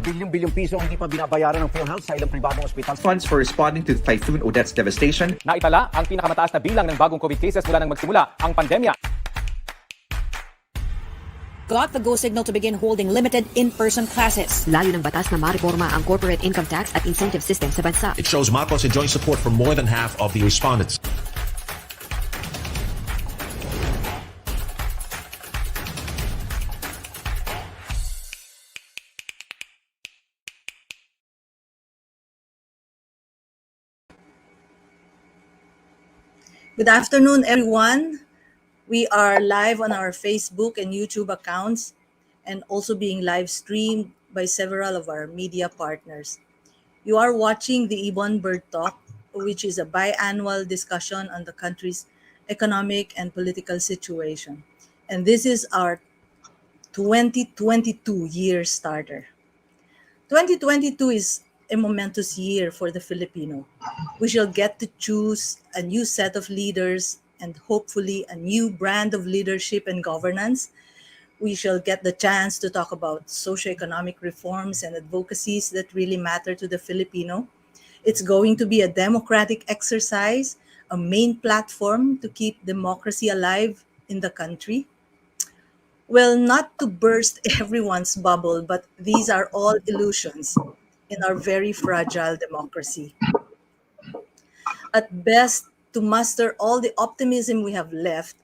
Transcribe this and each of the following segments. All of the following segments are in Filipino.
Bilyong-bilyong piso ang hindi pa binabayaran ng PhilHealth sa ilang pribadong ospital. Funds for responding to Typhoon Odette's devastation. Naitala ang pinakamataas na bilang ng bagong COVID cases mula nang magsimula ang pandemya. Got the go signal to begin holding limited in-person classes. Layo ng batas na mareforma ang corporate income tax at incentive system sa bansa. It shows Marcos enjoys support from more than half of the respondents. Good afternoon, everyone. We are live on our Facebook and YouTube accounts and also being live streamed by several of our media partners. You are watching the IBON Birdtalk, which is a biannual discussion on the country's economic and political situation. And this is our 2022 Yearstarter. 2022 is a momentous year for the Filipino. We shall get to choose a new set of leaders and hopefully a new brand of leadership and governance. We shall get the chance to talk about socioeconomic reforms and advocacies that really matter to the Filipino. It's going to be a democratic exercise, a main platform to keep democracy alive in the country. Well, not to burst everyone's bubble, but these are all illusions in our very fragile democracy. At best, to muster all the optimism we have left,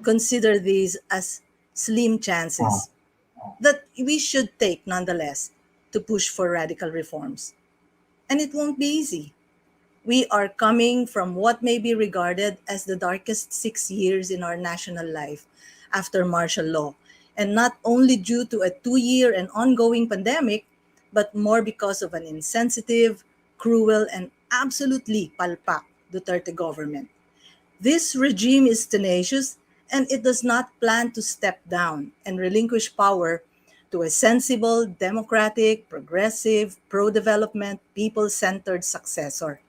consider these as slim chances that we should take nonetheless to push for radical reforms. And it won't be easy. We are coming from what may be regarded as the darkest 6 years in our national life after martial law, and not only due to a 2-year and ongoing pandemic, but more because of an insensitive, cruel, and absolutely palpak Duterte government. This regime is tenacious and it does not plan to step down and relinquish power to a sensible, democratic, progressive, pro-development, people-centered successor.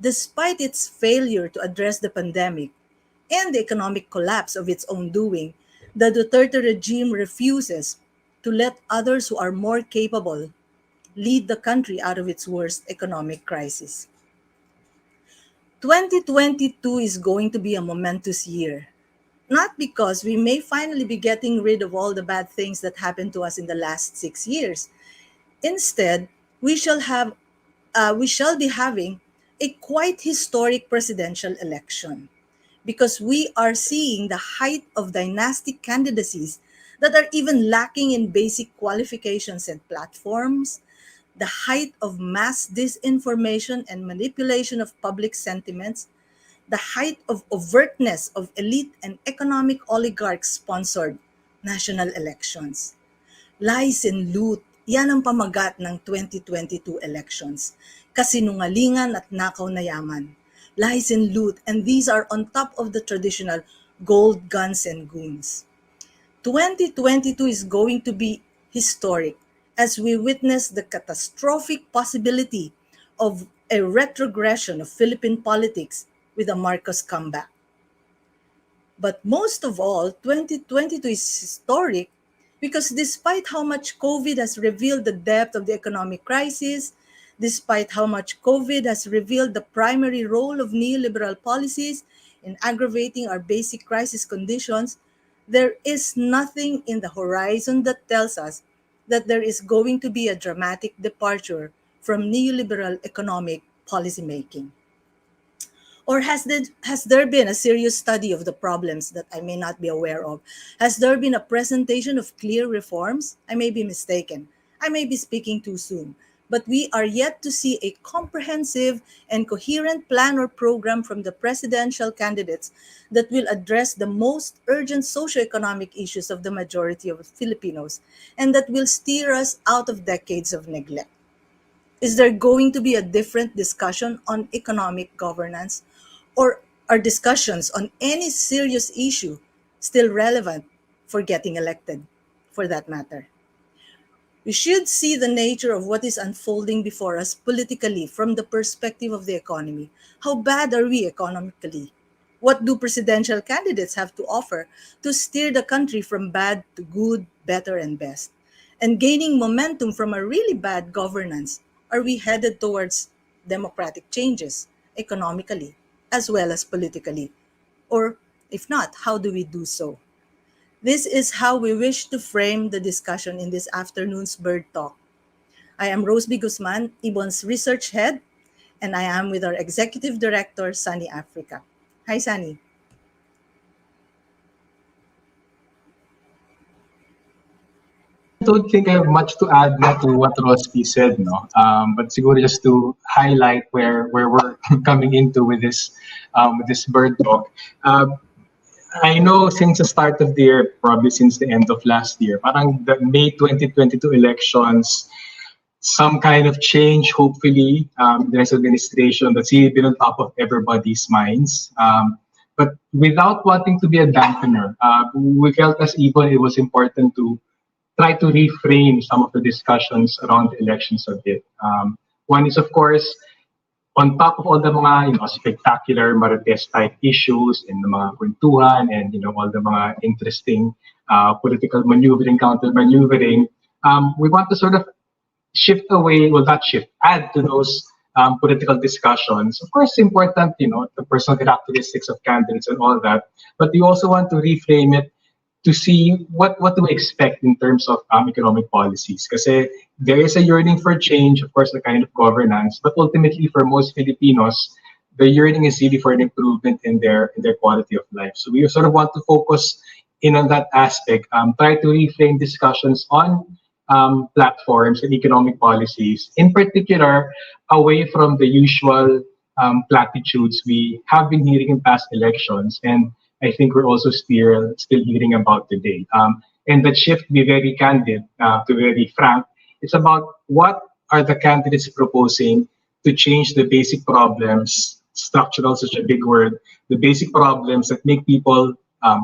Despite its failure to address the pandemic and the economic collapse of its own doing, the Duterte regime refuses to let others who are more capable lead the country out of its worst economic crisis. 2022 is going to be a momentous year, not because we may finally be getting rid of all the bad things that happened to us in the last 6 years. Instead, we shall be having a quite historic presidential election because we are seeing the height of dynastic candidacies that are even lacking in basic qualifications and platforms, the height of mass disinformation and manipulation of public sentiments, the height of overtness of elite and economic oligarch-sponsored national elections. Lies and loot, yan ang pamagat ng 2022 elections. Kasinungalingan at nakaw na yaman. Lies and loot, and these are on top of the traditional gold, guns, and goons. 2022 is going to be historic as we witness the catastrophic possibility of a retrogression of Philippine politics with a Marcos comeback. But most of all, 2022 is historic because despite how much COVID has revealed the depth of the economic crisis, despite how much COVID has revealed the primary role of neoliberal policies in aggravating our basic crisis conditions, there is nothing in the horizon that tells us that there is going to be a dramatic departure from neoliberal economic policymaking. Or has there been a serious study of the problems that I may not be aware of? Has there been a presentation of clear reforms? I may be mistaken. I may be speaking too soon. But we are yet to see a comprehensive and coherent plan or program from the presidential candidates that will address the most urgent socioeconomic issues of the majority of Filipinos and that will steer us out of decades of neglect. Is there going to be a different discussion on economic governance, or are discussions on any serious issue still relevant for getting elected, for that matter? We should see the nature of what is unfolding before us politically from the perspective of the economy. How bad are we economically? What do presidential candidates have to offer to steer the country from bad to good, better, and best? and gaining momentum from a really bad governance, are we headed towards democratic changes economically as well as politically? Or if not, how do we do so? This is how we wish to frame the discussion in this afternoon's Bird Talk. I am Roseby Guzman, IBON's research head, and I am with our executive director, Sunny Africa. Hi, Sunny. Don't think I have much to add na to what Rospi said, no. But siguro just to highlight where we're coming into with this bird talk. I know since the start of the year, probably since the end of last year, parang the May 2022 elections, some kind of change, hopefully, the next administration that's really been on top of everybody's minds. But without wanting to be a dampener, we felt as Ibon it was important to try to reframe some of the discussions around the elections a bit. One is, of course, on top of all the mga spectacular Marites type issues and the mga kwentuhan and all the mga interesting political maneuvering, counter maneuvering, we want to sort of shift away, well, not shift, add to those political discussions. Of course, important, the personal characteristics of candidates and all that, but we also want to reframe it to see what do we expect in terms of economic policies. Because there is a yearning for change, of course, the kind of governance, but ultimately for most Filipinos, the yearning is really for an improvement in their quality of life. So we sort of want to focus in on that aspect, try to reframe discussions on platforms and economic policies, in particular, away from the usual platitudes we have been hearing in past elections, and I think we're also still hearing about today. And that shift, to be very candid, to be very frank, it's about what are the candidates proposing to change the basic problems, structural, such a big word, the basic problems that make people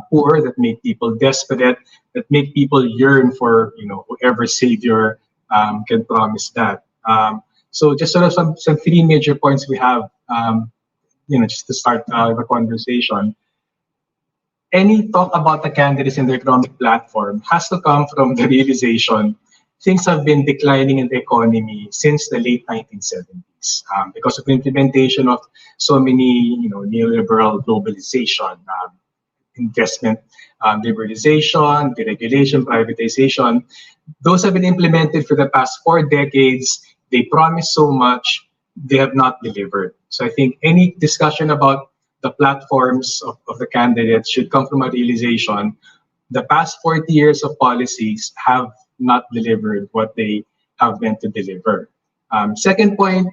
poor, that make people desperate, that make people yearn for whoever savior can promise that. So just sort of some three major points we have, just to start the conversation. Any talk about the candidates in the economic platform has to come from the realization things have been declining in the economy since the late 1970s because of the implementation of so many neoliberal globalization, investment liberalization, deregulation, privatization. Those have been implemented for the past 4 decades. They promise so much, they have not delivered. So I think any discussion about the platforms of the candidates should come from a realization the past 40 years of policies have not delivered what they have meant to deliver. Second point,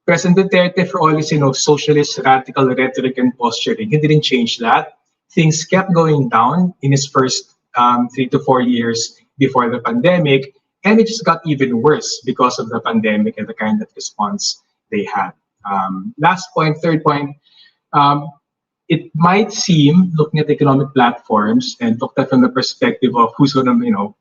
President Duterte, for all his socialist radical rhetoric and posturing, he didn't change that. Things kept going down in his first 3 to 4 years before the pandemic, and it just got even worse because of the pandemic and the kind of response they had. Last point, third point, it might seem, looking at economic platforms and looked at from the perspective of who's going to,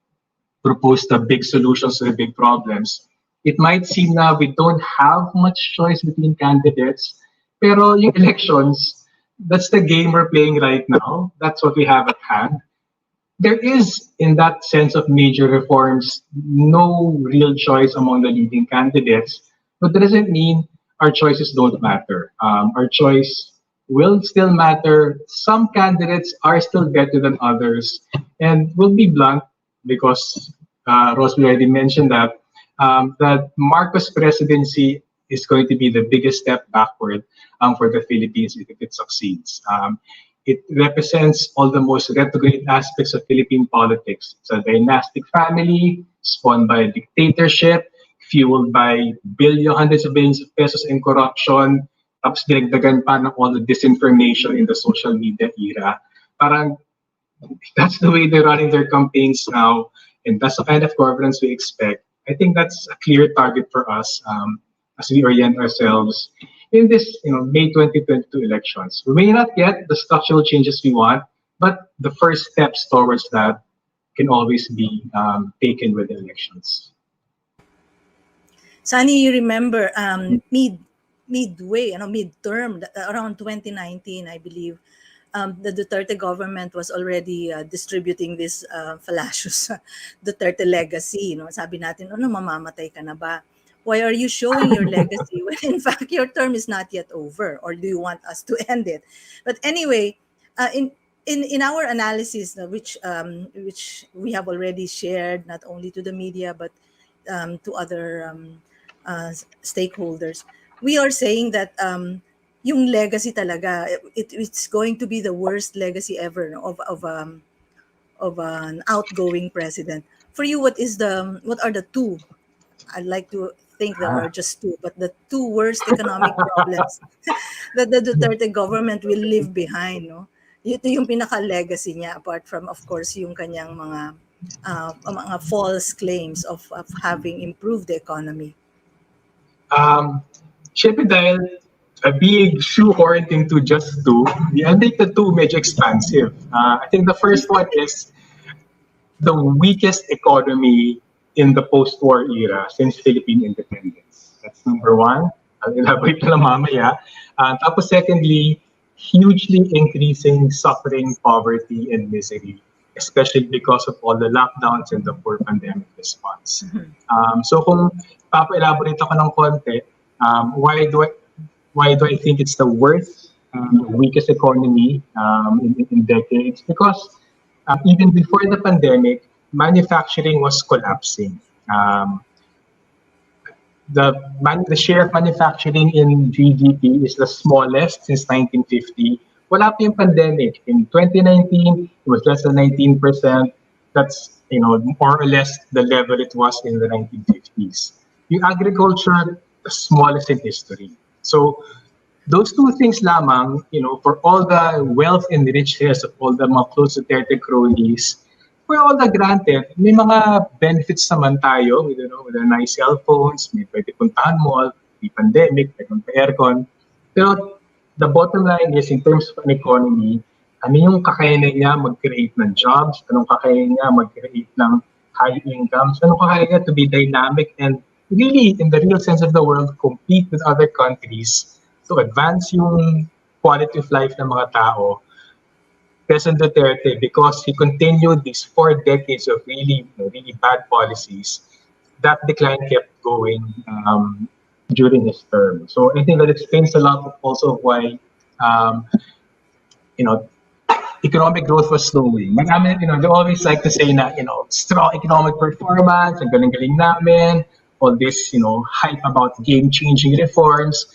propose the big solutions to the big problems, it might seem now we don't have much choice between candidates. Pero yung elections, that's the game we're playing right now. That's what we have at hand. There is, in that sense of major reforms, no real choice among the leading candidates, but that doesn't mean our choices don't matter. Our choice will still matter. Some candidates are still better than others. And we'll be blunt, because Rosby already mentioned that Marcos presidency is going to be the biggest step backward for the Philippines if it succeeds. It represents all the most retrograde aspects of Philippine politics. It's a dynastic family spawned by a dictatorship, fueled by hundreds of billions of pesos in corruption, tapos dinagdagan pa ng all the disinformation in the social media era. Parang that's the way they're running their campaigns now, and that's the kind of governance we expect. I think that's a clear target for us as we orient ourselves in this May 2022 elections. We may not get the structural changes we want, but the first steps towards that can always be taken with the elections. Sunny, you remember midway, midterm, around 2019, I believe, the Duterte government was already distributing this fallacious Duterte legacy. Sabi natin, mamamatay ka na ba? Why are you showing your legacy when in fact your term is not yet over? Or do you want us to end it? But anyway, in our analysis, which we have already shared not only to the media but to other stakeholders, we are saying that yung legacy talaga, it's going to be the worst legacy ever, no, of an outgoing president. For you, what are the two? I'd like to think there are just two, but the two worst economic problems that the Duterte government will leave behind, no? Ito yung pinaka-legacy niya, apart from, of course, yung kanyang mga false claims of having improved the economy. Siyempre dahil being shoehorned into just two, I think the two medyo expansive. I think the first one is the weakest economy in the post-war era since Philippine independence. That's number one. I'll elaborate na lang mamaya. Tapos secondly, hugely increasing suffering, poverty, and misery, especially because of all the lockdowns and the poor pandemic response. So kung papa-elaborate ako ng konti, why do I think it's the worst, weakest economy in decades? Because even before the pandemic, manufacturing was collapsing. The share of manufacturing in GDP is the smallest since 1950. Wala pa yung pandemic. In 2019, it was less than 19%. That's more or less the level it was in the 1950s. Yung agriculture, the smallest in history. So those two things lamang, for all the wealth and riches of all the mga close to 30 cronies, for all the granted, may mga benefits naman tayo with the nice cell phones, may pwede puntahan mall, may pandemic, may aircon. Pero the bottom line is, in terms of an economy, ano yung kakayanan niya mag-create ng jobs, anong kakayanan niya mag-create ng high incomes, anong kakayanan niya to be dynamic and really, in the real sense of the word, compete with other countries to advance yung quality of life ng mga tao. President Duterte, because he continued these 4 decades of really bad policies, that decline kept going during his term. So I think that explains a lot also of why economic growth was slowing. Marami, they always like to say na, strong economic performance, ang galing-galing namin, all this, hype about game-changing reforms.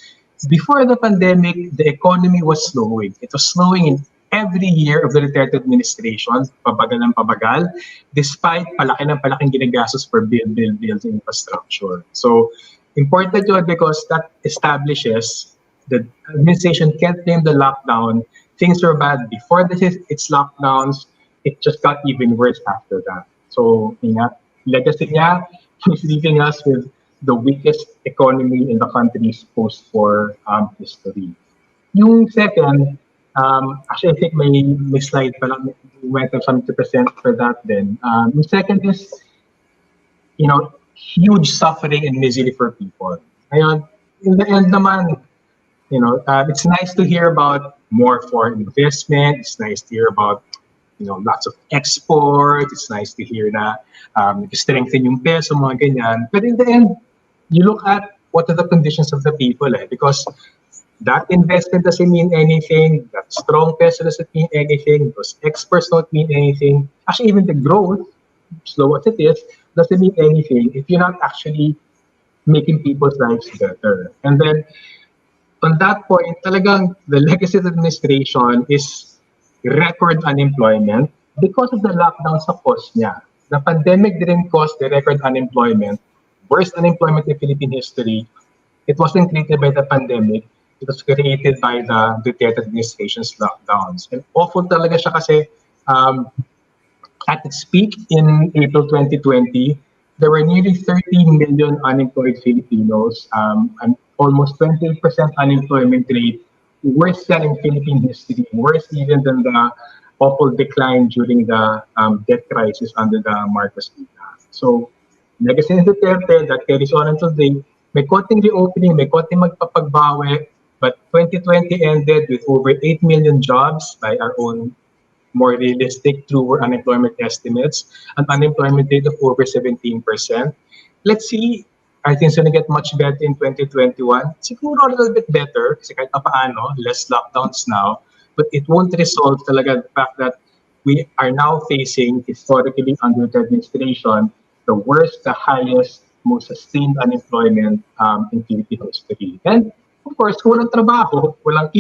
Before the pandemic, the economy was slowing. It was slowing in every year of the Duterte administration, pabagal ng pabagal, despite palaking ginagastos for build infrastructure. So, important yun because that establishes the administration can't blame the lockdown. Things were bad before its lockdowns. It just got even worse after that. So, legacy niya, he's leaving us with the weakest economy in the country's post-war history. Yung second, actually, I think may slide pa lang, we went to 70% for that then. The second is, huge suffering and misery for people. Ngayon, in the end naman, it's nice to hear about more foreign investment. It's nice to hear about, lots of export. It's nice to hear na strengthen yung peso, mga ganyan. But in the end, you look at what are the conditions of the people, because that investment doesn't mean anything. That strong peso doesn't mean anything. Those exports don't mean anything. Actually, even the growth, slow as it is, doesn't mean anything if you're not actually making people's lives better. And then, on that point, talagang the legacy of the administration is record unemployment because of the lockdown sa cost niya. The pandemic didn't cause the record unemployment, worst unemployment in Philippine history. It wasn't created by the pandemic. It was created by the Duterte administration's lockdowns. And awful talaga siya kasi at its peak in April 2020, there were nearly 30 million unemployed Filipinos, and almost 28% unemployment rate, worse than in Philippine history, worse even than the awful decline during the debt crisis under the Marcos era. So, legacy ni Duterte that carries on until today, may konting reopening, may konting magpapagbawi, But 2020 ended with over 8 million jobs by our own more realistic, truer unemployment estimates, an unemployment rate of over 17%. Let's see, are things going to get much better in 2021? Siguro a little bit better, kasi kahit paano, less lockdowns now, but it won't resolve talaga the fact that we are now facing, historically under the administration, the worst, the highest, most sustained unemployment in Philippine history. And of course, kung walang trabaho, walang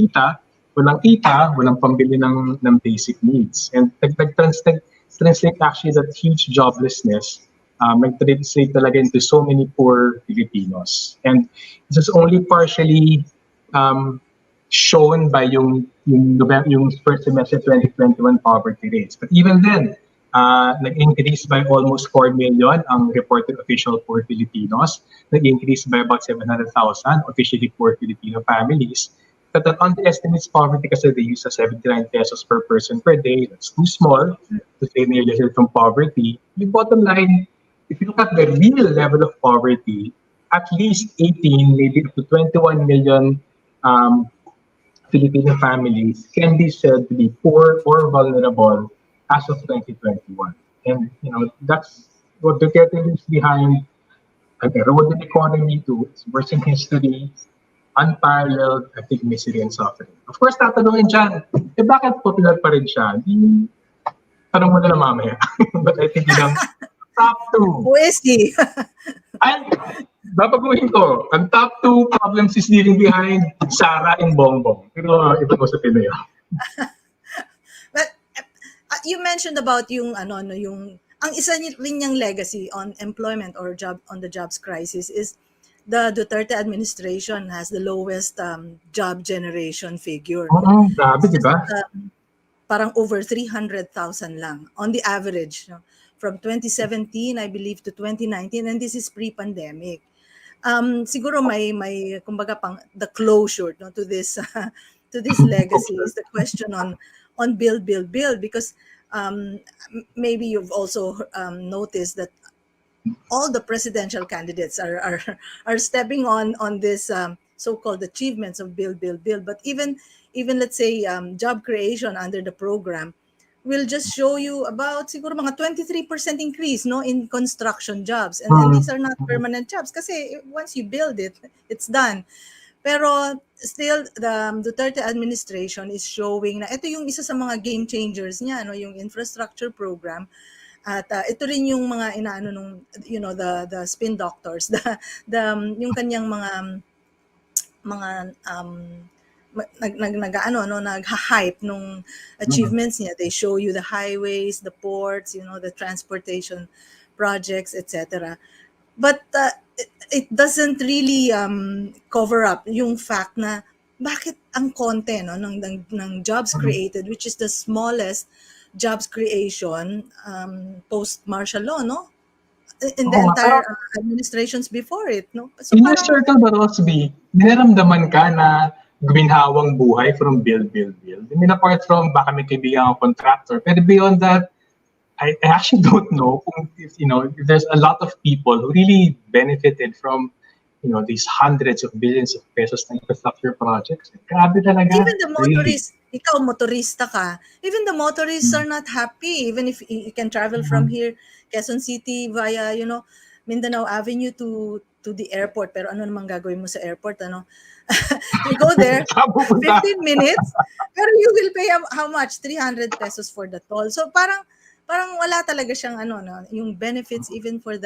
pambili ng basic needs. And translate actually that huge joblessness, nag-translate talaga into so many poor Filipinos. And this is only partially shown by yung first semester 2021 poverty rates. But even then, nag-increase by almost 4 million ang reported official poor Filipinos. Nag-increase by about 700,000 officially poor Filipino families. That underestimates poverty kasi they use 79 pesos per person per day. That's too small to say nearly from poverty. The bottom line, if you look at the real level of poverty, at least 18, maybe up to 21 million Filipino families can be said to be poor or vulnerable as of 2021. And that's what the getting is behind an eroded economy to its worst in history, unparalleled, I think, misery and suffering. Of course, tatanungin dyan, bakit popular pa rin siya? Tanong mo na lang mamaya. But I think yung top 2. Pwede. Ay, babaguhin ko. Ang top 2 problems is leaving behind Sara and Bongbong. Pero ito ko sa Pinoy. But you mentioned about yung ang isa rin niyang legacy on employment or on the jobs crisis is the Duterte administration has the lowest job generation figure. Oo, grabe, di ba? Parang over 300,000 lang on the average, from 2017 I believe to 2019, and this is pre-pandemic. Siguro may kumbaga pang the closure to this legacy is the question on build because maybe you've also noticed that all the presidential candidates are stepping on this so-called achievements of build. But even let's say job creation under the program will just show you about siguro mga 23% increase in construction jobs, and these are not permanent jobs kasi once you build it, it's done. Pero still, the Duterte administration is showing na ito yung isa sa mga game changers niya, yung infrastructure program. At ito rin yung mga inaano nung the spin doctors, yung kanyang mga nag-hype nung achievements niya. They show you the highways, the ports, the transportation projects, etc. But it doesn't really cover up yung fact na bakit ang konti ng jobs created, which is the smallest jobs creation post martial law, in the entire administrations before it, So in your circle ba, Rosby, dinaramdaman ka na guminhawang buhay from build. I mean, apart from baka may kaibigan ang contractor, pero beyond that, I actually don't know if there's a lot of people who really benefited from these hundreds of billions of pesos na infrastructure projects. Grabe talaga. Even the motorists, ikaw motorista ka, even the motorists are not happy, even if you can travel from here, Quezon City via, Mindanao Avenue to the airport. Pero ano naman gagawin mo sa airport, You go there, 15 minutes, pero you will pay how much? 300 pesos for the toll. So parang wala talaga siyang yung benefits even for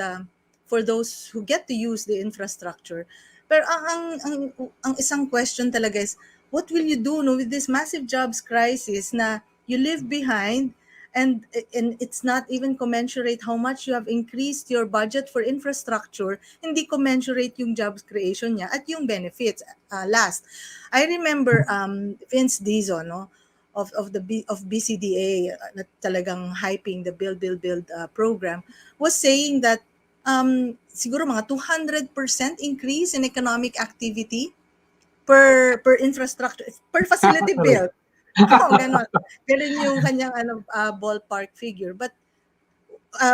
those who get to use the infrastructure. Pero ang isang question talaga is, what will you do with this massive jobs crisis na you live behind, and it's not even commensurate how much you have increased your budget for infrastructure, hindi commensurate yung jobs creation niya at yung benefits. Last, I remember Vince Dizon, of BCDA, na talagang hyping the build program, was saying that siguro mga 200% increase in economic activity per infrastructure, per facility built. Ganon yung kanyang ballpark figure. But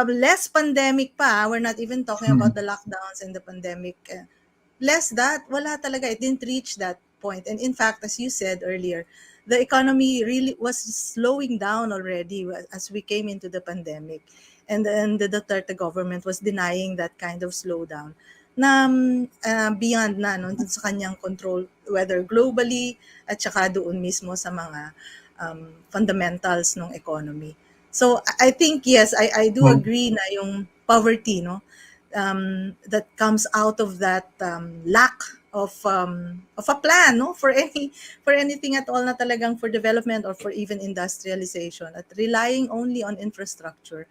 less pandemic pa, we're not even talking about the lockdowns and the pandemic. Less that, wala talaga, it didn't reach that point. And in fact, as you said earlier, the economy really was slowing down already as we came into the pandemic. And then the Duterte government was denying that kind of slowdown na beyond na no, dun sa kanyang control, whether globally at saka doon mismo sa mga fundamentals ng economy. So I think, yes, I do agree na yung poverty, no, that comes out of that lack of a plan, no, for anything at all na talagang for development or for even industrialization, at relying only on infrastructure.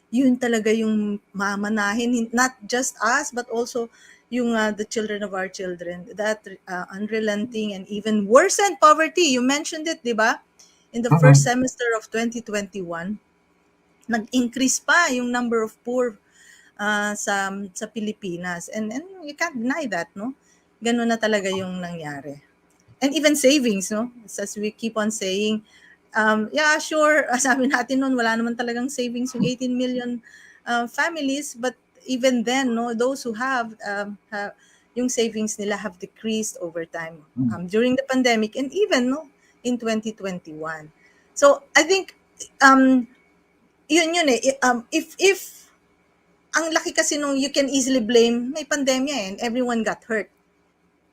Yun talaga yung mamanahin, not just us but also yung the children of our children, that unrelenting and even worsened poverty. You mentioned it, di ba? In the first semester of 2021, nag-increase pa yung number of poor sa Pilipinas, and you can't deny that, no? Ganun na talaga yung nangyari. And even savings, no? As we keep on saying, yeah, sure, sabi natin noon, wala naman talagang savings yung 18 million families, but even then, no, those who have yung savings nila have decreased over time during the pandemic and even, no, in 2021. So I think yun eh, if ang laki kasi nung you can easily blame, may pandemya and everyone got hurt.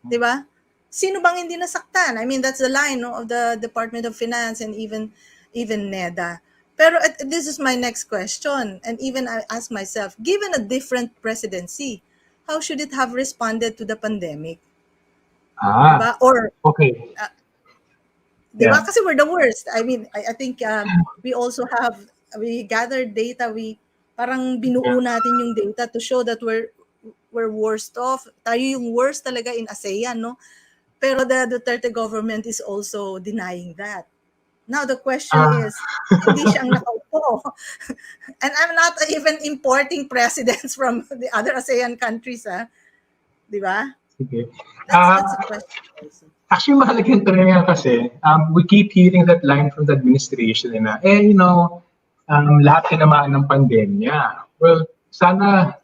'Di ba? Sino bang hindi nasaktan? I mean, that's the line, no, of the Department of Finance and even NEDA. Pero this is my next question, and even I ask myself, given a different presidency, how should it have responded to the pandemic? Diba? Or okay. Diba? Kasi we're the worst. I mean, I think we also we gathered data, we parang binuo natin yung data to show that we're worst off. Tayo yung worst talaga in ASEAN, no? Pero the Duterte government is also denying that. Now the question is, hindi siyang nakaupo. And I'm not even importing presidents from the other ASEAN countries, ha? Di ba? Sige. That's a question. Actually, mahalaga yung tanong yan kasi we keep hearing that line from the administration na, lahat tinamaan ng pandemya. Well, sana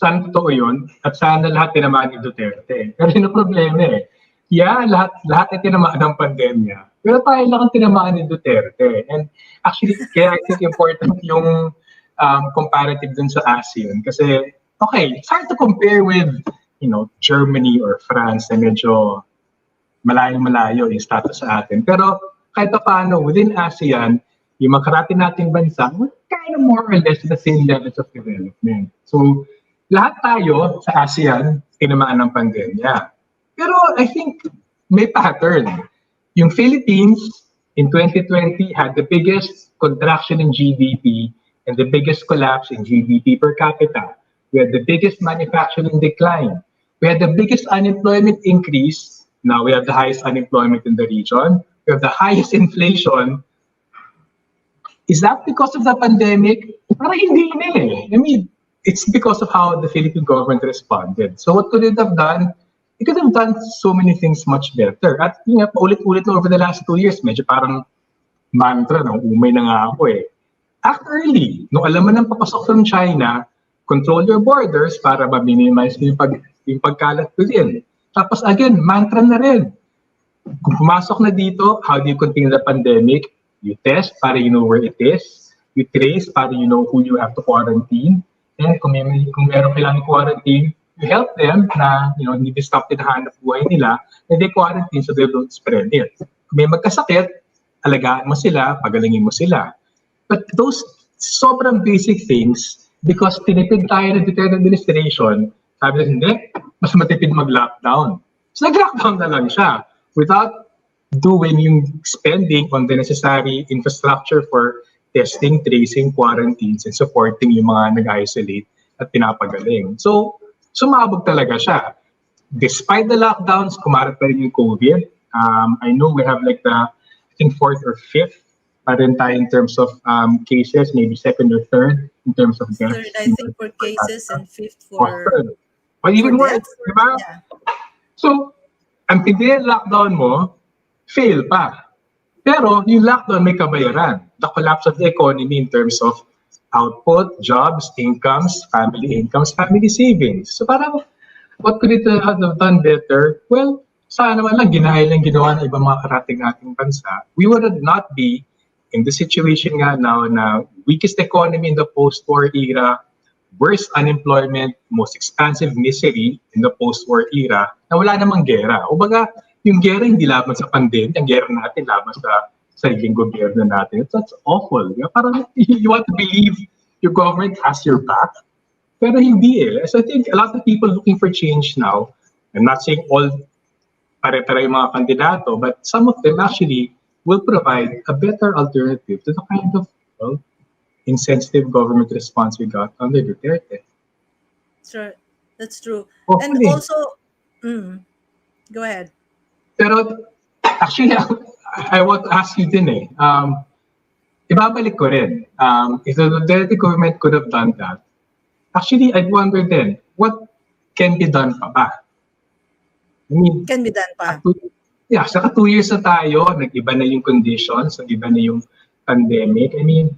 totoo yun at sana lahat tinamaan ni Duterte. Pero yun ang problema eh. Yeah, lahat ay tinamaan ng pandemya. Pero tayo lang ang tinamaan ni Duterte. And actually, kaya I think important yung comparative dun sa ASEAN. Kasi, okay, it's hard to compare with, Germany or France na medyo malayo-malayo yung status sa atin. Pero kahit pa paano, within ASEAN, yung makarati nating bansa, we're kind of more or less the same levels of development. So, lahat tayo sa ASEAN, tinamaan ng pandemya. Pero I think may pattern. Yung Philippines in 2020 had the biggest contraction in GDP and the biggest collapse in GDP per capita. We had the biggest manufacturing decline. We had the biggest unemployment increase. Now we have the highest unemployment in the region. We have the highest inflation. Is that because of the pandemic? Parang hindi na eh. I mean, it's because of how the Philippine government responded. So what could it have done? It could have done so many things much better. At paulit-ulit na over the last 2 years, medyo parang mantra, umay na nga ako eh. Act early. Nung alam mo nang papasok from China, control your borders para ma-minimize yung pagkalat within. Tapos again, mantra na rin. Kung pumasok na dito, how do you contain the pandemic? You test para you know where it is. You trace para you know who you have to quarantine. And kung meron kailangan quarantine, you help them na hindi disrupted na hanap buhay nila, and they quarantine so they don't spread it. Kung may magkasakit, alagaan mo sila, pagalingin mo sila. But those sobrang basic things, because tinipid tayo ng Duterte administration, sabi na hindi, mas matipid mag-lockdown. So nag-lockdown na lang siya without doing yung spending on the necessary infrastructure for testing, tracing, quarantines, and supporting yung mga nag-isolate at pinapagaling. So, sumabog talaga siya. Despite the lockdowns, kumarap pa rin yung COVID. I know we have like the, I think 4th or 5th pa rin tayo in terms of cases, maybe 2nd or 3rd in terms of deaths. 3rd, I think, for cases and 5th for... But even worse, di ba? Yeah. So, ang tindi lockdown mo, fail pa. Pero yung lockdown may kabayaran. The collapse of the economy in terms of output, jobs, incomes, family savings. So parang, what could it have done better? Well, sana naman lang ginaya lang ginawa ng ibang mga karating ating bansa, we would not be in the situation nga now na weakest economy in the post-war era, worst unemployment, most expansive misery in the post-war era, na wala namang gera. O baga, yung gera hindi laban sa pandemya, ang gera natin laban sa sariling gobyerno natin. That's awful. Parang you want to believe your government has your back, pero hindi eh. So I think a lot of people looking for change now, I'm not saying all pare-pare yung mga kandidato, but some of them actually will provide a better alternative to the kind of insensitive government response we got under Duterte. Sure, that's true. And Hopefully. also, go ahead. Pero actually, I want to ask you din eh, ibabalik ko rin, if the Duterte government could have done that, actually, I'd wonder then, what can be done pa ba? I mean, Can be done pa. Yeah, saka 2 years na tayo, nag-iba na yung conditions, nag-iba na yung pandemic. I mean,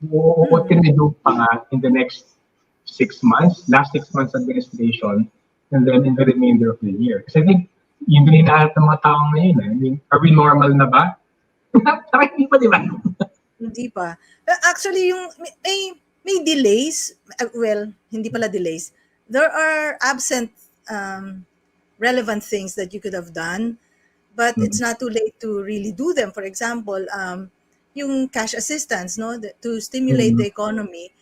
what can we do pa nga in the next 6 months, last 6 months administration, and then in the remainder of the year? Kasi I think, yun din hinahanap ng mga taong ngayon. I mean, are we normal na ba? Saka hindi pa, di ba? Hindi pa. Actually, yung may delays. Well, hindi pala delays. There are absent relevant things that you could have done, but it's not too late to really do them. For example, yung cash assistance, no, to stimulate the economy.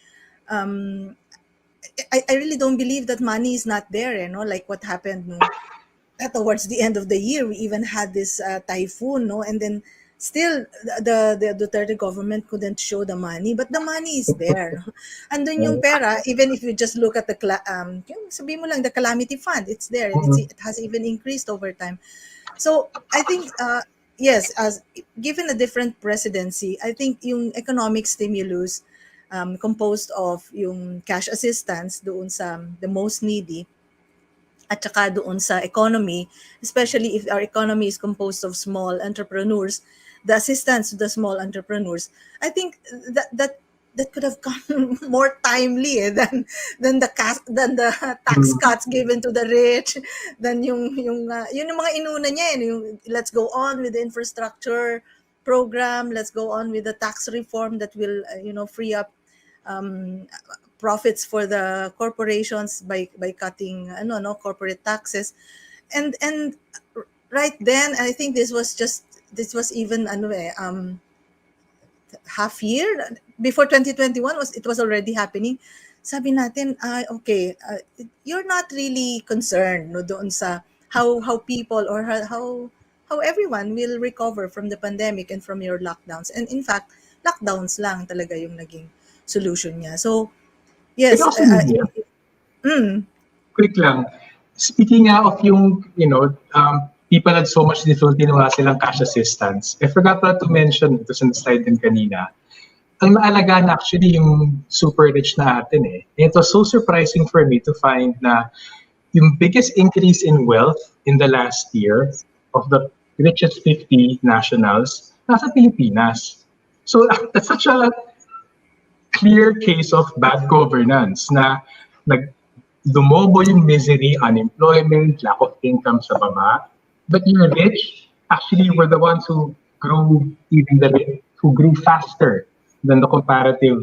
I really don't believe that money is not there, you know, like what happened towards the end of the year. We even had this typhoon, no, and then still the Duterte government couldn't show the money, but the money is there. Andun yung pera, even if you just look at the sabi mo lang, the calamity fund, it's there. It has even increased over time. So I think yes, as given a different presidency, I think yung economic stimulus composed of yung cash assistance doon sa the most needy, at saka doon sa economy, especially if our economy is composed of small entrepreneurs, the assistance to the small entrepreneurs, I think that could have come more timely than the tax cuts given to the rich, than yung mga inuna niya, yung let's go on with the infrastructure program, let's go on with the tax reform that will free up profits for the corporations by cutting corporate taxes, and right then I think this was even half year before 2021 it was already happening. Sabi natin, okay, you're not really concerned doon sa how people or how everyone will recover from the pandemic and from your lockdowns, and in fact lockdowns lang talaga yung naging solution niya. So yes, quick lang. Speaking of yung, people had so much difficulty na wala silang cash assistance. I forgot to mention, ito sa slide din kanina, ang naalagaan actually yung super rich na atin eh. And it was so surprising for me to find na yung biggest increase in wealth in the last year of the richest 50 nationals, nasa Pilipinas. So that's such a clear case of bad governance na dumobo yung misery, unemployment, lack of income sa baba. But yung rich actually were the ones who grew faster than the comparative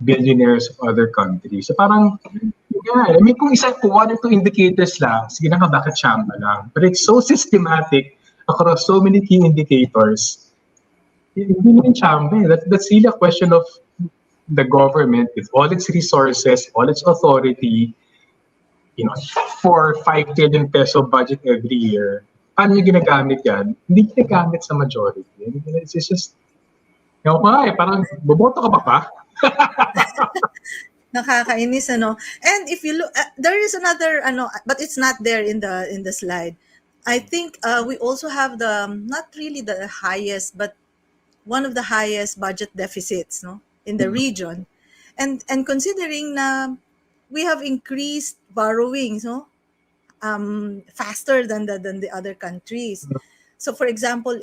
billionaires of other countries. So parang, yeah, I mean, kung 1 or 2 indicators lang, sige na ka, bakit chamba lang? But it's so systematic across so many key indicators. Hindi naman chamba eh. That's really a question of the government with all its resources, all its authority, 4-5 trillion peso budget every year. Paano yung ginagamit yan? Hindi ginagamit sa majority. It's just, parang boboto ka pa? Nakakainis, ano? And if you look, there is another, but it's not there in the slide. I think we also have not really the highest, but one of the highest budget deficits, in the region. And considering na we have increased borrowings, faster than the other countries. So for example,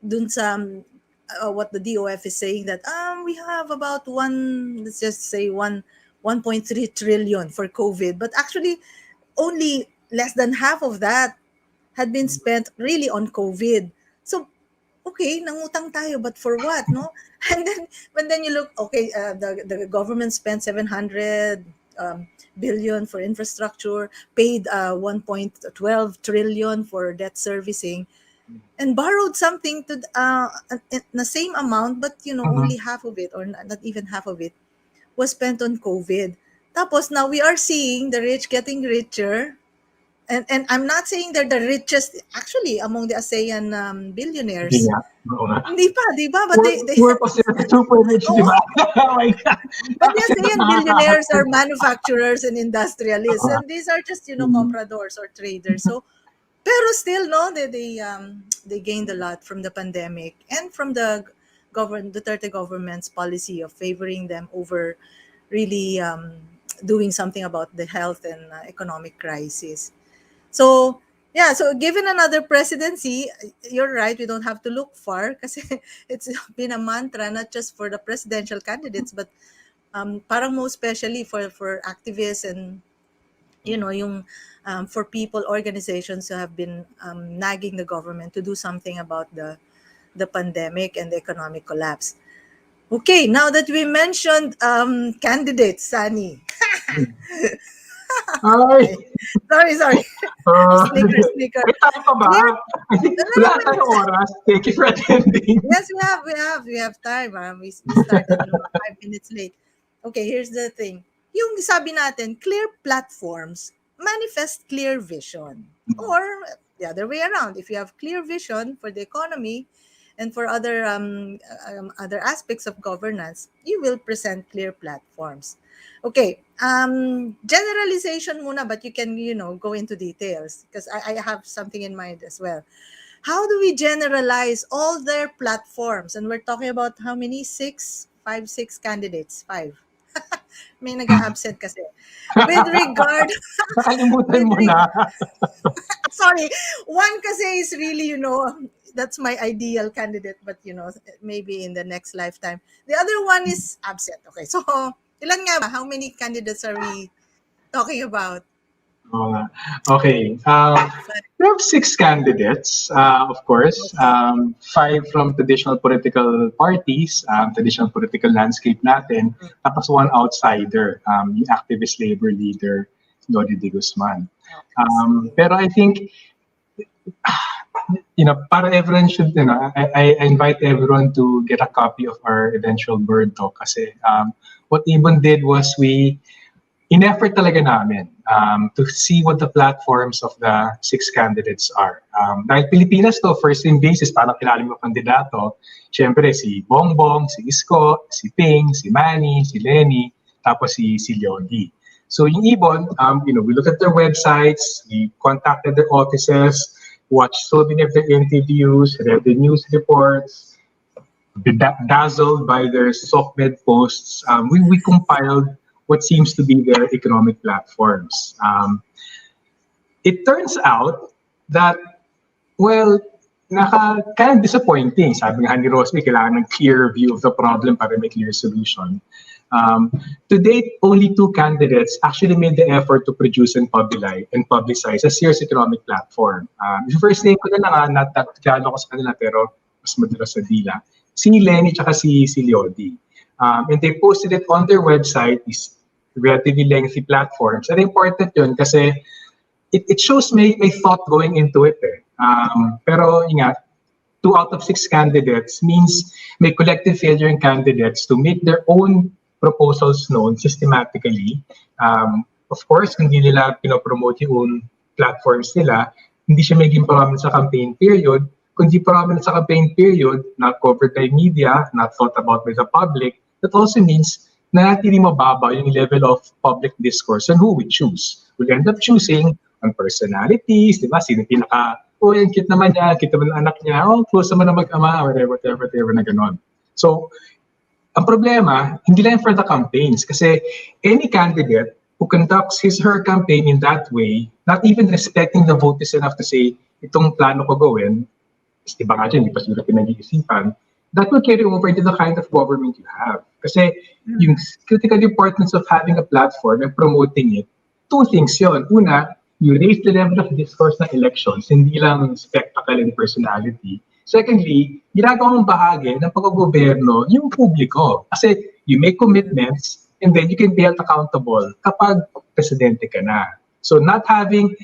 dun sa what the DOF is saying, that we have about let's just say 1.3 trillion for COVID, but actually only less than half of that had been spent really on COVID. So, okay, nangutang tayo, but for what, no? And then, when then you look, okay, the government spent 700 billion for infrastructure, paid 1.12 trillion for debt servicing, and borrowed something to the same amount, but only half of it, or not even half of it, was spent on COVID. Tapos now we are seeing the rich getting richer. And I'm not saying they're the richest actually among the ASEAN billionaires. Yeah. Oo nga. Hindi pa. But We're super rich, di ba? Oh my God. but the ASEAN billionaires are manufacturers and industrialists, and these are just compradors or traders. So, pero still, no, they gained a lot from the pandemic and from the Duterte government's policy of favoring them over really doing something about the health and economic crisis. So, yeah, so given another presidency, you're right, we don't have to look far kasi it's been a mantra, not just for the presidential candidates, but parang most especially for activists and, for people, organizations who have been nagging the government to do something about the pandemic and the economic collapse. Okay, now that we mentioned candidates, Sani. Ay. Sorry. Sneaker. May time pa ba? I think wala tayong oras. Thank you for attending. Yes, we have time. We started 5 minutes late. Okay, here's the thing. Yung sabi natin, clear platforms manifest clear vision. Or the other way around. If you have clear vision for the economy and for other aspects of governance, you will present clear platforms. Okay, generalization muna, but you can, go into details because I have something in mind as well. How do we generalize all their platforms? And we're talking about how many? 6 candidates. 5. May nag-absent kasi. With regard... Nakalimutan mo na. Sorry. One kasi is really, that's my ideal candidate, but, maybe in the next lifetime. The other one is absent. Okay, so... Ilan nga ba? How many candidates are we talking about? Okay. We have 6 candidates, of course. 5 from traditional political parties, traditional political landscape natin. Tapos 1 outsider, yung activist labor leader, Lodi de Guzman. Pero I think, para everyone should, I invite everyone to get a copy of our eventual Bird Talk kasi what IBON did was in effort talaga namin to see what the platforms of the 6 candidates are. Dahil Pilipinas to, first name basis, parang kilala mo kandidato, syempre si Bongbong, si Isko, si Ping, si Manny, si Lenny, tapos si Lodi. So in IBON, we looked at their websites, we contacted their offices, watched so many of their interviews, read the news reports, dazzled by their SOCMED posts. We compiled what seems to be their economic platforms. It turns out that, well, kind of disappointing. Sabi nga ni Rosby, kailangan ng clear view of the problem para may clear solution. To date, only 2 candidates actually made the effort to produce and publicize a serious economic platform. Yung first name ko na lang, not that kilala ko sa kanila, pero mas madalas sa dila. Si Lenny tsaka si Lodi. And they posted it on their website, these relatively lengthy platforms. And important yun kasi it shows may thought going into it. Pero yun nga, 2 out of 6 candidates means may collective failure in candidates to make their own proposals known systematically. Of course, kung hindi nila pinopromote yung platforms nila, hindi siya maging prominent sa campaign period. Kung hindi prominent sa campaign period, not covered by media, not thought about by the public, that also means na natili mababa yung level of public discourse on who we choose. We'll end up choosing on personalities, di ba? Sino pinaka, yung cute naman niya, cute naman ang anak niya, close naman na mag-ama, whatever na ganon. So, ang problema, hindi lang for the campaigns kasi any candidate who conducts his or her campaign in that way, not even respecting the voters enough to say, itong plano ko gawin, iba nga dyan, hindi pa siguro pinag-iisipan, that will carry over to the kind of government you have. Kasi yung critical importance of having a platform and promoting it, 2 things yun. Una, you raise the level of discourse ng elections, hindi lang spectacle and personality. Secondly, ginagawang bahagi ng paggogobyerno yung publiko. Kasi you make commitments and then you can be held accountable kapag presidente ka na. So not having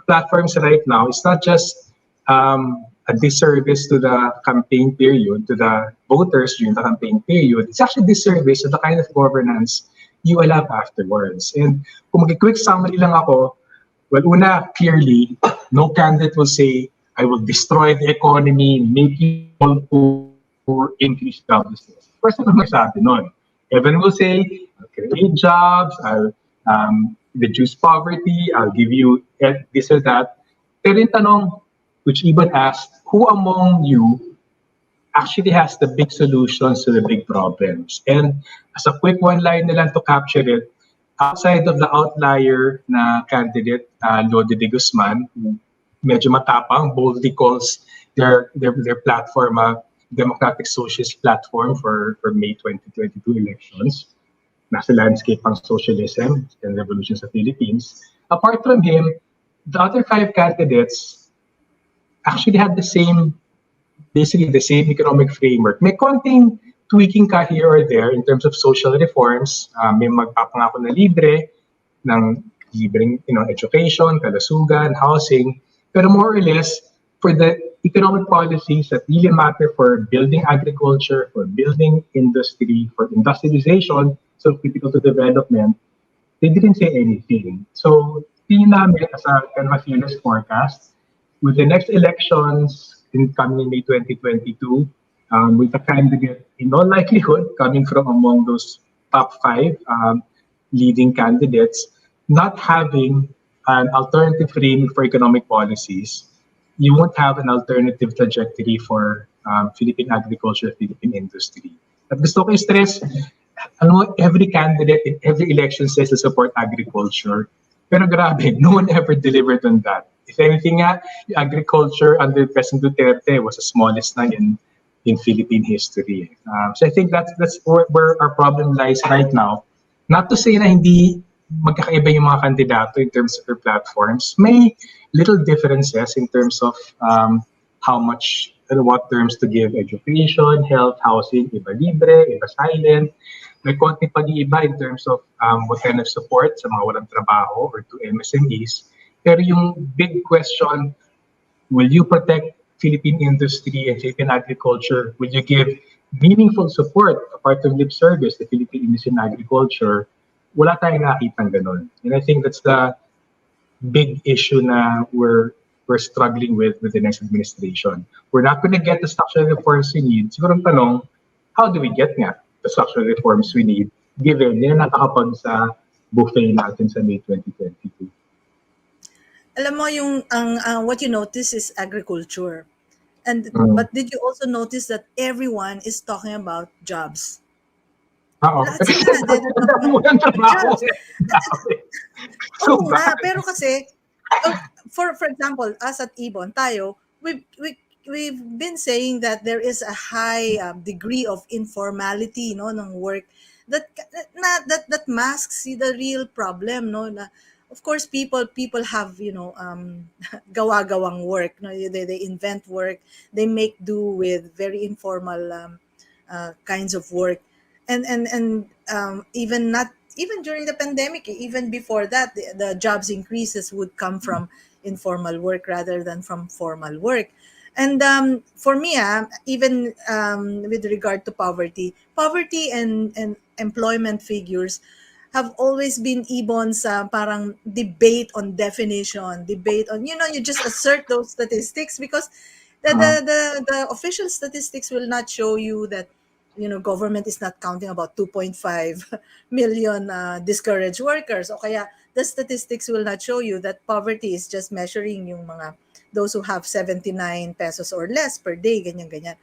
platforms right now is not just a disservice to the campaign period, to the voters during the campaign period. It's actually disservice to the kind of governance you will have afterwards. And kung mag-quick summary lang ako, well, una, clearly, no candidate will say, I will destroy the economy, make people poor, increase joblessness. First of all, magsabi nun. Everyone will say, I'll create jobs, I'll reduce poverty, I'll give you this or that. Pero yung tanong, which Ibon asked, who among you actually has the big solutions to the big problems? And as a quick one-line na lang to capture it, outside of the outlier na candidate, Lodi de Guzman, who medyo matapang, boldly calls their platform a democratic socialist platform for May 2022 elections. Nasa landscape ang socialism and revolution sa Philippines. Apart from him, the other 5 candidates actually had basically the same economic framework. May konting tweaking ka here or there in terms of social reforms. May magpapangako na ng libreng education, kalusugan, housing. Pero more or less, for the economic policies that really matter for building agriculture, for building industry, for industrialization, so critical to development, they didn't say anything. So, tingin namin as a kind of a fearless forecast, with the next elections coming in May 2022, with a candidate in all likelihood coming from among those top 5 leading candidates, not having an alternative frame for economic policies, you won't have an alternative trajectory for Philippine agriculture, Philippine industry. At gusto ko i-stress, every candidate in every election says to support agriculture. Pero grabe, no one ever delivered on that. If anything nga, agriculture under President Duterte was the smallest na in Philippine history. So I think that's where our problem lies right now. Not to say na hindi magkakaiba yung mga kandidato in terms of their platforms. May little differences in terms of how much, what terms to give education, health, housing, iba libre, iba silent. May konting pag-iiba in terms of what kind of support sa mga walang trabaho or to MSMEs. Pero yung big question, will you protect Philippine industry and Philippine agriculture? Will you give meaningful support apart from lip service to Philippine industry and agriculture? Wala tayong nakitang ganun. And I think that's the big issue na we're struggling with the next administration. We're not going to get the structural reforms we need. Siguro ang tanong, how do we get nga the structural reforms we need given na nakakapag sa buffet natin sa May 2022? Alam mo yung what you notice is agriculture. And but did you also notice that everyone is talking about jobs? Lahat sila jobs. Oo nga, pero kasi for example, us at IBON, tayo, we've been saying that there is a high degree of informality, no, ng work that masks the real problem, no, na of course people have gawa-gawang work, no, they invent work, they make do with very informal kinds of work, and even during the pandemic, even before that, the jobs increases would come from informal work rather than from formal work. And for me, even with regard to poverty and employment figures have always been IBON's parang debate on definition, debate on, you just assert those statistics because the official statistics will not show you that, government is not counting about 2.5 million discouraged workers. O kaya the statistics will not show you that poverty is just measuring yung those who have 79 pesos or less per day, ganyan.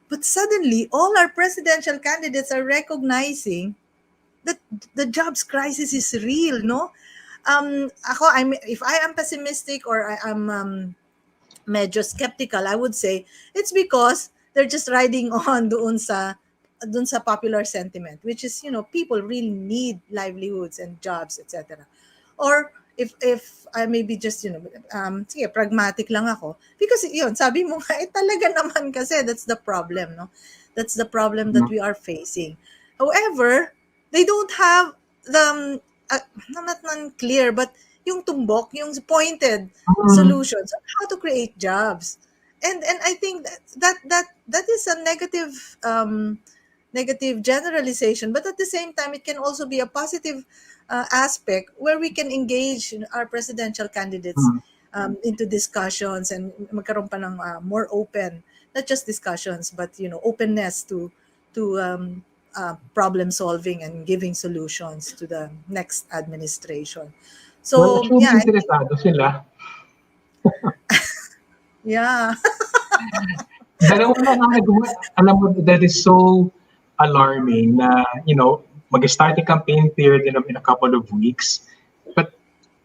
But suddenly, all our presidential candidates are recognizing that the jobs crisis is real, no? If I am pessimistic or I'm medyo skeptical, I would say it's because they're just riding on doon sa popular sentiment, which is, people really need livelihoods and jobs, etc. Or if I maybe just, sige, pragmatic lang ako. Because yun, sabi mo nga, talaga naman kasi that's the problem, no? That's the problem that we are facing. However, they don't have the, not clear, but yung tumbok, yung pointed solutions on how to create jobs. And I think that is a negative generalization, but at the same time, it can also be a positive aspect where we can engage our presidential candidates into discussions and magkaroon pa ng more open, not just discussions, but openness to problem solving and giving solutions to the next administration. So Well, yeah, interesado sila. yeah. Dalawa na nga nagawa. Alam mo, that is so alarming na, mag-start a campaign period in a couple of weeks. But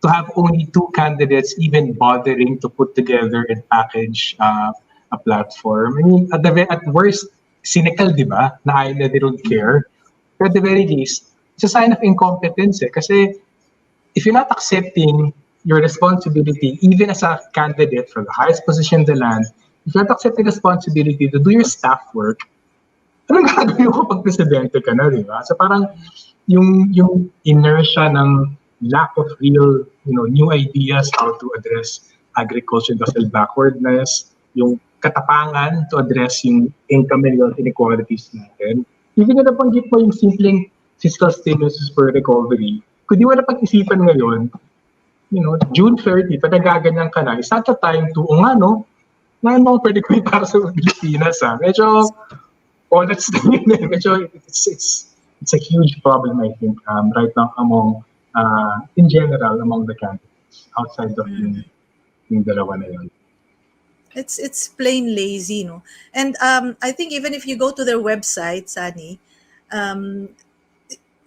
to have only two candidates even bothering to put together and package a platform. I mean, at worst, cynical, di ba? Na they don't care. But at the very least, it's a sign of incompetence kasi if you're not accepting your responsibility, even as a candidate for the highest position in the land, if you're not accepting responsibility to do your staff work, anong gagawin ko pag presidente ka na, di ba? So parang yung inertia ng lack of real, new ideas how to address agriculture industrial backwardness, yung katapangan to address yung income and wealth inequalities natin. Even na nabanggit mo yung simpleng fiscal stimulus for recovery, kung di mo na pag-isipan ngayon, June 30, pag nagaganyan ka na, is not the time to, ano, pwede ko para sa Pilipinas, Medyo, that's the medyo, it's a huge problem, I think, right now among, in general, among the candidates, outside of yung dalawa na yun. It's plain lazy, no? And I think even if you go to their website, Sani,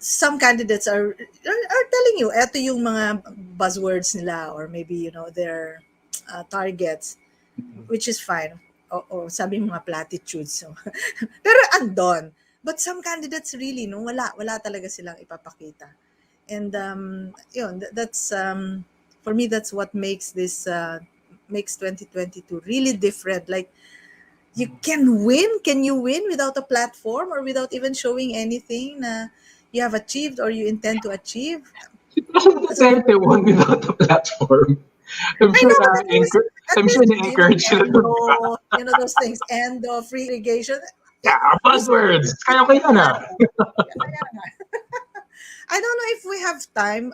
some candidates are telling you, eto yung mga buzzwords nila or maybe, their targets, which is fine. O sabi mo mga platitudes. So. Pero andon. But some candidates really, wala talaga silang ipapakita. And that's for me, that's what makes this makes 2022 really different. Like, you can win. Can you win without a platform or without even showing anything na you have achieved or you intend to achieve? Duterte won without a platform. I'm sure na-encourage sila. Those things. Endo, free irrigation. Yeah, buzzwords. Kaya na. I don't know if we have time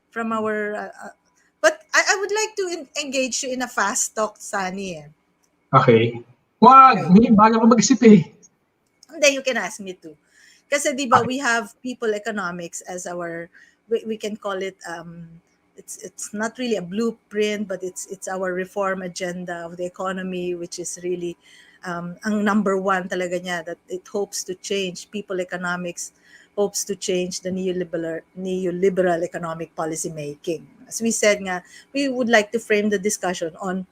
from our... but I would like to engage you in a fast talk, Sani. Okay. Wag! May bago ko mag-isip eh. Hindi, you can ask me too. Kasi di ba, we have people economics as our... We can call it... It's not really a blueprint, but it's our reform agenda of the economy, which is really ang number one talaga niya, that it hopes to change. People economics hopes to change the neoliberal economic policy making. As we said nga, we would like to frame the discussion on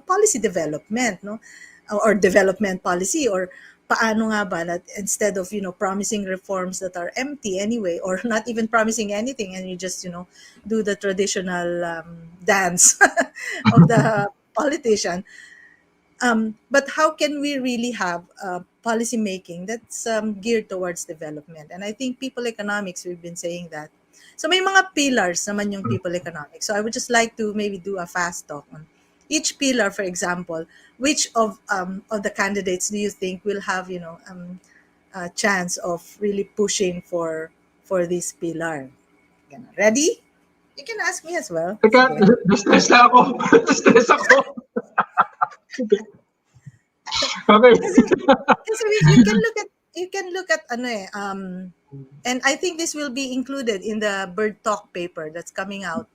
policy development, no, or development policy, or paano nga ba that instead of promising reforms that are empty anyway, or not even promising anything, and you just do the traditional dance of the politician. But how can we really have policy making that's geared towards development? And I think people economics, we've been saying that. So may mga pillars naman yung people economics. So I would just like to maybe do a fast talk on each pillar. For example, which of the candidates do you think will have a chance of really pushing for this pillar? Ready? You can ask me as well. Teka, stress na ako. Stress ako. Okay. Kasi you can look at and I think this will be included in the Bird Talk paper that's coming out.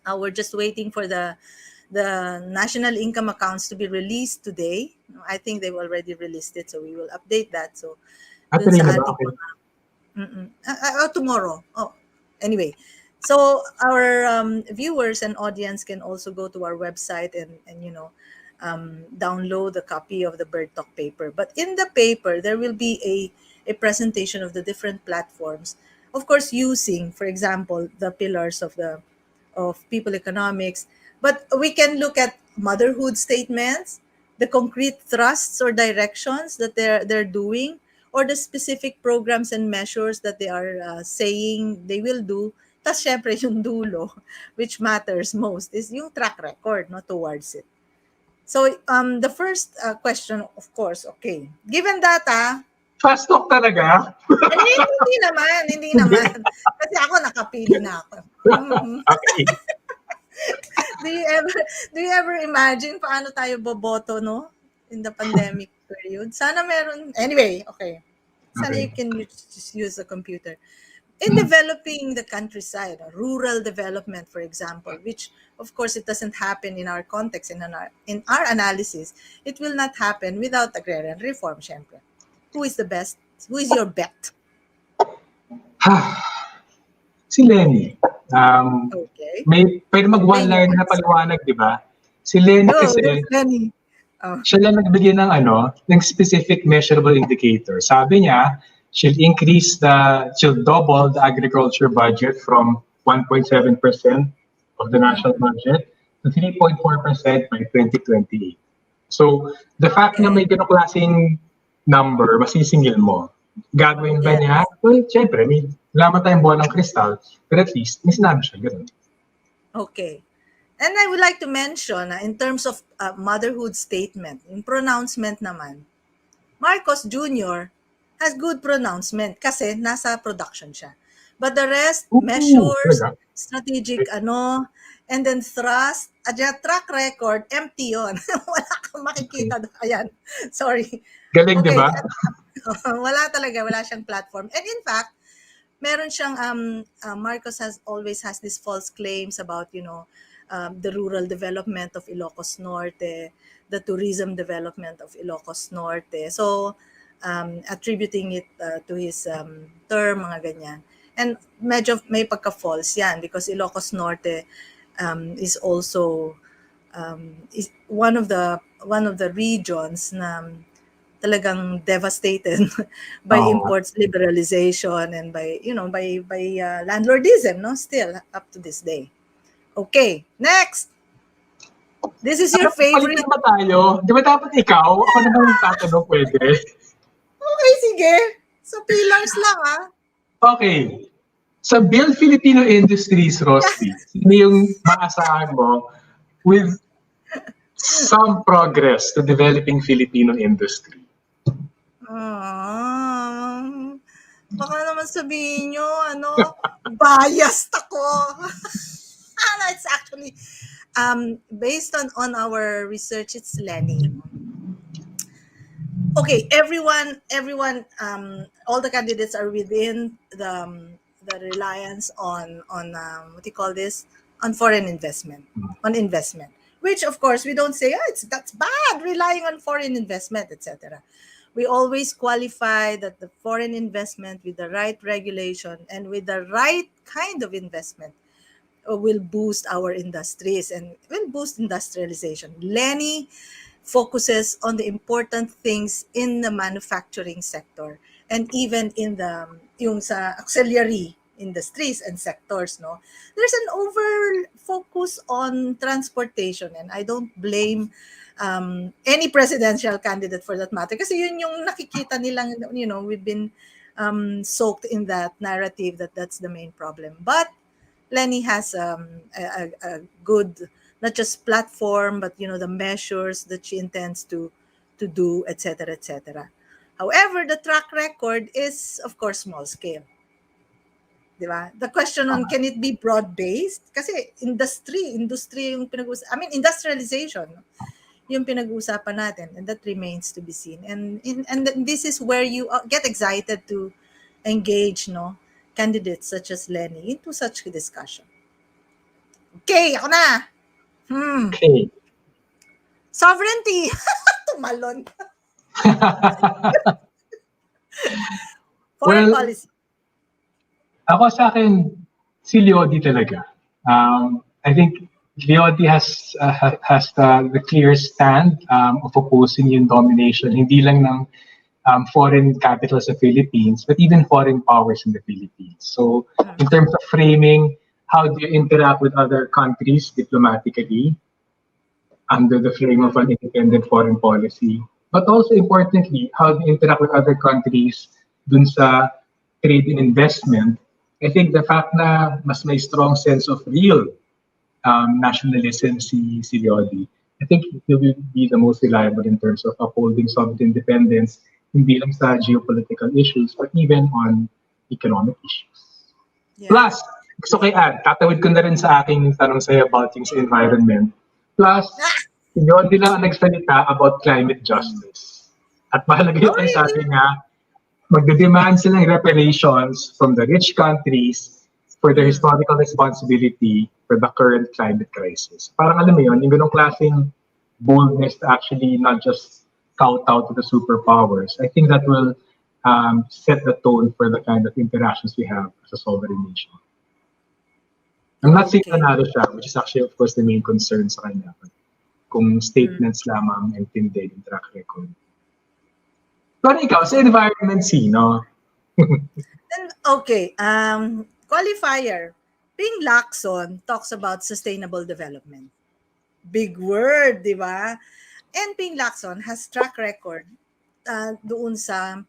We're just waiting for the national income accounts to be released today. I think they've already released it, so we will update that. So tomorrow. Anyway, so our viewers and audience can also go to our website and download a copy of the Bird Talk paper. But in the paper, there will be a presentation of the different platforms. Of course, using, for example, the pillars of the of people economics. But we can look at motherhood statements, the concrete thrusts or directions that they're doing, or the specific programs and measures that they are saying they will do. Tas syempre yung dulo, which matters most, is yung track record no towards it. So the first question, of course, okay. Given that, Fast talk talaga. hindi naman. Kasi ako nakapili na ako. Okay. Do you ever imagine paano tayo boboto, no? In the pandemic period? Sana meron. Anyway, okay. Sana you can just use the computer. In developing the countryside, rural development, for example, which of course it doesn't happen in our context, in our analysis, it will not happen without agrarian reform, syempre. Who is the best? Who is your bet? Si Lenny. Okay. Pwede mag-one-line na paliwanag, di ba? Si Lenny kasi, Lenny. siya lang nagbigay ng specific measurable indicator. Sabi niya, she'll double the agriculture budget from 1.7% of the national budget to 3.4% by 2028. So, the fact na may ganong klaseng number, masisingil mo. Gagawin ba niya? Well, syempre, may laman tayong bolang kristal, but at least, may sinabi siya, gano'n. Okay. And I would like to mention, in terms of motherhood statement, in pronouncement naman, Marcos Jr. has good pronouncement kasi nasa production siya. But the rest, measures, strategic and then thrust, track record, empty yon. Wala kang makikita doon. Ayan, sorry. Galing, di ba? Wala talaga, wala siyang platform. And in fact, meron siyang, Marcos always has these false claims about, the rural development of Ilocos Norte, the tourism development of Ilocos Norte. So, attributing it to his term, mga ganyan. And medyo may pagka-false yan because Ilocos Norte is also is one of the regions na talagang devastated by imports liberalization and by landlordism, no, still up to this day. Okay, next. This is your favorite. Palitan ba tayo? Di ba dapat ikaw? Ako naman yung tatanong, pwede. Okay, sige. So pillars lang Okay. Sa Build Filipino Industries, Rosty, sino yung maasahan mo with some progress to developing Filipino industry? Baka naman sabihin nyo, biased ako. It's actually, based on our research, it's Lenny. Okay, everyone, all the candidates are within the reliance on what do you call this? On foreign investment, on investment. Which of course we don't say, that's bad, relying on foreign investment, etc. We always qualify that the foreign investment with the right regulation and with the right kind of investment will boost our industries and will boost industrialization. Lenny focuses on the important things in the manufacturing sector and even in the yung sa auxiliary industries and sectors, no. There's an over focus on transportation, and I don't blame any presidential candidate for that matter kasi yun yung nakikita nilang, we've been soaked in that narrative that that's the main problem. But Lenny has a good, not just platform, but the measures that she intends to do, etc., etc. However, the track record is, of course, small scale. Diba? The question on can it be broad-based? Kasi industry yung pinag-uusapan. I mean, industrialization yung pinag-uusapan natin, and that remains to be seen. And this is where you get excited to engage, candidates such as Lenny into such a discussion. Okay, ako na. Okay. Sovereignty. Tumalon. Foreign policy. Ako sa akin, si Leody talaga. I think Leody has the clear stand of opposing yung domination, hindi lang ng foreign capital sa Philippines, but even foreign powers in the Philippines. So in terms of framing how do you interact with other countries diplomatically under the frame of an independent foreign policy? But also importantly, how do you interact with other countries dun sa trade and investment? I think the fact na mas may strong sense of real nationalism si Lodi, I think he will be the most reliable in terms of upholding sovereign independence, hindi lang sa geopolitical issues, but even on economic issues. Yeah. Plus, gusto ko i-add, tatawid ko na rin sa aking tanong sa'yo about yung sa environment. Plus, si Lodi lang ang nagsalita about climate justice. At mahalaga yun ay sabi nga, magde-demand sila ng reparations from the rich countries for their historical responsibility for the current climate crisis. Parang alam mo yun, yung ganong klaseng boldness to actually not just kowtow to the superpowers. I think that will set the tone for the kind of interactions we have as a sovereign nation. I'm not saying nanalo siya, which is actually, of course, the main concern sa kanya. Kung statements lamang and tindig yung track record. Pero ikaw, sa environment, sino? Okay, qualifier. Ping Lacson talks about sustainable development. Big word, di ba? And Ping Lacson has track record doon sa,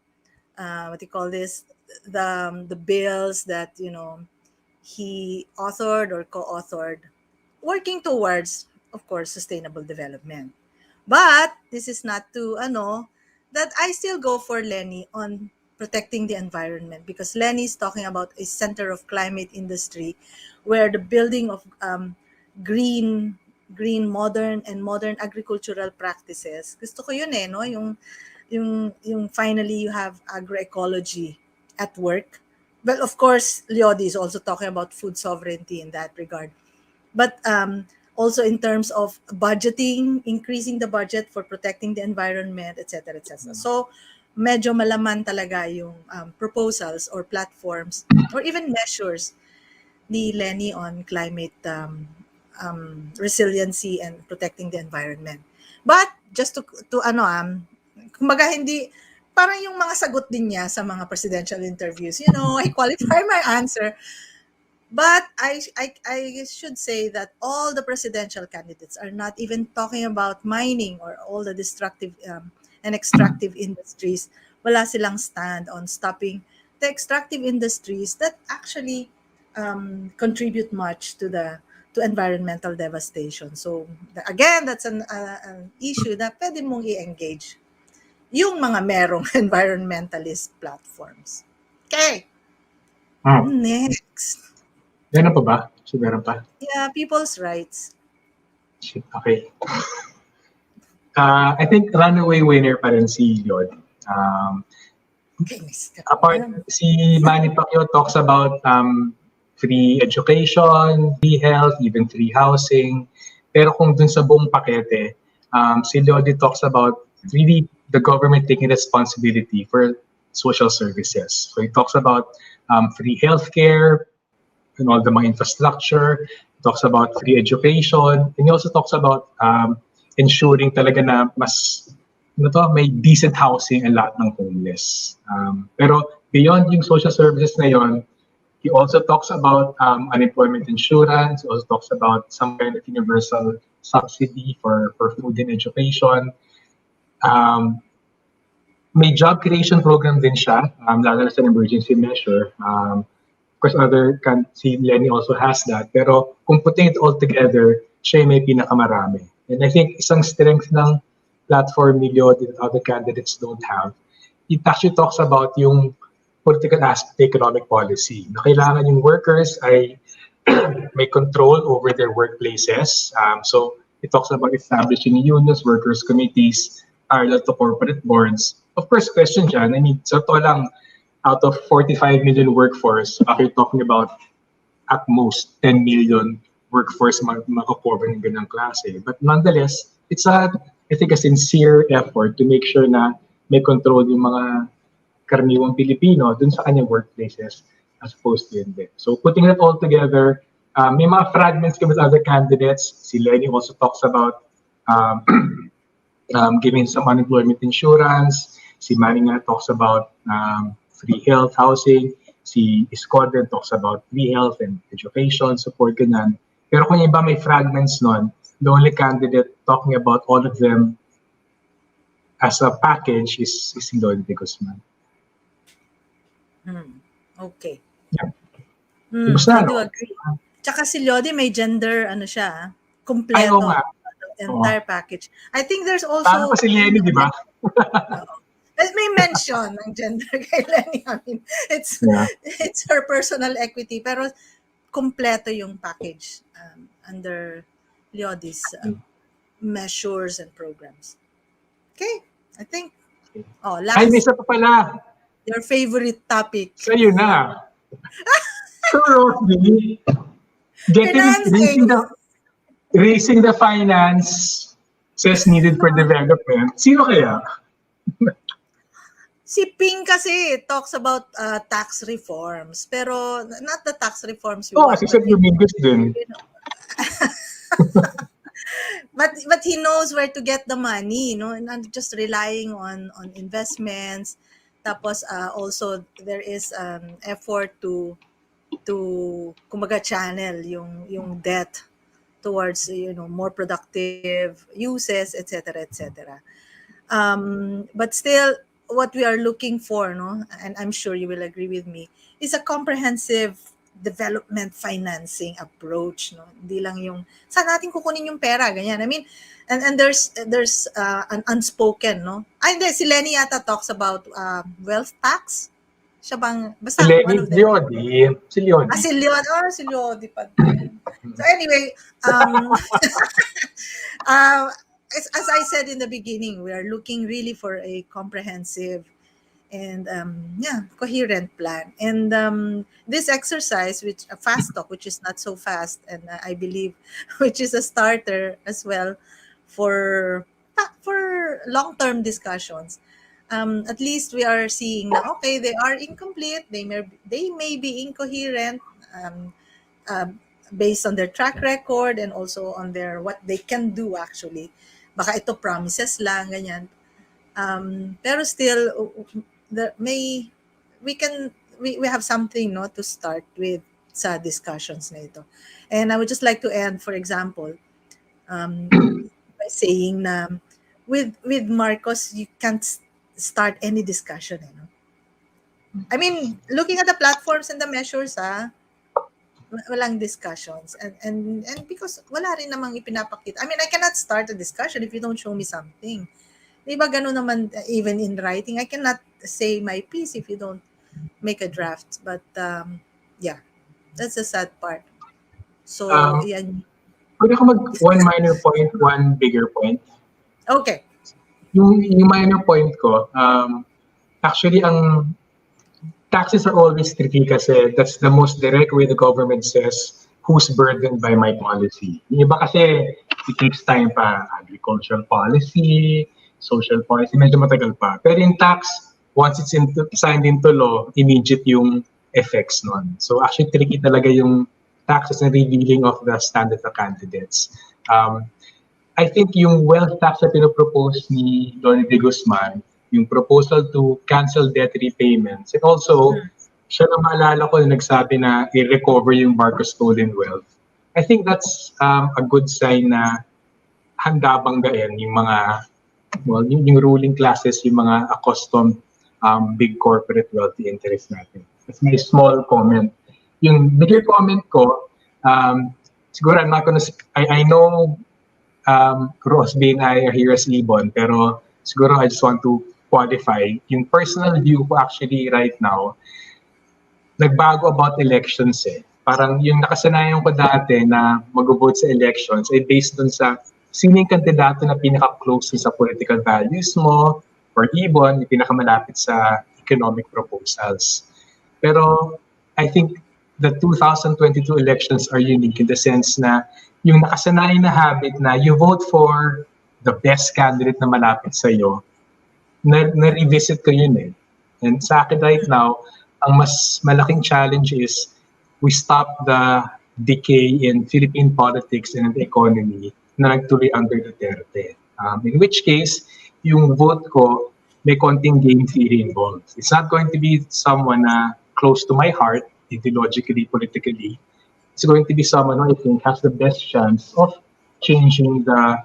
what you call this, the bills that, you know, he authored or co-authored, working towards, of course, sustainable development. But this is not to, that I still go for Lenny on protecting the environment, because Lenny is talking about a center of climate industry where the building of green modern agricultural practices. Gusto ko yun no, yung finally you have agroecology at work. Well, of course, Leody is also talking about food sovereignty in that regard. But also in terms of budgeting, increasing the budget for protecting the environment, etc., etc. So, medyo malaman talaga yung proposals or platforms or even measures ni Lenny on climate resiliency and protecting the environment. But just to kumbaga hindi, parang yung mga sagot din niya sa mga presidential interviews, I qualify my answer. But I should say that all the presidential candidates are not even talking about mining or all the destructive and extractive industries. Wala silang stand on stopping the extractive industries that actually contribute much to environmental devastation. So again, that's an issue na pwede mong i-engage yung mga merong environmentalist platforms. Okay. Next. Meron pa ba? So, meron pa? Yeah, people's rights. Okay. I think runaway winner pa rin si Lodi. Apart, si Manny Pacquiao talks about free education, free health, even free housing. Pero kung dun sa buong pakete, si Lodi talks about really the government taking responsibility for social services. So he talks about free healthcare and all the mga infrastructure. He talks about free education. And he also talks about ensuring talaga na mas may decent housing and lahat ng homeless. Pero beyond yung social services na yon, he also talks about unemployment insurance. He also talks about some kind of universal subsidy for food and education. May job creation program din siya, lalo na sa emergency measure. Of course, si Lenny also has that. Pero kung putting it all together, siya may pinakamarami. And I think isang strength ng platform ni Lodi that other candidates don't have, it actually talks about yung political aspect of economic policy. Na kailangan yung workers ay may control over their workplaces. So it talks about establishing unions, workers' committees, parallel to corporate boards. Of course, question dyan, I mean, sa to lang, out of 45 million workforce, you're talking about at most 10 million workforce makakover ng ganang klase. But nonetheless, it's I think a sincere effort to make sure na may control yung mga karaniwang Pilipino dun sa kanyang workplaces as opposed to hindi. So putting it all together, may mga fragments with other candidates. Si Lenny also talks about giving some unemployment insurance. Si Manny nga talks about free health, housing. Si Esconder talks about health and education, support, ganyan. Pero kung yung iba may fragments nun, the only candidate talking about all of them as a package is si Lodi de Guzman. Okay. Yeah. Gusto I do agree. Tsaka si Lodi may gender, siya, Ay, oo kompleto. nga. Entire package. I think there's also... Paano pa si Lenny, di ba? May mention ng gender kay Lenny. I mean, it's her personal equity, pero kompleto yung package under Leodi's measures and programs. Okay, I think. Last. Ay, may isa pa pala. Your favorite topic. Sa'yo na. So, Rosby, raising the finances needed for development. Sino kaya? Si Ping kasi talks about tax reforms, pero not the tax reforms. Kasi sa Domingos din. But he knows where to get the money, not just relying on investments. Tapos also there is effort to kumbaga channel yung debt towards more productive uses, etc. But still, what we are looking for, and I'm sure you will agree with me, is a comprehensive development financing approach. Hindi lang yung saan natin kukunin yung pera, ganyan. I mean, and there's an unspoken, hindi, si Lenny yata talks about wealth tax. Siya bang basta si Leody. Si Leody pa din. So anyway, as I said in the beginning, we are looking really for a comprehensive and coherent plan. And this exercise, which a fast talk, which is not so fast, and I believe, which is a starter as well for long-term discussions. At least we are seeing na okay, they are incomplete. They may be incoherent. Based on their track record and also on their what they can do actually. Baka ito promises lang, ganyan. Pero still, we have something to start with sa discussions na ito. And I would just like to end, for example, by saying na with Marcos, you can't start any discussion. I mean, looking at the platforms and the measures, walang discussions and because wala rin namang ipinapakita. I mean, I cannot start a discussion if you don't show me something. Diba ganun naman even in writing, I cannot say my piece if you don't make a draft. But that's the sad part. So yan. Pwede ko one minor point, one bigger point. Okay. Yung minor point ko, actually ang taxes are always tricky kasi that's the most direct way the government says who's burdened by my policy. Yung iba kasi it takes time pa, agricultural policy, social policy, medyo matagal pa. Pero in tax, once it's signed into law, immediate yung effects nun. So actually tricky talaga yung taxes and revealing of the standard of candidates. I think yung wealth tax na pinopropose ni Lodi de Guzman, yung proposal to cancel debt repayments. And also, siya na maalala ko na nagsabi na i-recover yung Marcos stolen wealth. I think that's a good sign na handa banggain yung mga, yung ruling classes, yung mga accustomed big corporate wealthy interests natin. That's my small comment. Yung bigger comment ko, siguro I'm not gonna, I know Rosby and I are here as IBON, pero siguro I just want to qualify. Yung personal view ko actually right now, nagbago about elections eh. Parang yung nakasanayan ko dati na mag-vote sa elections ay based dun sa sino yung kandidato na pinaka-close sa political values mo or IBON, yung pinakamalapit sa economic proposals. Pero I think the 2022 elections are unique in the sense na yung nakasanayan na habit na you vote for the best candidate na malapit sa'yo, na-revisit ko yun eh. And sa akin right now, ang mas malaking challenge is we stop the decay in Philippine politics and the economy na nagtuloy under Duterte. In which case, yung vote ko, may konting game theory involved. It's not going to be someone na close to my heart, ideologically, politically, is going to be someone who I think has the best chance of changing the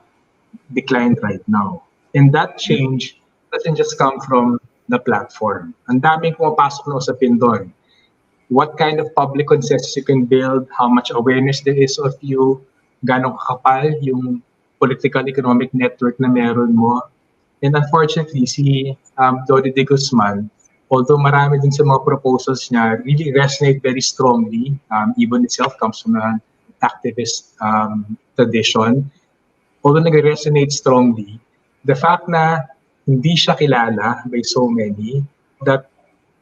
decline right now. And that change doesn't just come from the platform. Ang daming pumapasok na usapin doon. What kind of public consensus you can build, how much awareness there is of you, ganong kakapal yung political economic network na meron mo. And unfortunately, si Dodi de Guzman, although marami din sa mga proposals niya, really resonate very strongly. IBON itself comes from an activist tradition. Although nag-resonate strongly, the fact na hindi siya kilala by so many, that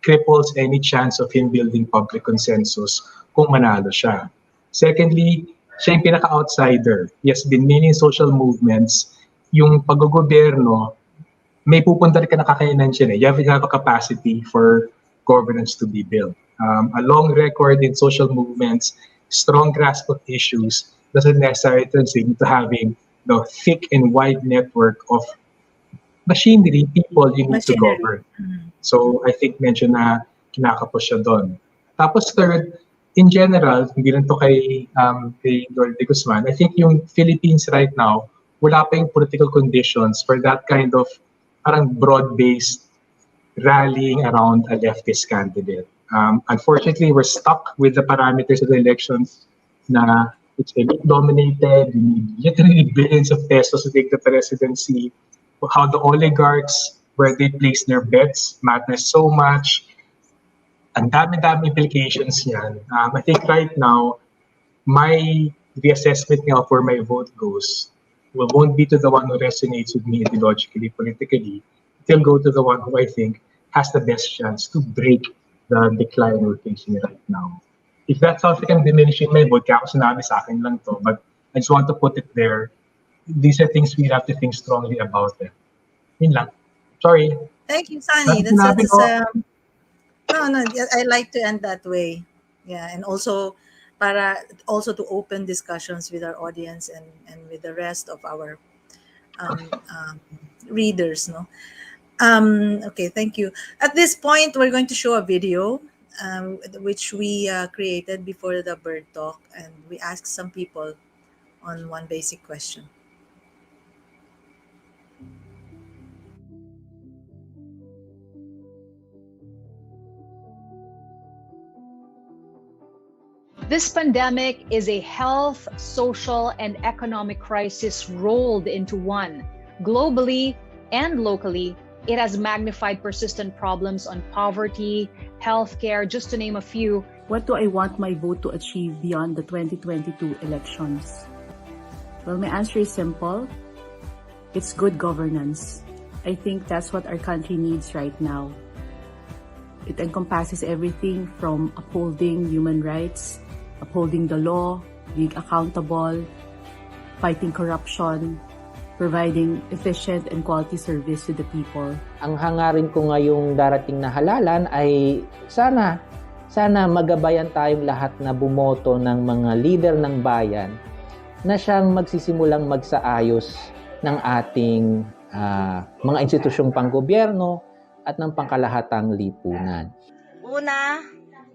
cripples any chance of him building public consensus kung manalo siya. Secondly, siya yung pinaka-outsider. He has been many social movements. Yung pag-gobyerno, may pupunta rin ka na kakayanan siya. You have a capacity for governance to be built. A long record in social movements, strong grasp of issues, doesn't necessarily translate into having the thick and wide network of machinery, people you need to govern. So I think medyo na kinakapos siya doon. Tapos third, in general, hindi lang to kay Dodi de Guzman, I think yung Philippines right now, wala pa yung political conditions for that kind of parang broad-based rallying around a leftist candidate. Unfortunately, we're stuck with the parameters of the elections na it's elite-dominated, you need literally billions of pesos to take the presidency, how the oligarchs, where they place their bets, matters so much. Ang dami-dami implications yan. I think right now, my reassessment of where my vote goes won't be to the one who resonates with me ideologically, politically. It'll go to the one who I think has the best chance to break the decline we're facing right now. If that sounds like I'm diminishing my vote, kaya ako sinabi sa akin lang to, but I just want to put it there. These are things we have to think strongly about it. Yun lang. Sorry. Thank you, Sunny. I like to end that way. Yeah, and also to open discussions with our audience and with the rest of our readers. No. Okay, thank you. At this point, we're going to show a video which we created before the Bird Talk, and we asked some people on one basic question. This pandemic is a health, social, and economic crisis rolled into one. Globally and locally, it has magnified persistent problems on poverty, healthcare, just to name a few. What do I want my vote to achieve beyond the 2022 elections? Well, my answer is simple. It's good governance. I think that's what our country needs right now. It encompasses everything from upholding human rights, upholding the law, being accountable, fighting corruption, providing efficient and quality service to the people. Ang hangarin ko ngayong darating na halalan ay sana magabayan tayong lahat na bumoto ng mga leader ng bayan na siyang magsisimulang magsaayos ng ating mga institusyong panggobyerno at ng pangkalahatang lipunan. Una,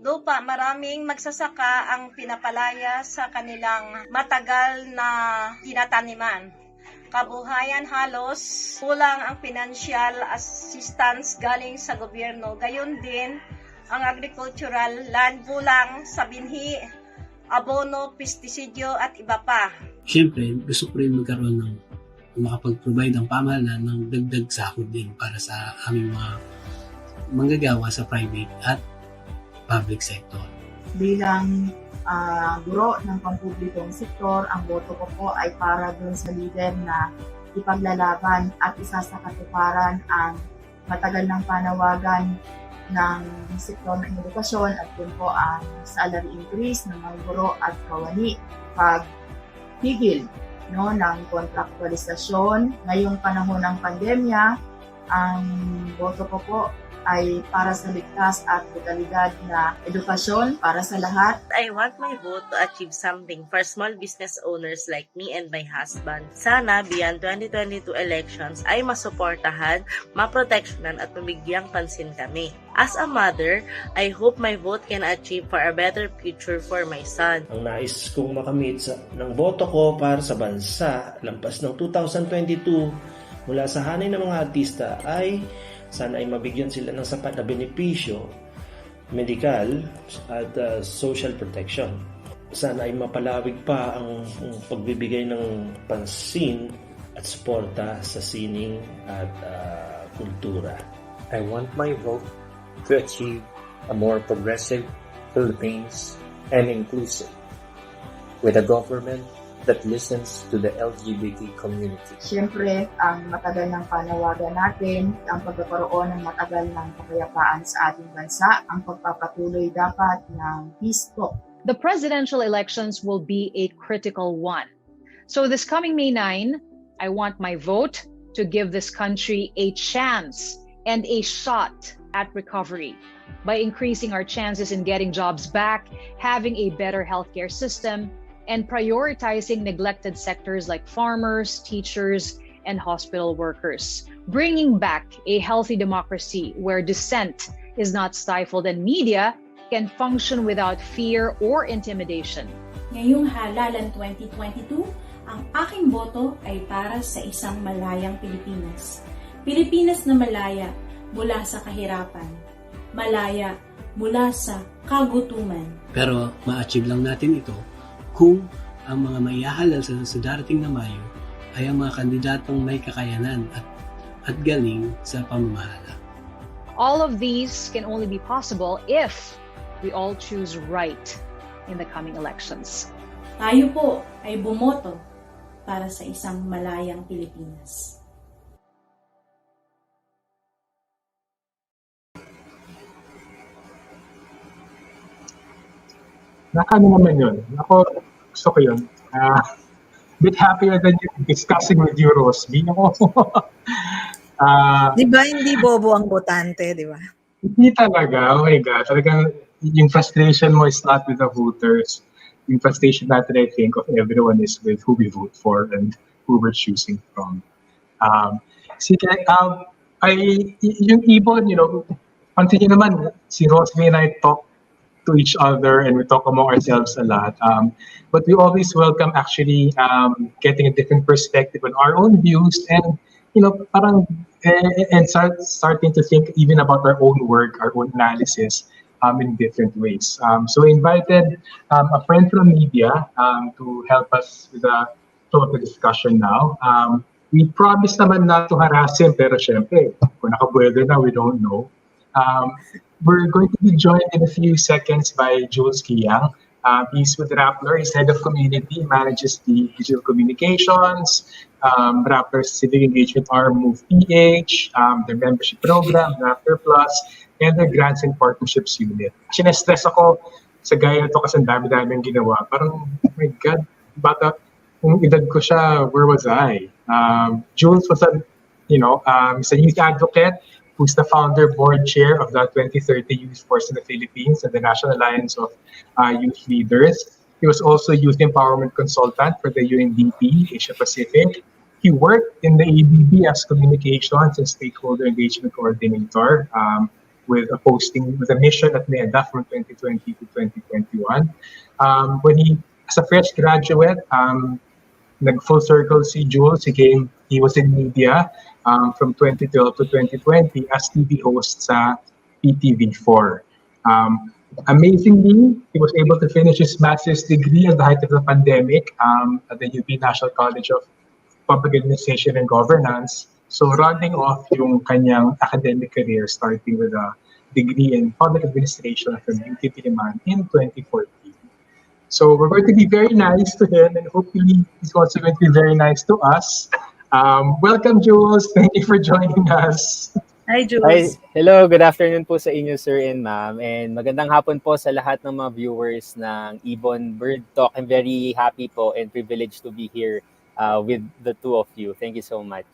lupa, maraming magsasaka ang pinapalaya sa kanilang matagal na tinataniman. Kabuhayan halos, kulang ang financial assistance galing sa gobyerno. Gayon din, ang agricultural land kulang sa binhi, abono, pestisidyo at iba pa. Siyempre, gusto ko rin magkaroon ng makapag-provide ang pamahalaan ng dagdag sahod din para sa aming mga manggagawa sa private at public sector. Bilang guro ng pampublikong sektor, ang boto ko po ay para dun sa leader na ipaglalaban at isa sa katuparan ang matagal ng panawagan ng sektor ng edukasyon at dun po ang salary increase ng mga guro at kawani, pagpigil ng kontraktualisasyon. Ngayong panahon ng pandemya, ang boto ko po ay para sa ligtas at legalidad na edukasyon para sa lahat. I want my vote to achieve something for small business owners like me and my husband. Sana beyond 2022 elections ay masuportahan, maproteksyonan at mabigyang pansin kami. As a mother, I hope my vote can achieve for a better future for my son. Ang nais kong makamit ng boto ko para sa bansa lampas ng 2022 mula sa hanay ng mga artista ay sana ay mabigyan sila ng sapat na benepisyo, medical at social protection. Sana ay mapalawig pa ang pagbibigay ng pansin at suporta sa sining at kultura. I want my vote to achieve a more progressive Philippines and inclusive, with a government that listens to the LGBT community. Siyempre, ang matagal ng panawagan natin, ang pagkakaroon ng matagal ng kapayapaan sa ating bansa, ang pagpapatuloy dapat ng peace talk. The presidential elections will be a critical one. So this coming May 9, I want my vote to give this country a chance and a shot at recovery by increasing our chances in getting jobs back, having a better healthcare system, and prioritizing neglected sectors like farmers, teachers, and hospital workers. Bringing back a healthy democracy where dissent is not stifled and media can function without fear or intimidation. Ngayong halalan 2022, ang aking boto ay para sa isang malayang Pilipinas. Pilipinas na malaya mula sa kahirapan, malaya mula sa kagutuman. Pero ma-achieve lang natin ito kung ang mga maihahalal sa darating na Mayo ay ang mga kandidatong may kakayanan at galing sa pamamahala. All of these can only be possible if we all choose right in the coming elections. Tayo po ay bumoto para sa isang malayang Pilipinas. Nakano naman yun. Ako, gusto ko yun. Bit happier than discussing with you, Rosby. Di ba hindi bobo ang botante, di ba? Hindi talaga. Oh my God. Talagang yung frustration mo is not with the voters. Yung frustration natin, I think, of everyone is with who we vote for and who we're choosing from. Sige, yung IBON, continue naman, si Rosby and I talk to each other and we talk among ourselves a lot. But we always welcome actually getting a different perspective on our own views and, parang, and starting to think even about our own work, our own analysis in different ways. So we invited a friend from media to help us with the discussion now. We promised naman not to harass him, pero syempre, kung nakabuelo na, we don't know. We're going to be joined in a few seconds by Jules Kiyang. He's with Rappler. He's head of community, manages the digital communications, Rappler's civic engagement arm, Move PH, their membership program, Rappler Plus, and their grants and partnerships unit. Actually, na-stress ako sa gaya nito kasi ang dami-daming ginawa. Parang, oh my God, bata, kung edad ko siya, where was I? Jules was he's a youth advocate, who's the founder board chair of the 2030 Youth Force in the Philippines and the National Alliance of Youth Leaders. He was also youth empowerment consultant for the UNDP Asia Pacific. He worked in the ABB as communications and stakeholder engagement coordinator with a mission at NEDA from 2020 to 2021. When he, as a fresh graduate, nag-full circle si Jules, he was in media from 2012 to 2020 as TV host sa PTV4. Amazingly, he was able to finish his master's degree at the height of the pandemic at the UP National College of Public Administration and Governance. So rounding off yung kanyang academic career starting with a degree in public administration from UP Diliman in 2014. So we're going to be very nice to him and hopefully he's also going to be very nice to us. Welcome, Jules. Thank you for joining us. Hi, Jules. Hi. Hello, good afternoon po sa inyo, sir and ma'am. And magandang hapon po sa lahat ng mga viewers ng IBON Birdtalk. I'm very happy po and privileged to be here with the two of you. Thank you so much.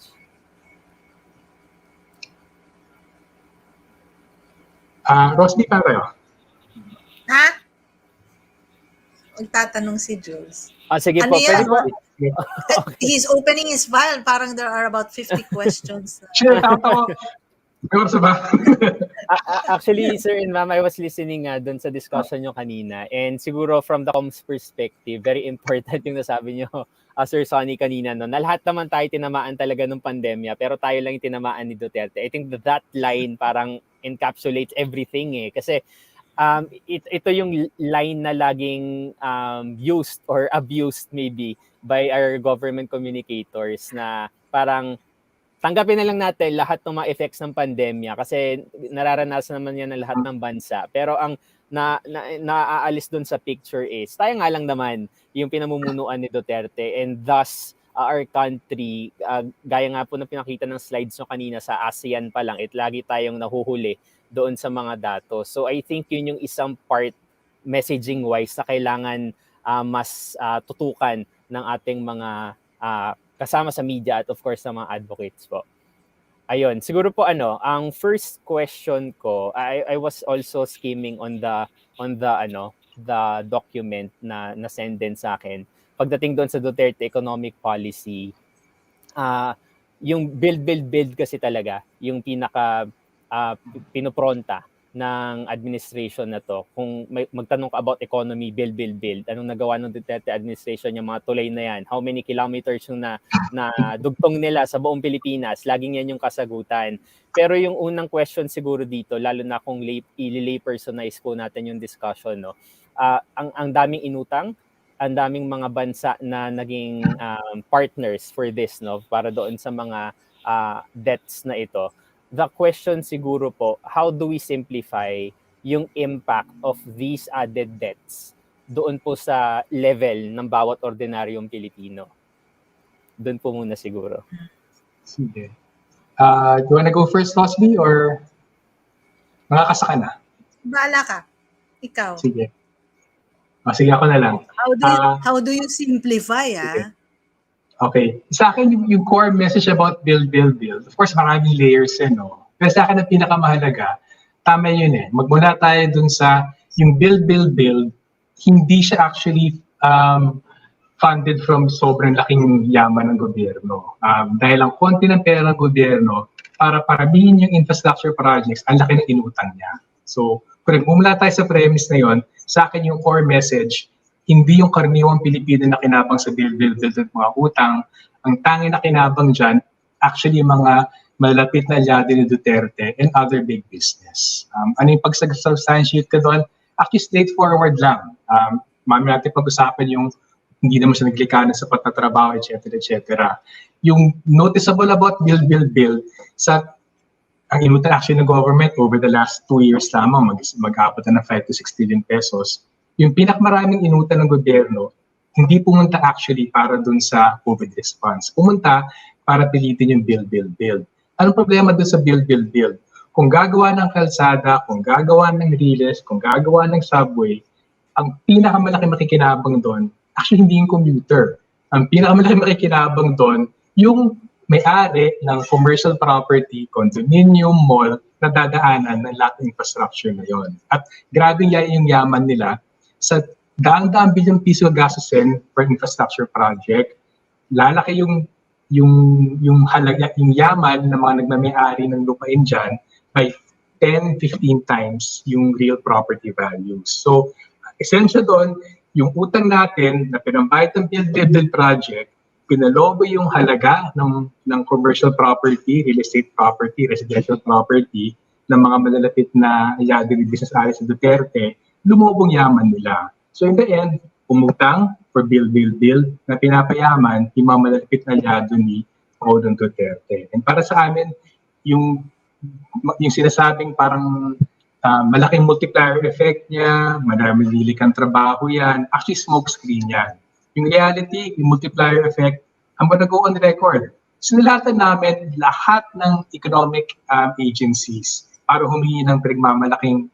Rosby, para kayo. Ha? Magtatanong si Jules. Sige Ano po. Pwede yan? po. He's opening his file. Parang there are about 50 questions. Sure, tama. Actually, sir and ma'am, I was listening doon sa discussion nyo kanina. And siguro from the comms perspective, very important yung nasabi nyo, Sir Sonny, kanina. No? Na lahat naman tayo tinamaan talaga ng pandemya, pero tayo lang yung tinamaan ni Duterte. I think that line parang encapsulates everything eh. Kasi ito yung line na laging used or abused maybe by our government communicators na parang tanggapin na lang natin lahat ng mga effects ng pandemya kasi nararanasan naman yan ng lahat ng bansa. Pero ang naaalis doon sa picture is tayo nga lang naman yung pinamumunuan ni Duterte and thus our country, gaya nga po na pinakita ng slides nyo kanina sa ASEAN pa lang, lagi tayong nahuhuli doon sa mga datos. So I think yun yung isang part messaging-wise na kailangan mas tutukan ng ating mga kasama sa media at of course sa mga advocates po. Ayun, siguro po ang first question ko, I was also skimming on the document na send din sa akin. Pagdating doon sa Duterte economic policy, yung build kasi talaga yung pinaka pinopronta ng administration na to. Kung magtanong ka about economy, build. Anong nagawa ng Duterte administration, yung mga tulay na yan? How many kilometers yung na dugtong nila sa buong Pilipinas? Laging yan yung kasagutan. Pero yung unang question siguro dito, lalo na kung lay personize po natin yung discussion, no? Ang daming inutang, ang daming mga bansa na naging partners for this, no? Para doon sa mga debts na ito. The question siguro po, how do we simplify yung impact of these added debts doon po sa level ng bawat ordinaryong Pilipino? Doon po muna siguro. Sige. Do you wanna go first, Rosby, or makakasa ka na? Bahala ka. Ikaw. Sige. Sige, ako na lang. How do you simplify, Okay. Sa akin, yung core message about build. Of course, maraming layers no? Pero sa akin, ang pinakamahalaga, tama yun eh. Magmula tayo dun sa yung build. Hindi siya actually funded from sobrang laking yaman ng gobyerno. Dahil ang konti ng pera ng gobyerno, para parabihin yung infrastructure projects, ang laki ng inutang niya. So, kung nagmumula tayo sa premise na yun, sa akin yung core message, hindi yung karaniwang Pilipino na kinabang sa build at mga utang. Ang tanging na kinabang dyan, actually yung mga malapit na alyado ni Duterte and other big business. Ano yung pag-substantiate ka doon? Actually, straightforward lang. Mami natin pag-usapan yung hindi naman siya naglikha ng sapat na trabaho, etc. Yung noticeable about build, ang inutang actually ng government over the last 2 years lamang, mag-abot na ng 5 to 6 trillion pesos. Yung pinakamaraming inutang ng gobyerno, hindi pumunta actually para dun sa COVID response. Pumunta para pilitin yung build. Anong problema dun sa build? Kung gagawa ng kalsada, kung gagawa ng riles, kung gagawa ng subway, ang pinakamalaki makikinabang doon, actually hindi yung commuter. Ang pinakamalaki makikinabang doon, yung may-ari ng commercial property, condominium, mall, na dadaanan ng lahat ng infrastructure na yon. At grabe yung yaman nila sa daang-daang bilyong piso gastusin per infrastructure project, lalaki yung halaga, yung yaman ng mga nagmamay-ari ng lupain dyan by 10-15 times yung real property values. So, essential doon, yung utang natin na pinambayad ng build project, pinalobo yung halaga ng commercial property, real estate property, residential property ng mga malalapit na alyado ni business ari sa Duterte, lumobong yaman nila. So in the end, umutang for build na pinapayaman yung mga malalapit na alyado ni President Duterte. And para sa amin, yung sinasabing parang malaking multiplier effect niya, maraming lilikang trabaho yan, actually smoke screen yan. Yung reality, yung multiplier effect, I'm gonna go on record. Sinulatan namin lahat ng economic agencies para humingi ng pinagmamalaking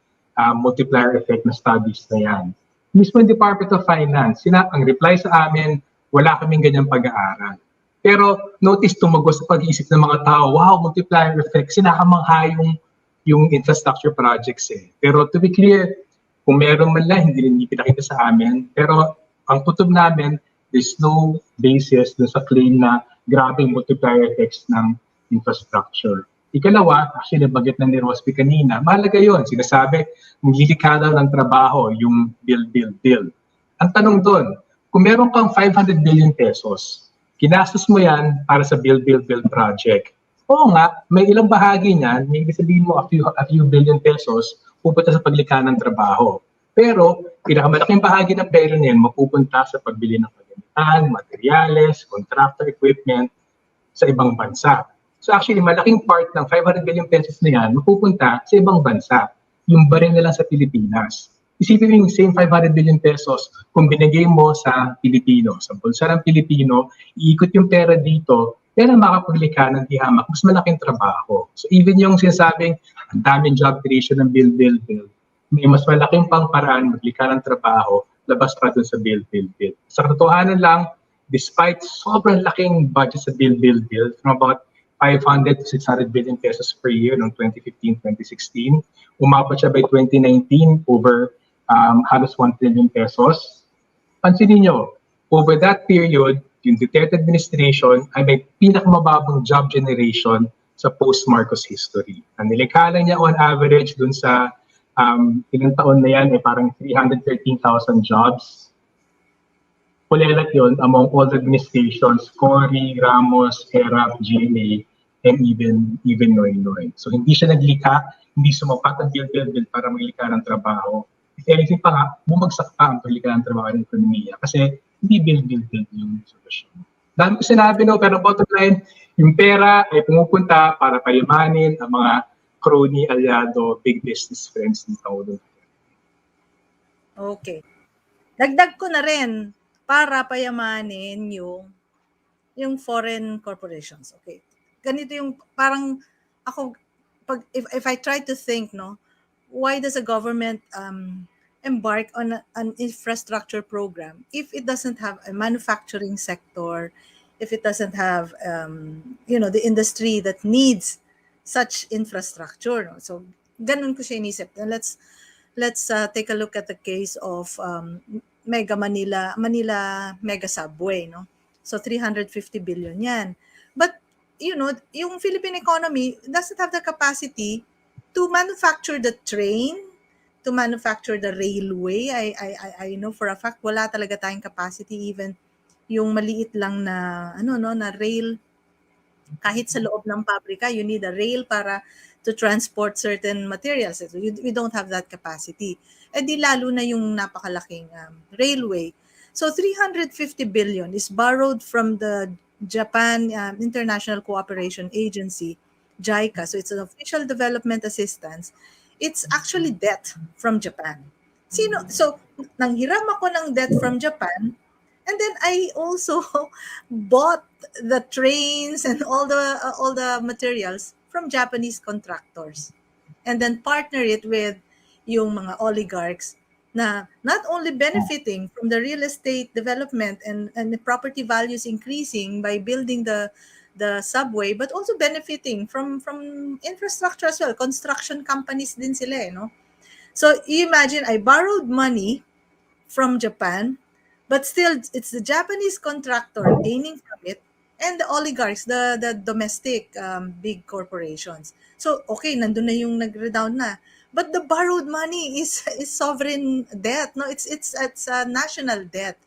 multiplier effect na studies na yan. Mismo yung Department of Finance, ang reply sa amin, wala kaming ganyang pag-aaral. Pero notice tumagos sa pag-iisip ng mga tao, wow, multiplier effect, sinakamangha yung infrastructure projects eh. Pero to be clear, kung meron man lang, hindi pinakita sa amin. Pero ang kutob namin, there's no basis dun sa claim na grabing multiplier effects ng infrastructure. Ikalawa, actually nabanggit na ni Rosby kanina, mahalaga yun. Sinasabi, maglilikha daw ng trabaho yung build. Ang tanong doon, kung meron kang 500 billion pesos, kinastos mo yan para sa build project. Oo nga, may ilang bahagi niyan, may sabihin mo a few billion pesos, pupunta sa paglikha ng trabaho. Pero, pinakamalaking bahagi ng pera niyan mapupunta sa pagbili ng pagamitan, materyales, contractor equipment sa ibang bansa. So actually, malaking part ng 500 billion pesos na yan mapupunta sa ibang bansa. Yung baril na lang sa Pilipinas. Isipin mo yung same 500 billion pesos kung binigay mo sa Pilipino, sa bulsa ng Pilipino, iikot yung pera dito, pero makapaglikha ng dihamak, mas malaking trabaho. So even yung sinasabing, ang daming job creation ng build, may mas malaking pang paraan maglikha ng trabaho, labas pa dun sa build. Sa katotohanan lang, despite sobrang laking budget sa build, from about 500 to 600 billion pesos per year noong 2015-2016, umabot siya by 2019 over halos 1 trillion pesos. Pansinin nyo, over that period, yung Duterte administration ay may pinakamababang job generation sa post-Marcos history. Ang nilikha lang niya on average dun sa ilang taon na yan ay parang 313,000 jobs. Kulelat yun among all the administrations, Cory, Ramos, Erap, GMA, and even Noynoy. So hindi siya naglikha, hindi sumapat ang build para maglikha ng trabaho. If anything pa nga, bumagsak pa ang paglikha ng trabaho ng ekonomiya kasi hindi build yung solusyon. Dami ko sinabi, no, pero bottom line, yung pera ay pumupunta para payamanin ang mga crony, aliado, big business friends ni Paolo. Okay. Dagdag ko na rin para payamanin yung foreign corporations. Okay. Ganito yung parang ako, if I try to think, no, why does a government embark on an infrastructure program if it doesn't have a manufacturing sector, if it doesn't have the industry that needs such infrastructure, no? So ganun ko siya inisip. Let's take a look at the case of Mega Manila Mega Subway, no? So 350 billion yan. But yung Philippine economy doesn't have the capacity to manufacture the train, to manufacture the railway. I know for a fact wala talaga tayong capacity, even yung maliit lang na na rail. Kahit sa loob ng pabrika, you need a rail para to transport certain materials. So we don't have that capacity. Eh di lalo na yung napakalaking railway. So 350 billion is borrowed from the Japan International Cooperation Agency, JICA. So it's an official development assistance. It's actually debt from Japan. So nanghiram ako ng debt from Japan, and then I also bought the trains and all the materials from Japanese contractors, and then partner it with yung mga oligarchs na not only benefiting from the real estate development and the property values increasing by building the subway, but also benefiting from infrastructure as well. Construction companies din sila, no? So you imagine, I borrowed money from Japan, but still it's the Japanese contractor gaining from it, and the oligarchs, the domestic big corporations. So okay, nandun na yung nag-redound na. But the borrowed money is sovereign debt, no? It's a national debt.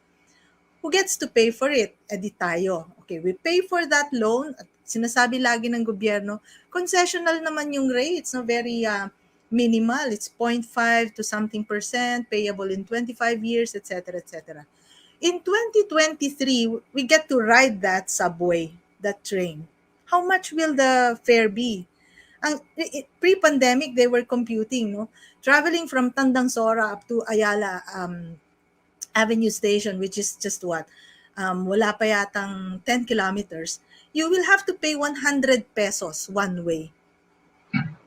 Who gets to pay for it? Edi tayo. Okay, we pay for that loan. At sinasabi lagi ng gobyerno, concessional naman yung rates, no? Very minimal. It's 0.5 to something %, payable in 25 years, etc., etc. In 2023, we get to ride that subway, that train. How much will the fare be? Pre-pandemic, they were computing, no? Traveling from Tandang Sora up to Ayala Avenue Station, which is just what? Wala pa yatang 10 kilometers. You will have to pay 100 pesos one way.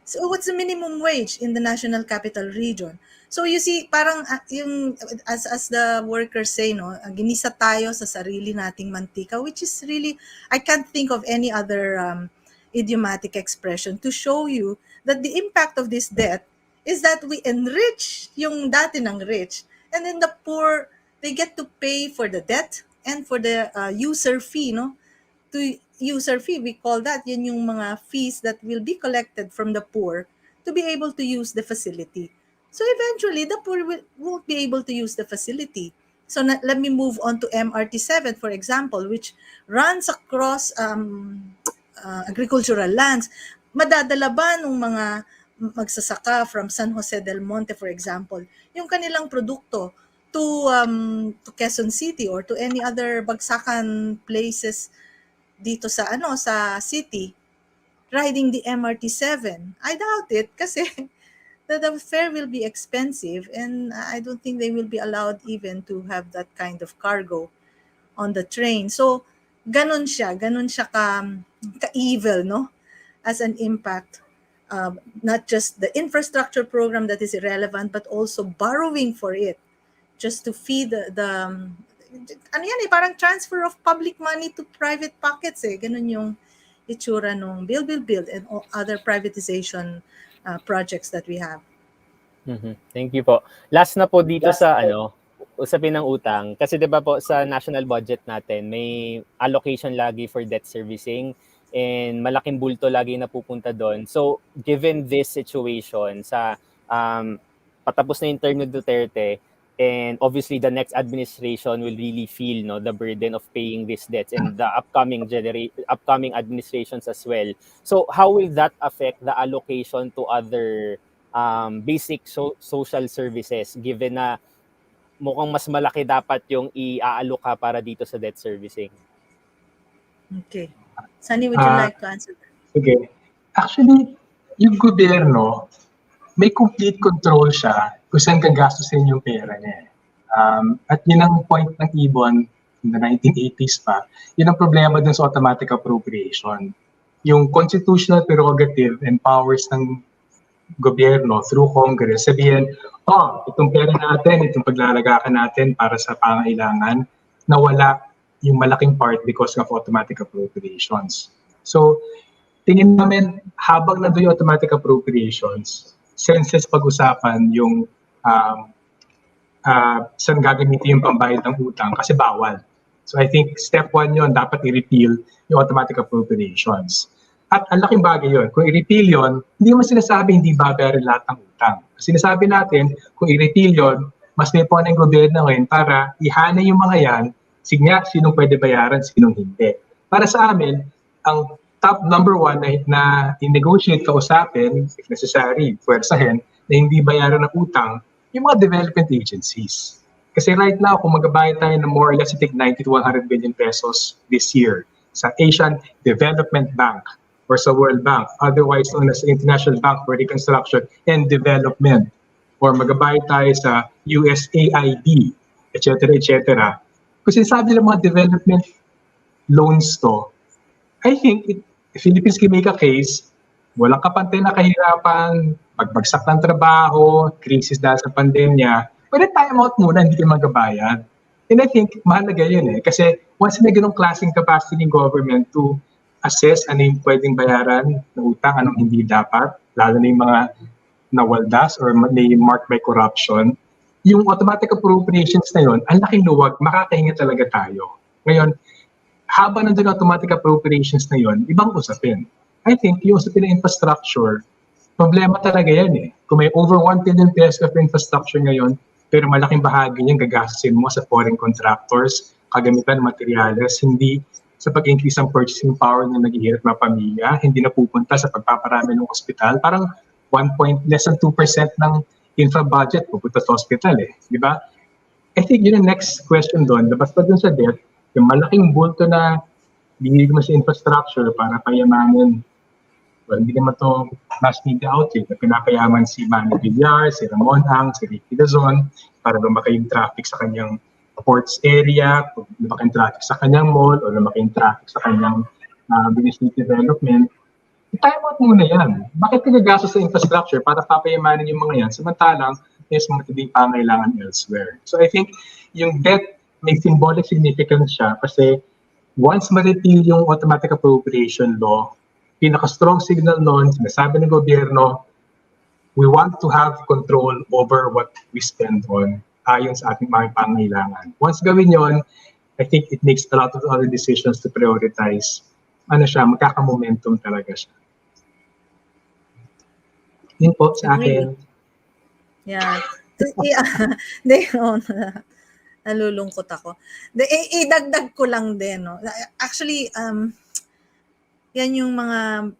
So what's the minimum wage in the National Capital Region? So you see, parang yung as the workers say, no, ginisa tayo sa sarili nating mantika, which is really, I can't think of any other idiomatic expression to show you that the impact of this debt is that we enrich yung dati ng rich, and then the poor, they get to pay for the debt and for the user fee, no? To user fee, we call that, yun yung mga fees that will be collected from the poor to be able to use the facility. So eventually, the poor won't be able to use the facility. So let me move on to MRT7, for example, which runs across agricultural lands. Madadala ba ng mga magsasaka from San Jose del Monte, for example, yung kanilang produkto to Quezon City or to any other bagsakan places dito sa sa city, riding the MRT7? I doubt it kasi the fare will be expensive, and I don't think they will be allowed even to have that kind of cargo on the train. So ganun siya ka-evil, no, as an impact. Not just the infrastructure program that is irrelevant, but also borrowing for it just to feed parang transfer of public money to private pockets ganun yung itsura nung build and other privatization projects that we have. Thank you po. Last na po dito sa usapin ng utang, kasi 'di ba po sa national budget natin may allocation lagi for debt servicing, and malaking bulto lagi na pupunta doon. So, given this situation sa patapos na yung term ni Duterte, and obviously the next administration will really feel the burden of paying these debts, and the upcoming administrations as well. So, how will that affect the allocation to other basic social services, given na mukhang mas malaki dapat yung i-aalloka para dito sa debt servicing? Okay. Sunny, would you like to answer that? Sige. Actually, yung gobyerno, may complete control siya kung saan gagastusin yung pera niya. At yun ang point ng IBON in the 1980s pa. Yun ang problema dun sa automatic appropriation. Yung constitutional prerogative and powers ng gobyerno through Congress, sabihin, itong pera natin, itong paglalagakan natin para sa pangailangan, nawala yung malaking part because of automatic appropriations. So, tingin namin, habang nandun yung automatic appropriations, senseless pag-usapan yung saan gagamitin yung pambayad ng utang kasi bawal. So, I think step 1 yun, dapat i-repeal yung automatic appropriations. At ang laking bagay yun. Kung i-repeal yun, hindi mo sinasabi hindi babayaran lahat ng utang. Sinasabi natin, kung i-repeal yun, mas may po ng gobyerno ngayon para ihana yung mga yan. Sige nga, sinong pwede bayaran, sinong hindi. Para sa amin, ang top number 1 na i-negotiate, kausapin, if necessary, puwersahin, na hindi bayaran ng utang, yung mga development agencies. Kasi right now, kung magabayad tayo ng more or less, I think 90 to 100 billion pesos this year sa Asian Development Bank or sa World Bank, otherwise known as International Bank for Reconstruction and Development, or magabayad tayo sa USAID, etc., etc., kasi sabi ng mga development loans to, I think Philippines can make a case, walang kapantay na kahirapan, pagbagsak ng trabaho, krisis dahil sa pandemya, pwede time out muna, hindi kayo magabayad. And I think mahalaga yun kasi once na ganong klaseng capacity ng government to assess ano yung pwedeng bayaran ng utang, anong hindi dapat, lalo na yung mga nawaldas or may marked by corruption, yung automatic appropriations na yun, ang laking luwag, makakahinga talaga tayo. Ngayon, habang nandun automatic appropriations na yun, ibang usapin. I think yung usapin ng infrastructure, problema talaga yan Kung may over 1 billion pesos of infrastructure ngayon, pero malaking bahagi niyan gagastusin mo sa foreign contractors, kagamitan ng materyales, hindi sa pag-increase ng purchasing power ng naghihirap na pamilya, hindi na pupunta sa pagpaparami ng ospital. Parang less than 2% ng infra budget pupunta sa hospital di ba? I think yun ang next question doon, labas pa dun sa debt, yung malaking bulto na binigay mo sa infrastructure para payamanin, hindi naman to mass media outlet, na pinapayaman si Manny Villar, si Ramon Ang, si Ricky Dazon, para lumaki yung traffic sa kanyang ports area, lumaki yung traffic sa kanyang mall, o lumaki yung traffic sa kanyang business development. I-time out muna yan. Bakit nagagastos sa infrastructure para papayamanin yung mga yan, samantalang yes, mga tibing pangailangan elsewhere. So I think yung debt may symbolic significance siya kasi once ma-repeal yung automatic appropriation law, pinaka-strong signal noon, sinasabi ng gobyerno, we want to have control over what we spend on ayon sa ating mga pangailangan. Once gawin yon, I think it makes a lot of other decisions to prioritize. Magkaka-momentum talaga siya. Yun po sa akin. Yeah. Nalulungkot ako. Idagdag ko lang din, no. Actually, yan yung mga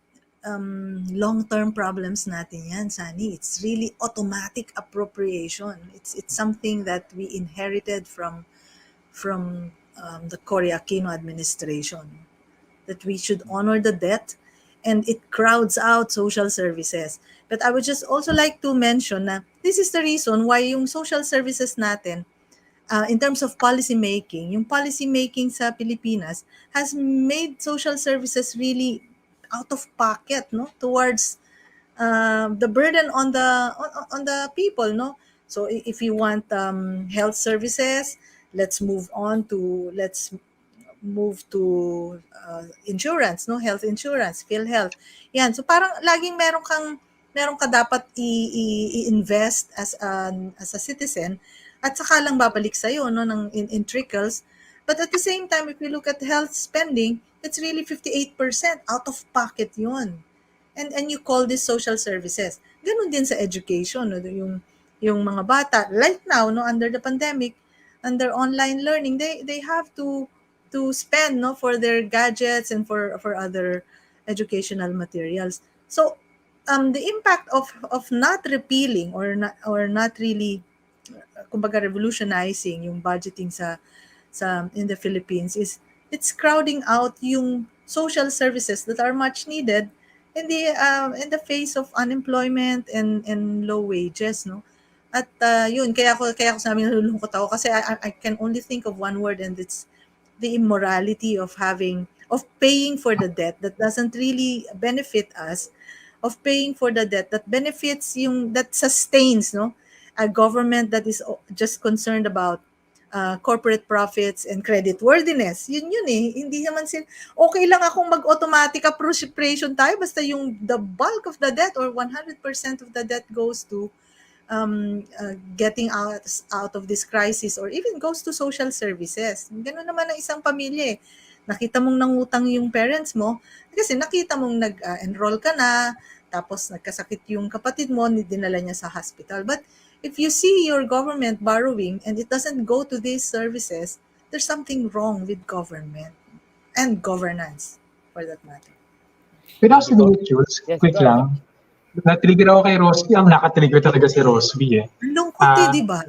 long-term problems natin yan, Sunny. It's really automatic appropriation. It's something that we inherited from the Cory Aquino administration, that we should honor the debt, and it crowds out social services. But I would just also like to mention na this is the reason why yung social services natin, in terms of policy making, yung policy making sa Pilipinas has made social services really out of pocket, no, towards the burden on the people, no. So if you want health services, let's move to insurance, no, health insurance, PhilHealth. Yan. So parang laging meron ka dapat i-invest as a citizen, at saka lang babalik sa iyo, no, in trickles. But at the same time, if you look at health spending, it's really 58% out of pocket 'yun. And you call this social services. Ganun din sa education, no, yung mga bata right now, no, under the pandemic, under online learning, they have to spend, no, for their gadgets and for other educational materials. So the impact of not repealing or not really kumbaga revolutionizing yung budgeting sa in the Philippines is it's crowding out yung social services that are much needed in the face of unemployment and low wages, no. At yun, kaya ko sabi nalulungkot ako kasi I can only think of one word, and it's the immorality of paying for the debt that doesn't really benefit us, of paying for the debt that benefits that sustains, no, a government that is just concerned about corporate profits and credit worthiness. Yun eh. Hindi naman okay lang akong mag-automatic appropriation tayo basta the bulk of the debt or 100% of the debt goes to getting out of this crisis, or even goes to social services. Ganun naman ang isang pamilya eh. Nakita mong nangutang yung parents mo kasi nakita mong nag-enroll ka na, tapos nagkasakit yung kapatid mo, dinala niya sa hospital. But if you see your government borrowing and it doesn't go to these services, there's something wrong with government and governance, for that matter. Pero sa Jules, quick lang. Na-trigger ako kay Rosby. Ang naka-trigger talaga si Rosby eh. Lungkot di ba?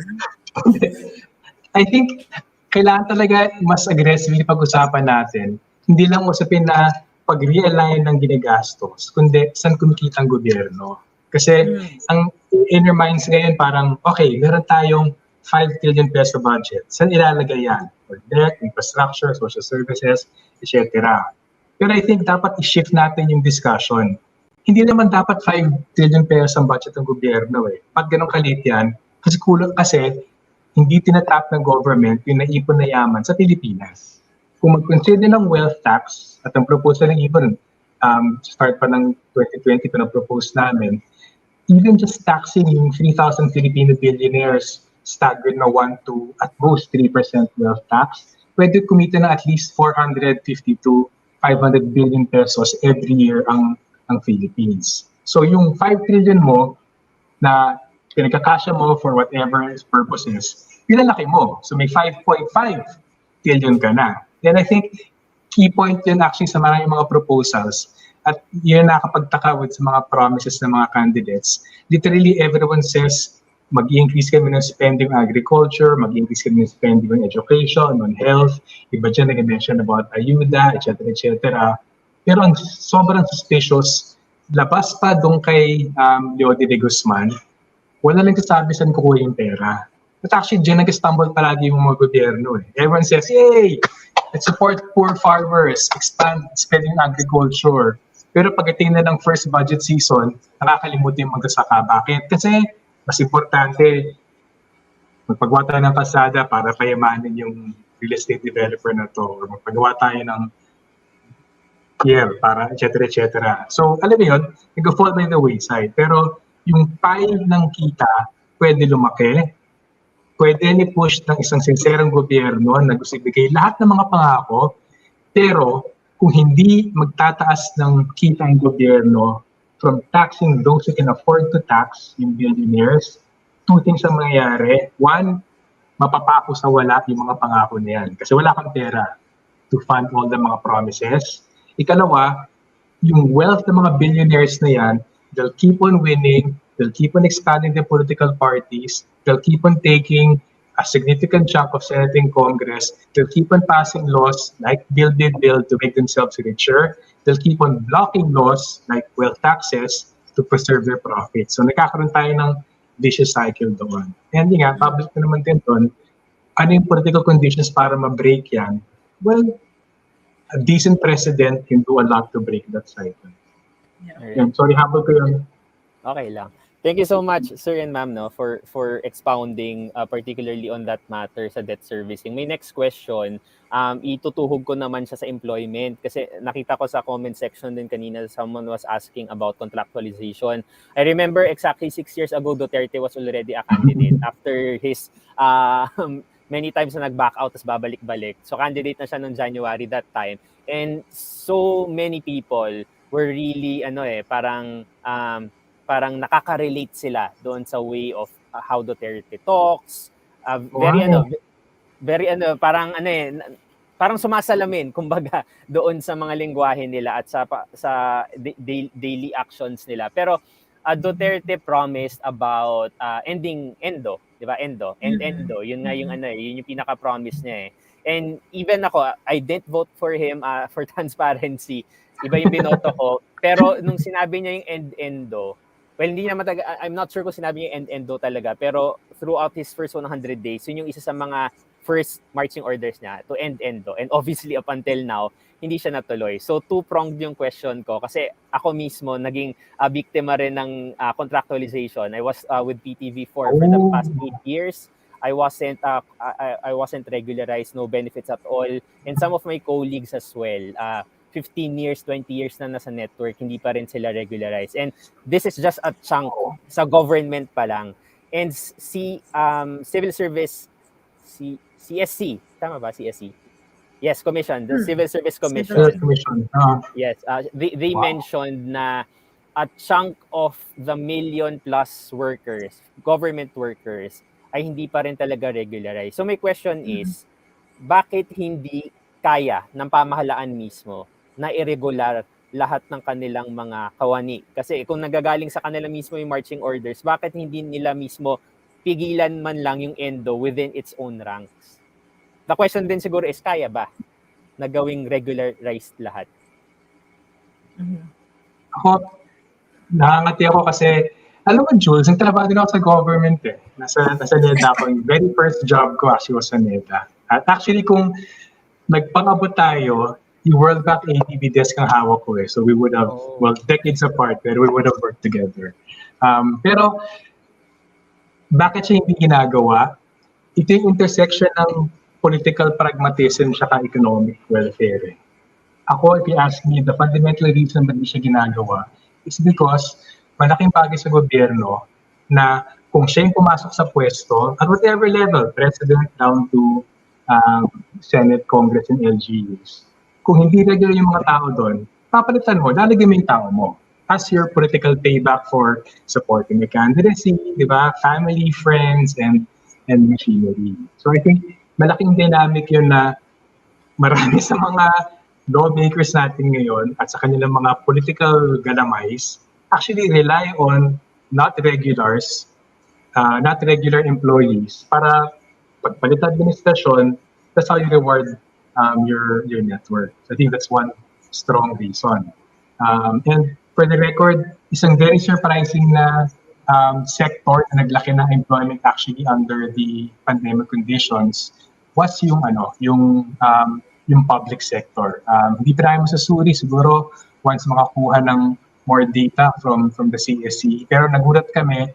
I think kailangan talaga mas aggressively pag-usapan natin. Hindi lang usapin na pag-realign ng ginagastos, kundi saan kumikita ang gobyerno. Kasi ang Undermines ngayon parang, okay, meron tayong 5 trillion peso budget. Saan ilalagay yan? For debt, infrastructure, social services, etc. Pero I think dapat i-shift natin yung discussion. Hindi naman dapat 5 trillion pesos ang budget ng gobyerno eh. Pag ganun kalit yan, kasi hindi tinatap ng government yung naipon na yaman sa Pilipinas. Kung mag-consider ng wealth tax, at ang proposal ng IBON, start pa ng 2020 pa na-propose namin, even just taxing yung 3,000 Filipino billionaires staggered na 1 to at most 3% wealth tax, pwede kumita ng at least 450 to 500 billion pesos every year ang Philippines. So yung 5 trillion mo na pinagkakasya mo for whatever purposes, pinalaki mo. So may 5.5 trillion ka na. Then I think key point yun actually sa mga proposals, at yun nakapagtaka with sa mga promises ng mga candidates. Literally everyone says mag-increase kami ng spending on agriculture, mag-increase kami ng spending on education, on health, iba dyan nag-mention about ayuda, etc. Pero ang sobrang suspicious, labas pa doon kay Leody de Guzman, wala lang kasabi saan kukuha yung pera. But actually, dyan nag-stumble palagi yung mga gobyerno. Eh. Everyone says, yay! Let's support poor farmers, expand spending on agriculture. Pero pagdating na ng first budget season, nakakalimutan yung magsasaka. Bakit? Kasi mas importante, magpagawa tayo ng kalsada para payamanin yung real estate developer na to, or magpagawa tayo ng PL para et cetera. So, alam mo yun, nag-fall by the wayside. Pero yung pile ng kita, pwede lumaki, pwede ni-push ng isang sinserong gobyerno na gusto ibigay lahat ng mga pangako, pero kung hindi magtataas ng kita ang gobyerno from taxing those who can afford to tax, yung billionaires, two things ang mangyayari. One, mapapako sa wala yung mga pangako na yan kasi wala kang pera to fund all the mga promises. Ikalawa, yung wealth ng mga billionaires na yan, they'll keep on winning, they'll keep on expanding their political parties, they'll keep on taking a significant chunk of Senate and Congress, they'll keep on passing laws like Build to make themselves richer, they'll keep on blocking laws like wealth taxes to preserve their profits. So nagkakaroon tayo ng vicious cycle doon. And yun nga, public na naman din doon, ano yung political conditions para ma-break yan? Well, a decent president can do a lot to break that cycle. Yeah. Sorry, habol ko yun. Okay lang. Thank you so much, sir and ma'am, no, for expounding particularly on that matter sa debt servicing. My next question, itutuhog ko naman siya sa employment kasi nakita ko sa comment section din kanina someone was asking about contractualization. I remember exactly 6 years ago, Duterte was already a candidate after his many times na nag-back out tapos babalik-balik. So candidate na siya noong January that time. And so many people were really parang nakaka-relate sila doon sa way of how Duterte talks. Parang sumasalamin kumbaga doon sa mga lengguwahe nila at sa daily actions nila. Pero Duterte promised about ending endo, 'di ba? Endo. Yun nga yung yun yung pinaka-promise niya eh. And even ako, I didn't vote for him for transparency. Iba yung binoto ko. Pero nung sinabi niya yung endo, well, hindi naman I'm not sure kung sinabi niya endo talaga, pero throughout his first 100 days, yun yung isa sa mga first marching orders niya to end endo. And obviously, up until now, hindi siya natuloy. So, two-pronged yung question ko kasi ako mismo naging biktima rin ng contractualization. I was with PTV for the past 8 years. I wasn't regularized, no benefits at all. And some of my colleagues as well, 15 years, 20 years na nasa network, hindi pa rin sila regularized. And this is just a chunk sa government pa lang. And civil service, CSC, tama ba CSC? Yes, commission, the Civil Service Commission. Yes, they mentioned na a chunk of the million plus workers, government workers, ay hindi pa rin talaga regularized. So my question is, bakit hindi kaya ng pamahalaan mismo na irregular lahat ng kanilang mga kawani? Kasi kung nagagaling sa kanila mismo yung marching orders, bakit hindi nila mismo pigilan man lang yung endo within its own ranks? The question din siguro is, kaya ba na gawing regularized lahat? Ako, nakangati ako kasi, alam mo Jules, nagtrabaho din ako sa government eh. Nasa NEDA ako. Yung very first job ko actually was sa NEDA. At actually kung nagpangabot tayo, yung World Bank ADB desk ang hawak ko eh. So we would have, well, decades apart, pero we would have worked together. Pero, bakit siya hindi ginagawa? Ito yung intersection ng political pragmatism saka economic welfare. Ako, if you ask me, the fundamental reason ba't hindi siya ginagawa is because malaking bagay sa gobyerno na kung siya yung pumasok sa pwesto, at whatever level, president down to Senate, Congress, and LGUs, kung hindi regular yung mga tao doon, papalitan mo, lalagyan mo yung tao mo as your political payback for supporting the candidacy, di ba? Family, friends, and machinery. So I think malaking dynamic yun na marami sa mga lawmakers natin ngayon at sa kanilang mga political galamays actually rely on not regular employees para pagpalit administrasyon, that's how you reward your network. So I think that's one strong reason. And for the record, isang very surprising na sector na naglaki ng employment actually under the pandemic conditions was yung public sector. Hindi tayo masusuri siguro once makakuha ng more data from the CSC. Pero nagulat kami,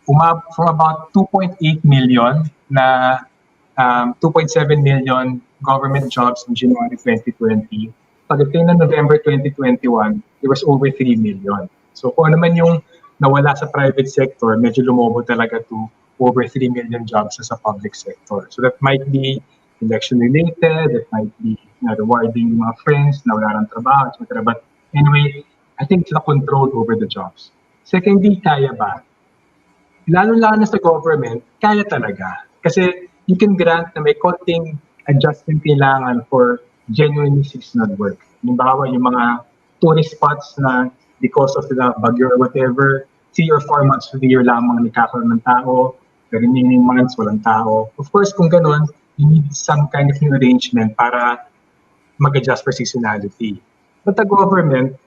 from about 2.8 million na 2.7 million government jobs in January 2020, pagdating ng November 2021, there was over 3 million. So kung ano man yung nawala sa private sector, medyo lumobo talaga to over 3 million jobs sa public sector. So that might be election-related, that might be rewarding mga friends na wala ng trabaho, etc. But anyway, I think it's the control over the jobs. Secondly, kaya ba? Lalo-lalo na sa government, kaya talaga. Kasi you can grant na may konting adjustment kailangan for genuinely seasonal work. Halimbawa, yung mga tourist spots na because of the bagyo or whatever, 3 or 4 months of the year lamang nagkakaroon ng tao, the remaining months walang tao. Of course, kung ganun, you need some kind of new arrangement para mag-adjust for seasonality. But the government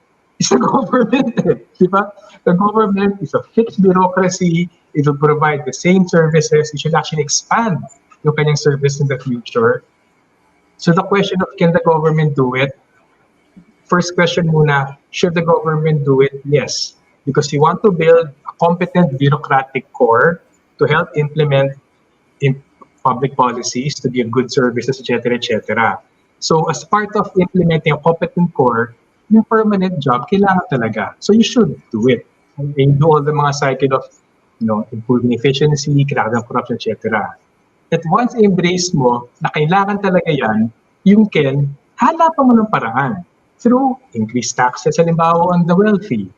is a government. Diba? The government is a fixed bureaucracy. It will provide the same services. It should actually expand yung kanyang service in the future. So the question of can the government do it? First question muna, should the government do it? Yes. Because you want to build a competent bureaucratic core to help implement in public policies, to give good services, etc., etc. So as part of implementing a competent core, yung permanent job, kailangan talaga. So you should do it. And do all the mga cycle of, improving efficiency, kailangan ng corruption, etc. At once embrace mo na kailangan talaga yan, yung Ken, hala pa mo ng paraan. Through increased taxes, halimbawa on the wealthy.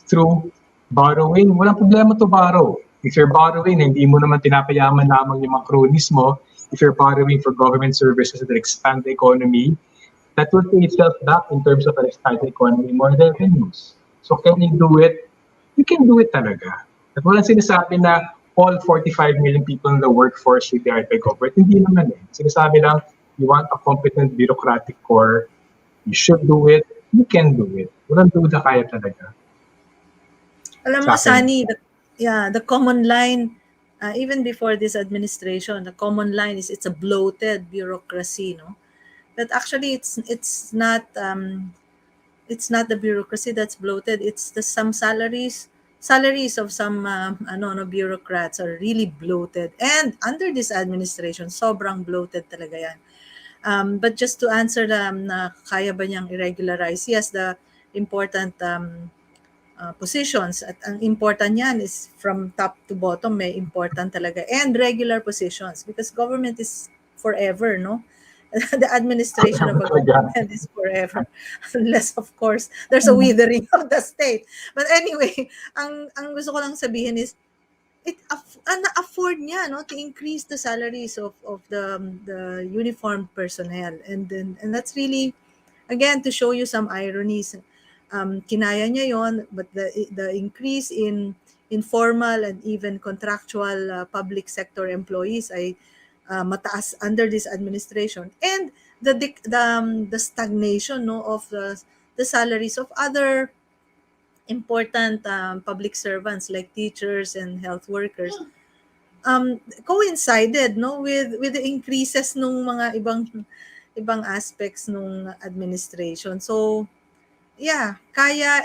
Through borrowing, walang problema to borrow. If you're borrowing, hindi mo naman pinapayaman lamang yung mga cronies mo. If you're borrowing for government services that expand the economy, that will pay itself back in terms of an expanded economy, more revenues. So can you do it? You can do it talaga. At walang sinasabi na all 45 million people in the workforce should be hired by government. Hindi naman eh. Sinasabi lang, you want a competent bureaucratic core, you should do it, you can do it. Walang duda, kaya talaga. Alam mo, Sunny, the common line, even before this administration, the common line is it's a bloated bureaucracy, no? But actually, it's not the bureaucracy that's bloated. It's some salaries of some bureaucrats are really bloated. And under this administration, sobrang bloated talaga yan. But just to answer na kaya ba niyang irregularize, yes, the important positions, at ang important yan is from top to bottom, may important talaga. And regular positions, because government is forever, no? The administration of a government is forever, unless of course there's a withering of the state. But anyway, ang gusto ko lang sabihin is na-afford niya, no, to increase the salaries of the uniformed personnel, and that's really, again, to show you some ironies. Kinaya niya yon, but the increase in informal and even contractual public sector employees ay mataas under this administration, and the stagnation, no, of the salaries of other important public servants like teachers and health workers coincided, no, with the increases nung mga ibang aspects nung administration. So yeah, kaya,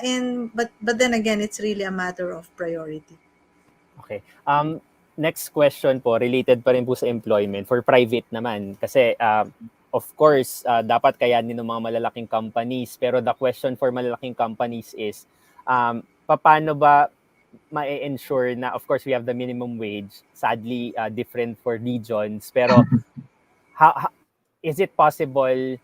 but then again, it's really a matter of priority. Okay. Next question po, related pa rin po sa employment for private naman. Kasi of course, dapat kayanin ng mga malalaking companies. Pero the question for malalaking companies is, paano ba ma-ensure na, of course, we have the minimum wage, sadly different for regions. Pero is it possible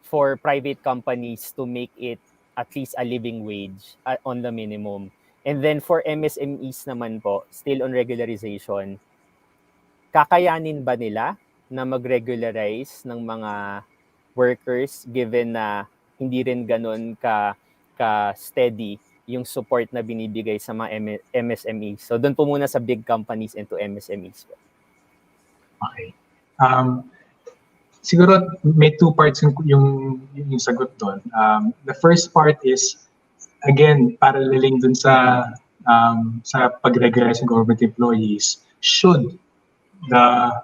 for private companies to make it at least a living wage on the minimum? And then for MSMEs naman po, still on regularization, kakayanin ba nila na mag-regularize ng mga workers given na hindi rin ganun ka-steady yung support na binibigay sa mga MSMEs? So doon po muna sa big companies into MSMEs. Okay. Siguro may two parts yung sagot doon. The first part is, again, paralleling dun sa pag-regularize ng government employees, should the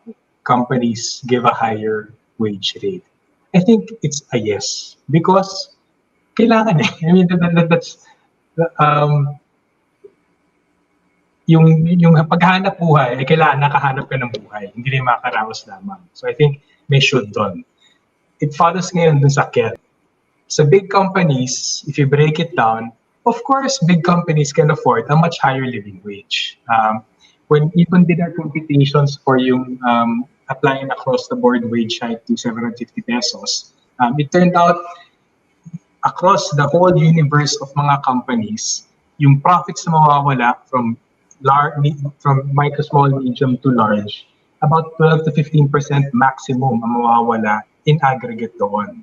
companies give a higher wage rate? I think it's a yes, because kailangan eh. I mean, that's yung paghahanap buhay, kailangan nakahanap ka ng buhay, hindi rin makakaraos lamang. So I think may should doon. It follows ngayon dun sa care. So big companies, if you break it down, of course, big companies can afford a much higher living wage. When even did our computations for yung applying across the board wage hike to 750 pesos, it turned out across the whole universe of mga companies, yung profits na mawawala from micro, small, medium to large, about 12 to 15% maximum ang mawawala in aggregate doon.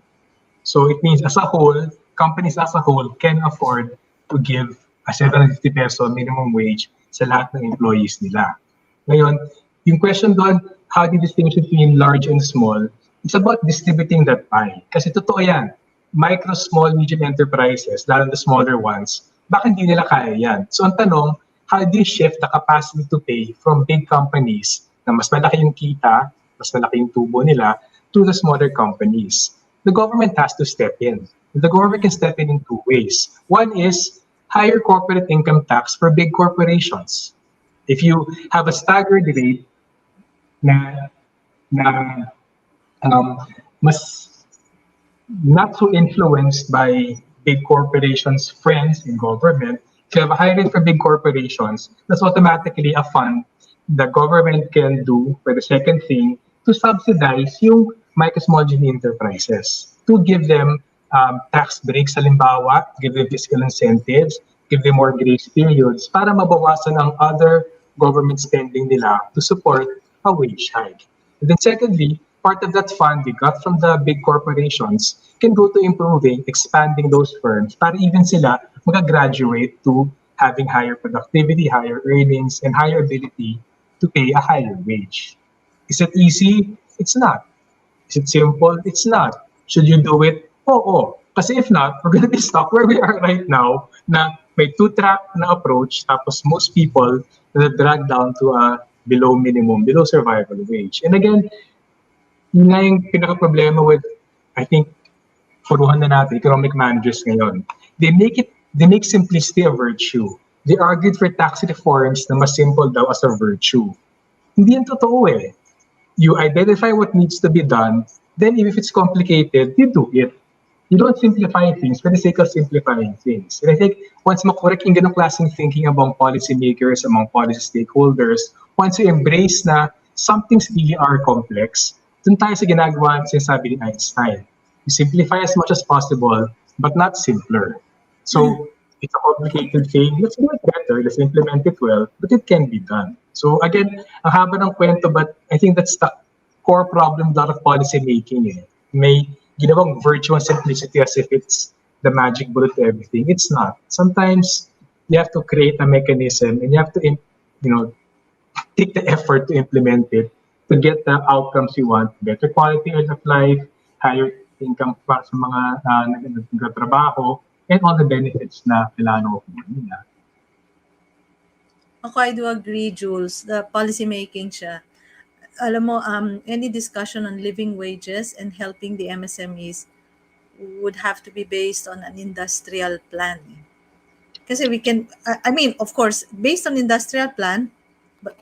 So it means as a whole, companies as a whole can afford to give a 750 peso minimum wage sa lahat ng employees nila. Ngayon, yung question doon, how do you distinguish between large and small? It's about distributing that pie. Kasi totoo yan, micro, small, medium enterprises, lalo na the smaller ones, baka hindi nila kaya yan. So ang tanong, how do you shift the capacity to pay from big companies na mas malaki yung kita, mas malaki yung tubo nila, to the smaller companies? The government has to step in. The government can step in two ways. One is higher corporate income tax for big corporations. If you have a staggered rate na mas not so influenced by big corporations' friends in government, if you have a high rate for big corporations, that's automatically a fund the government can do for the second thing to subsidize yung micro, small, medium enterprises, to give them tax breaks, halimbawa, give them fiscal incentives, give them more grace periods para mabawasan ang other government spending nila to support a wage hike. And then secondly, part of that fund we got from the big corporations can go to improving, expanding those firms para even sila mag-graduate to having higher productivity, higher earnings, and higher ability to pay a higher wage. Is it easy? It's not. Is it simple? It's not. Should you do it? Oo. Kasi if not, we're going to be stuck where we are right now na may two-track na approach tapos most people na drag down to a below minimum, below survival wage. And again, yun nga yung pinaka-problema with, I think, puruhan na natin, economic managers ngayon. They make simplicity a virtue. They argued for tax reforms na mas simple daw as a virtue. Hindi yan totoo eh. You identify what needs to be done, then if it's complicated, you do it. You don't simplify things for the sake of simplifying things. And I think once makorek yung ganong klaseng thinking among policymakers, among policy stakeholders, once you embrace na some things really are complex, dun tayo sa ginagawa sinasabi ni Einstein. You simplify as much as possible, but not simpler. So it's a complicated thing. Let's do it better. Let's implement it well, but it can be done. So again, ang haba ng kwento, but I think that's the core problem of policy making. May ginawang virtue and simplicity as if it's the magic bullet to everything. It's not. Sometimes you have to create a mechanism and you have to, take the effort to implement it to get the outcomes you want. Better quality of life, higher income para sa mga nagtatrabaho, and all the benefits na kailangan nila. Ako, I do agree, Jules. The policy making siya. Alam mo, any discussion on living wages and helping the MSMEs would have to be based on an industrial plan. Kasi we can, of course, based on industrial plan,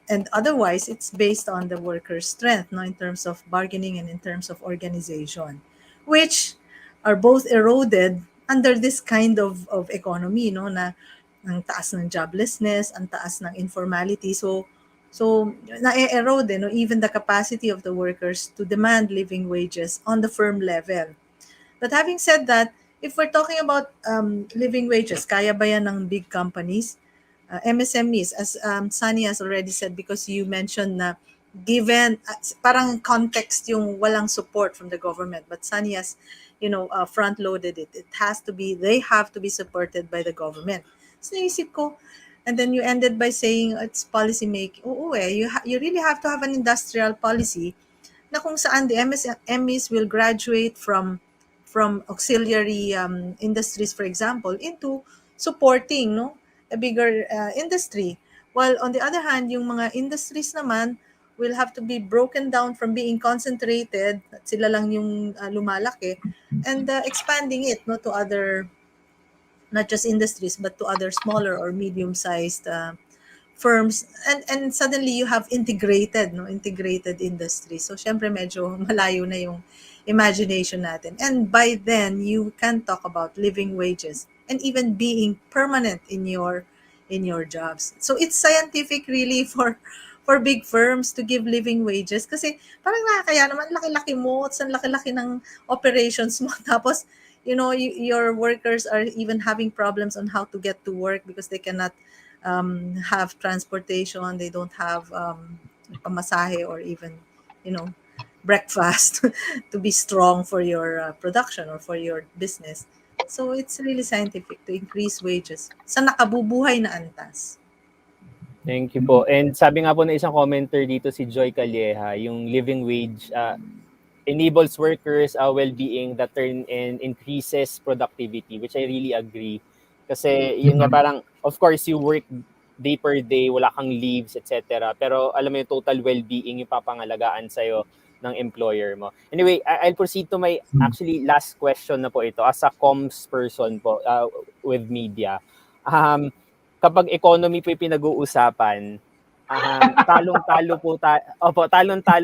and otherwise, it's based on the worker's strength, in terms of bargaining and in terms of organization, which are both eroded under this kind of economy, na ang taas ng joblessness, ang taas ng informality. So na-erode, even the capacity of the workers to demand living wages on the firm level. But having said that, if we're talking about living wages, kaya ba yan ng big companies? MSMEs, as Sunny has already said, because you mentioned na given, parang context yung walang support from the government, but Sunny has, front-loaded it. They have to be supported by the government. So naisip ko, and then you ended by saying it's policy making. You really have to have an industrial policy na kung saan the MSMEs will graduate from auxiliary industries, for example, into supporting a bigger industry. While on the other hand, yung mga industries naman will have to be broken down from being concentrated, sila lang yung lumalaki, and expanding it to other, not just industries, but to other smaller or medium-sized firms, and suddenly you have integrated industry. So syempre medyo malayo na yung imagination natin. And by then you can talk about living wages and even being permanent in your jobs. So it's scientific really for big firms to give living wages kasi parang nakakaya naman, laki-laki mo, ang laki-laki ng operations mo tapos your workers are even having problems on how to get to work because they cannot have transportation, they don't have pamasahe or even breakfast to be strong for your production or for your business. So it's really scientific to increase wages sa nakabubuhay na antas. Thank you po. And sabi nga po na isang commenter dito, si Joy Calleja, yung living wage enables workers well-being that turn and increases productivity, which I really agree. Kasi yun nga parang, of course, you work day per day, wala kang leaves, etc. Pero alam mo yung total well-being yung papangalagaan sa'yo ng employer mo. Anyway, I'll proceed to my actually last question na po ito as a comms person po with media. Kapag economy po yung pinag-uusapan, talong-talo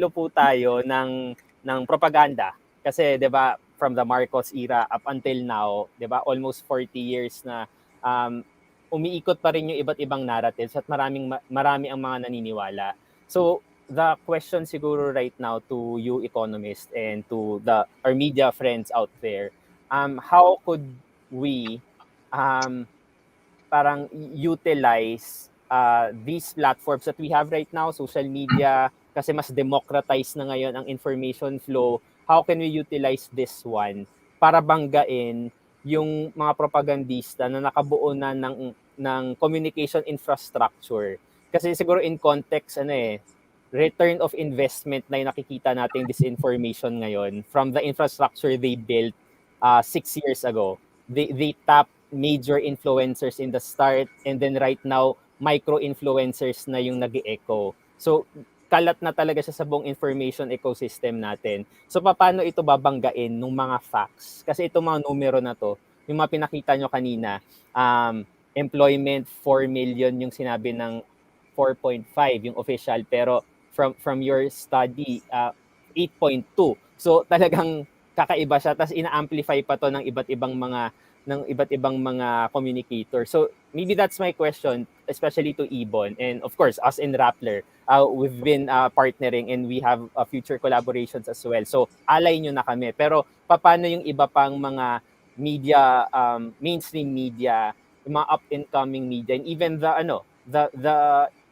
po tayo ng propaganda. Kasi 'di ba, from the Marcos era up until now, 'di ba, almost 40 years na umiikot pa rin yung iba't ibang narratives at marami ang mga naniniwala. So, the question siguro right now to you economists and to our media friends out there, how could we parang utilize these platforms that we have right now, social media, kasi mas democratized na ngayon ang information flow. How can we utilize this one para banggain yung mga propagandista na nakabuo na ng communication infrastructure? Kasi siguro in context, return of investment na yung nakikita nating disinformation ngayon from the infrastructure they built 6 years ago. They tap major influencers in the start, and then right now, micro-influencers na yung nag-e-echo. So, kalat na talaga siya sa buong information ecosystem natin. So, paano ito babanggain ng mga facts? Kasi itong mga numero na to, yung mga pinakita nyo kanina, employment 4 million yung sinabi ng 4.5 yung official, pero from your study 8.2. So talagang kakaiba siya, tapos ina-amplify pa to ng iba't ibang mga communicators. So maybe that's my question, especially to Ibon, and of course us in Rappler. We've been partnering and we have future collaborations as well. So alay nyo na kami. Pero paano yung iba pang mga media, mainstream media, yung mga up-and-coming media, and even the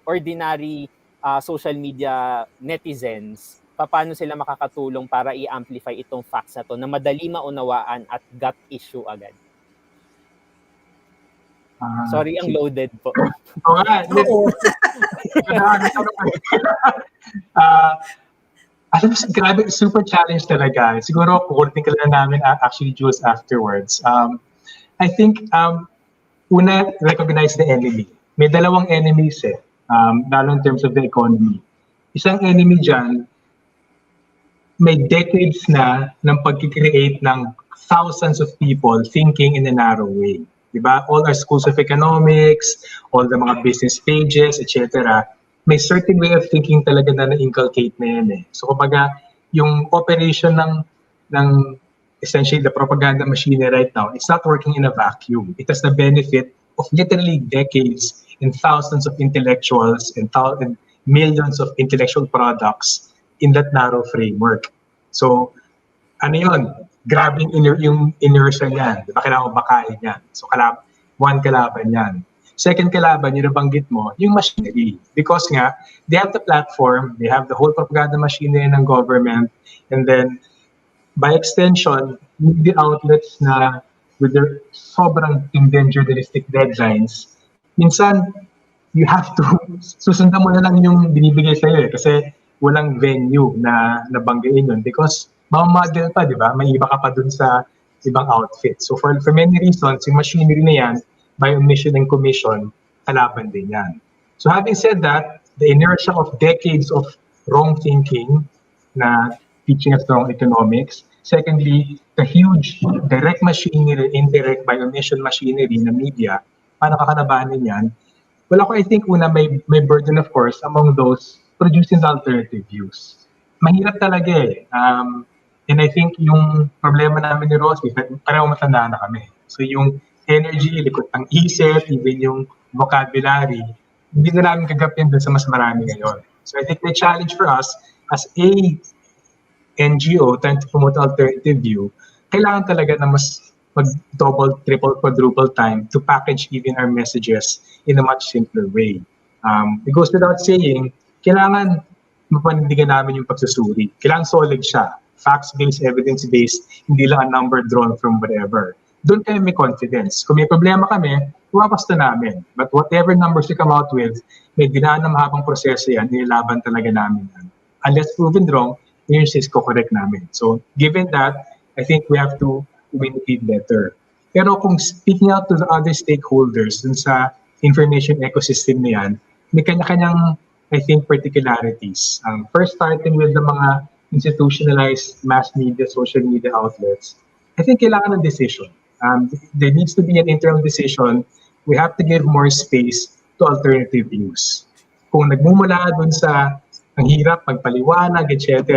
ordinary social media netizens, paano sila makakatulong para i-amplify itong facts na to na madali maunawaan at gut issue agad? Sorry, ang loaded po. Alam mo, grabe, super challenge talaga. Siguro, kukulitin ka lang namin actually, Jules, afterwards. I think, una, recognize the enemy. May dalawang enemies lalo in terms of the economy. Isang enemy dyan, may decades na ng pag-create ng thousands of people thinking in a narrow way. Diba? All our schools of economics, all the mga business pages, etc. May certain way of thinking talaga na na-inculcate na yan . So kumbaga, yung operation ng essentially the propaganda machine right now, it's not working in a vacuum. It has the benefit of literally decades and thousands of intellectuals and millions of intellectual products in that narrow framework. So, ano yun? Grabe yung inertia niyan. Diba? Kailangan mo bakahin yan. So, one kalaban yan. Second kalaban, yung nabanggit mo, yung machinery. Because nga, they have the platform, they have the whole propaganda machinery ng government, and then, by extension, the outlets na with their sobrang endangeristic deadlines, minsan, you have to, susundan mo na lang yung binibigay sa'yo kasi walang venue na nabanggain yun because mamamodel pa, di ba? May iba ka pa dun sa ibang outfit. So for many reasons, yung machinery na yan, by omission and commission, kalaban din yan. So having said that, the inertia of decades of wrong thinking na teaching us wrong economics. Secondly, the huge direct machinery, indirect by omission machinery na media, paano kakalabanin yan? Well, ako I think una may burden of course among those producing the alternative views. Mahirap talaga eh. And I think yung problema namin ni Rosie, pareho matanda na kami. So yung energy, likod ng isip, even yung vocabulary, hindi na namin kagapin dun sa mas marami ngayon. So I think the challenge for us as a NGO trying to promote alternative view, kailangan talaga na mas mag-double, triple, quadruple time to package even our messages in a much simpler way. It goes without saying, kailangan mapanindigan namin yung pagsusuri. Kailangan solid siya. Facts-based, evidence-based, hindi lang a number drawn from whatever. Doon kayo may confidence. Kung may problema kami, pumapasto namin. But whatever numbers we come out with, may dinaan na mahabang proseso yan, nilaban talaga namin yan. Unless proven wrong, yun yung correct namin. So, given that, I think we have to communicate better. Pero kung speaking out to the other stakeholders dun sa information ecosystem na yan, may kanya-kanyang, I think, particularities. First, starting with the mga institutionalized mass media, social media outlets, I think kailangan ng decision. There needs to be an internal decision. We have to give more space to alternative views. Kung nagmumula dun sa ang hirap, pagpaliwanag, etc.,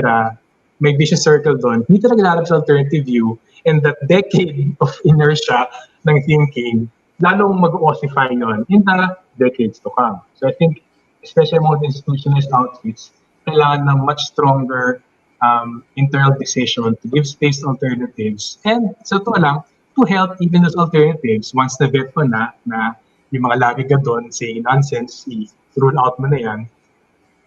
may vicious circle doon, hindi talaga lalabas sa alternative view, and that decade of inertia ng thinking, lalong mag-ossify yun in the decades to come. So I think, especially among the institutionalized outfits, kailangan ng much stronger internal decision to give space to alternatives, and sa totoo lang, to help even those alternatives, once na-vet mo na yung mga lagi ka doon saying nonsense, i-rule out mo na yan,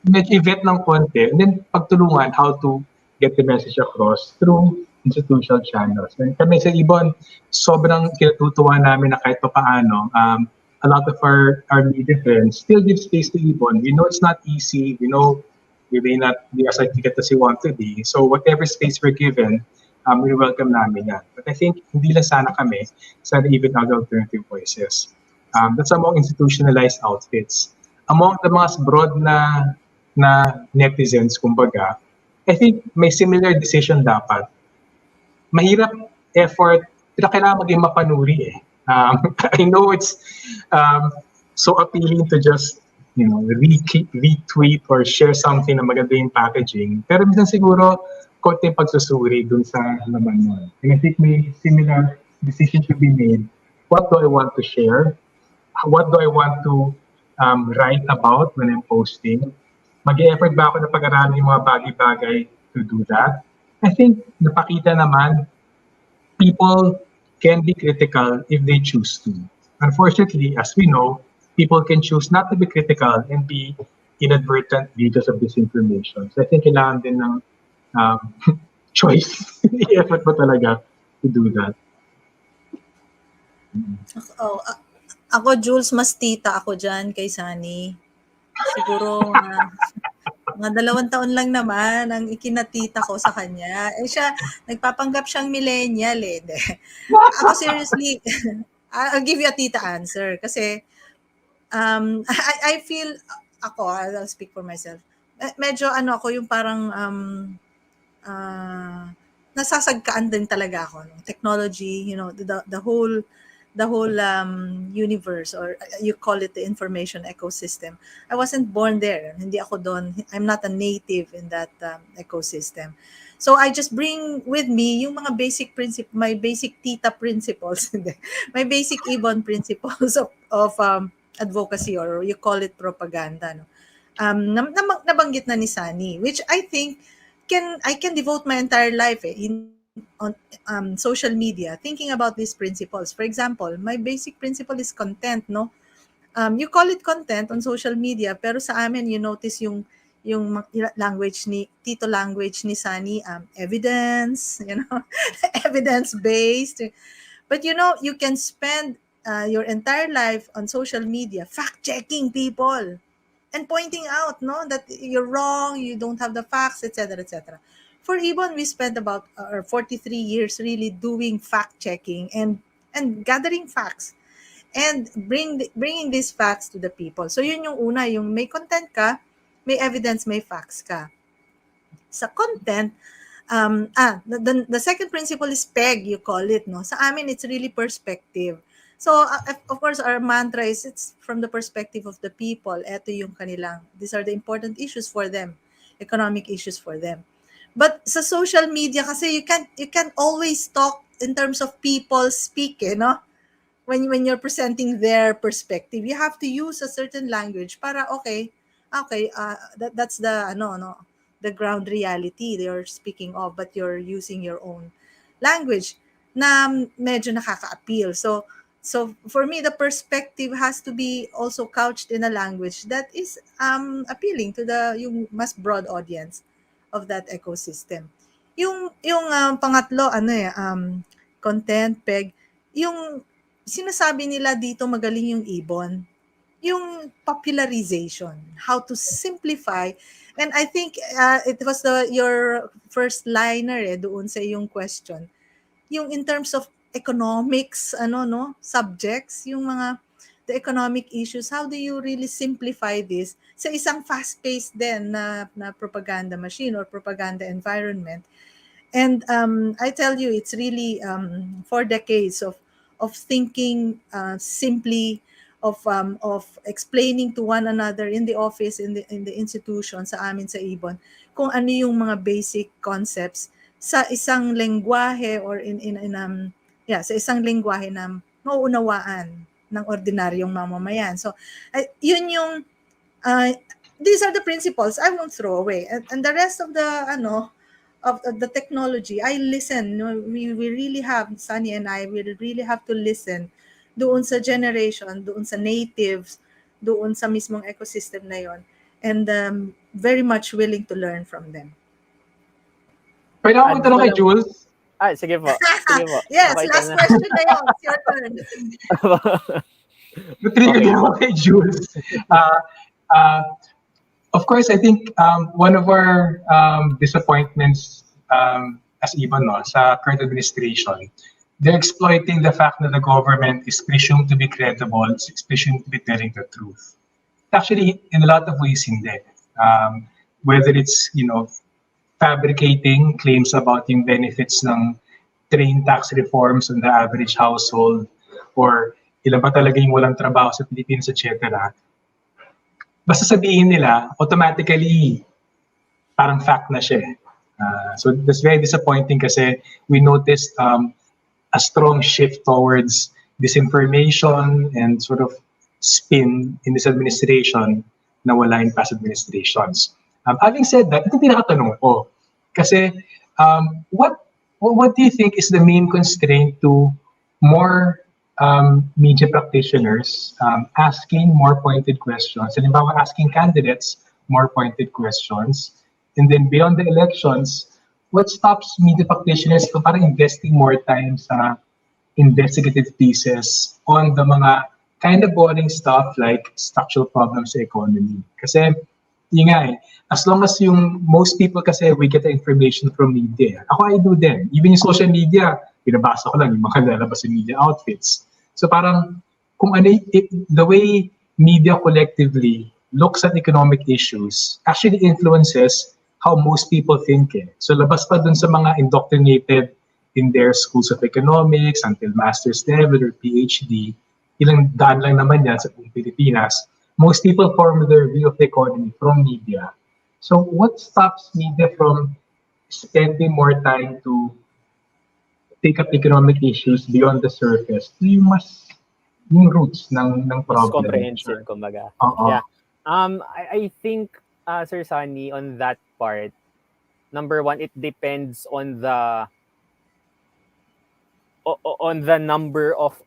medyo i-vet ng konti, and then pagtulungan how to get the message across through institutional channels. And kami sa IBON, sobrang kinatutuwa namin na kahit pa paano, a lot of our media friends still give space to IBON. We know it's not easy. We know we may not be as articulate as we want to be. So whatever space we're given, we welcome namin yan. But I think hindi lang sana kami, sana even other alternative voices. That's among institutionalized outfits. Among the mga broad na netizens, kumbaga, I think may similar decision dapat. Mahirap effort, pero kailangan maging mapanuri eh. I know it's so appealing to just retweet or share something na maganda yung packaging. Pero minsan siguro, konting pagsusuri dun sa laman nun. And I think may similar decision to be made. What do I want to share? What do I want to write about when I'm posting? Mag-e-effort ba ako na pag-aralan yung mga bagay-bagay to do that? I think napakita naman, people can be critical if they choose to. Unfortunately, as we know, people can choose not to be critical and be inadvertent because of disinformation. So I think kailangan din ng choice. I-effort mo talaga to do that. Ako, Jules, mas tita ako dyan kay Sunny. Siguro, mga 2 taon lang naman ang ikinatita ko sa kanya. Eh siya, nagpapanggap siyang millennial eh. Ako seriously, I'll give you a tita answer. Kasi, I feel, I'll speak for myself. Medyo ako yung parang, nasasagkaan din talaga ako. Technology, the whole universe, or you call it the information ecosystem. I wasn't born there. Hindi ako doon. I'm not a native in that ecosystem. So I just bring with me yung mga my basic tita principles, my basic IBON principles of advocacy, or you call it propaganda. Nabanggit na ni Sunny, which I think I can devote my entire life on social media thinking about these principles. For example, my basic principle is content, no? You call it content on social media, pero sa amin you notice yung language Tito language ni Sunny, evidence, evidence based. But you can spend your entire life on social media fact checking people and pointing out that you're wrong, you don't have the facts, etc., etc. For IBON, we spent about 43 years really doing fact-checking and gathering facts and bringing these facts to the people. So yun yung una, yung may content ka, may evidence, may facts ka. Sa content, the second principle is PEG, you call it. No? Sa amin, it's really perspective. So, of course, our mantra is it's from the perspective of the people. Ito yung kanilang, these are the important issues for them, economic issues for them. But sa social media kasi you can't always talk in terms of people speak, no? When you're presenting their perspective, you have to use a certain language para that's the the ground reality you're speaking of, but you're using your own language na medyo nakaka-appeal. So for me, the perspective has to be also couched in a language that is appealing to yung mas broad audience of that ecosystem. Yung pangatlo content peg, yung sinasabi nila dito magaling yung IBON, yung popularization, how to simplify. And I think it was your first liner doon sa yung question. Yung in terms of economics, subjects, yung mga the economic issues, how do you really simplify this sa isang fast-paced din na propaganda machine or propaganda environment? And I tell you, it's really 4 decades of thinking simply, of explaining to one another in the office, in the institution, sa amin sa IBON, kung ano yung mga basic concepts sa isang lengguwahe or sa isang lengguwahe na mauunawaan ng ordinaryong mamamayan. So yun yung these are the principles I won't throw away, and the rest of the of the technology, I listen. We really have, Sunny and I, we really have to listen doon sa generation, doon sa natives, doon sa mismong ecosystem na yon, and very much willing to learn from them. Pwede ako magtanong kay Jules? Sige po. Sige po. Yes, last question na yun. It's your turn. Trigger din ako kay Jules. Of course, I think one of our disappointments as IBON sa current administration, they're exploiting the fact that the government is presumed to be credible, is presumed to be telling the truth. Actually, in a lot of ways, hindi. Whether it's, fabricating claims about yung benefits ng train tax reforms on the average household, or ilan ba talaga yung walang trabaho sa Pilipinas, etc. Basta sabihin nila, automatically, parang fact na siya. So that's very disappointing kasi we noticed a strong shift towards disinformation and sort of spin in this administration na wala in past administrations. Having said that, ito pinakatanong ko. Kasi what do you think is the main constraint to more media practitioners asking more pointed questions? Halimbawa, asking candidates more pointed questions. And then beyond the elections, what stops media practitioners from parang investing more time sa investigative pieces on the mga kind of boring stuff like structural problems sa economy? Kasi, yun nga as long as yung most people kasi we get the information from media. Ako, I do din. Even yung social media, pinabasa ko lang yung mga lalabas sa media outfits. So parang, kung ano, the way media collectively looks at economic issues actually influences how most people think. So labas pa dun sa mga indoctrinated in their schools of economics until master's level or PhD, ilang daan lang naman yan sa Pilipinas. Most people form their view of the economy from media. So what stops media from spending more time to take up economic issues beyond the surface? Yung roots ng problem. It's comprehensive, kumbaga. Yeah. I think, Sir Sunny, on that part, number one, it depends on the number of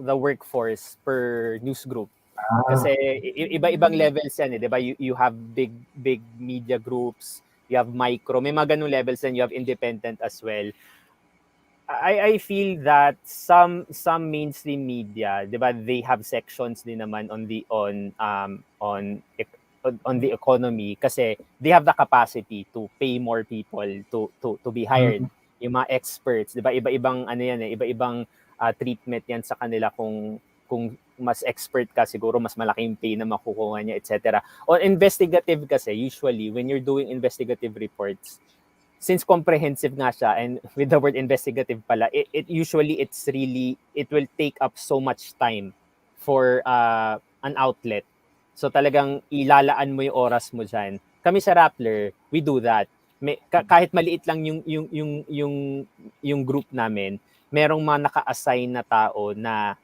the workforce per news group. Kasi iba-ibang levels yan, di ba? You have big media groups, you have micro, may mga ganung levels, and you have independent as well. I feel that some mainstream media, di ba, they have sections din naman on the economy kasi they have the capacity to pay more people to be hired. Yung mga experts, di ba, iba-ibang iba-ibang treatment yan sa kanila kung mas expert ka, siguro mas malaking pay na makukuha niya, etc. On investigative kasi, usually, when you're doing investigative reports, since comprehensive nga siya, and with the word investigative pala, it usually it will take up so much time for an outlet. So talagang ilalaan mo yung oras mo diyan. Kami sa Rappler, we do that. Kahit maliit lang yung group namin, merong mga naka-assign na tao na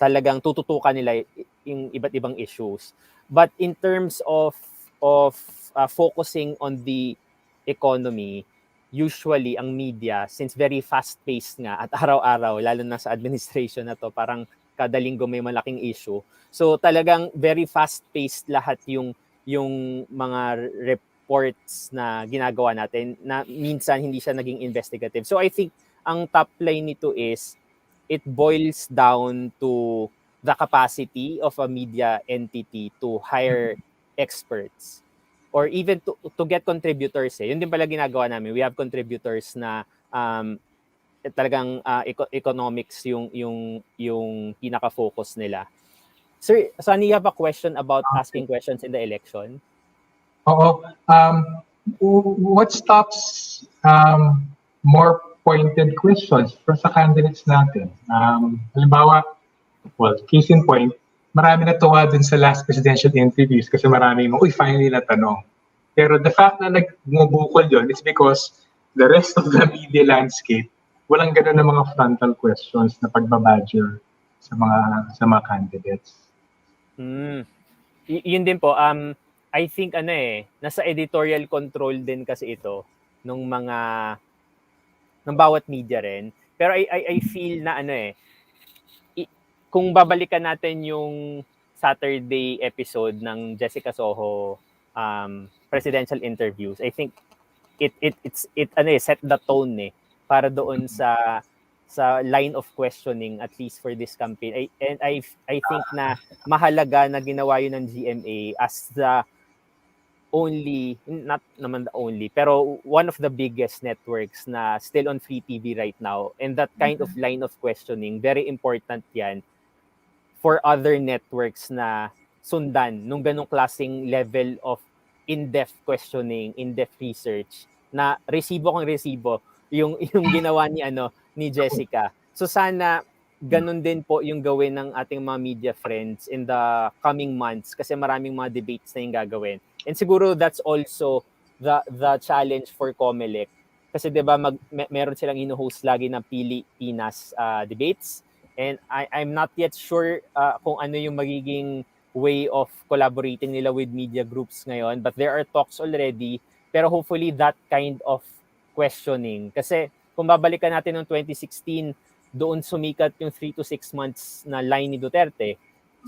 talagang tututukan nila yung iba't ibang issues. But in terms of focusing on the economy, usually ang media, since very fast-paced nga at araw-araw, lalo na sa administration na to, parang kada linggo may malaking issue. So talagang very fast-paced lahat yung mga reports na ginagawa natin na minsan hindi siya naging investigative. So I think ang top line nito is it boils down to the capacity of a media entity to hire experts or even to get contributors. Yun din pala ginagawa namin. We have contributors na talagang economics yung pinaka-focus nila. Sir, Sunny, you have a question about asking questions in the election? Oo. What stops more pointed questions sa candidates natin? Halimbawa, well, case in point, marami natuwa dun sa last presidential interviews kasi marami mo, finally natanong. Pero the fact na nagmubukol yun is because the rest of the media landscape, walang ganun na mga frontal questions na pagbabadger sa mga candidates. Yun din po, I think nasa editorial control din kasi ito ng bawat media rin. Pero I feel na kung babalikan natin yung Saturday episode ng Jessica Soho presidential interviews, I think it set the tone para doon sa line of questioning, at least for this campaign. I think na mahalaga na ginawa yun ng GMA as the only, not naman the only, pero one of the biggest networks na still on free TV right now. And that kind of line of questioning, very important yan for other networks na sundan nung ganong klaseng level of in-depth questioning, in-depth research na resibo yung ginawa ni Jessica. So sana ganun din po yung gawin ng ating mga media friends in the coming months kasi maraming mga debates na yung gagawin. And siguro that's also the challenge for COMELEC kasi 'di ba meron silang ino-host lagi ng Pilipinas debates, and I'm not yet sure kung ano yung magiging way of collaborating nila with media groups ngayon, but there are talks already. Pero hopefully that kind of questioning, kasi kung babalikan natin noong 2016, doon sumikat yung 3 to 6 months na line ni Duterte.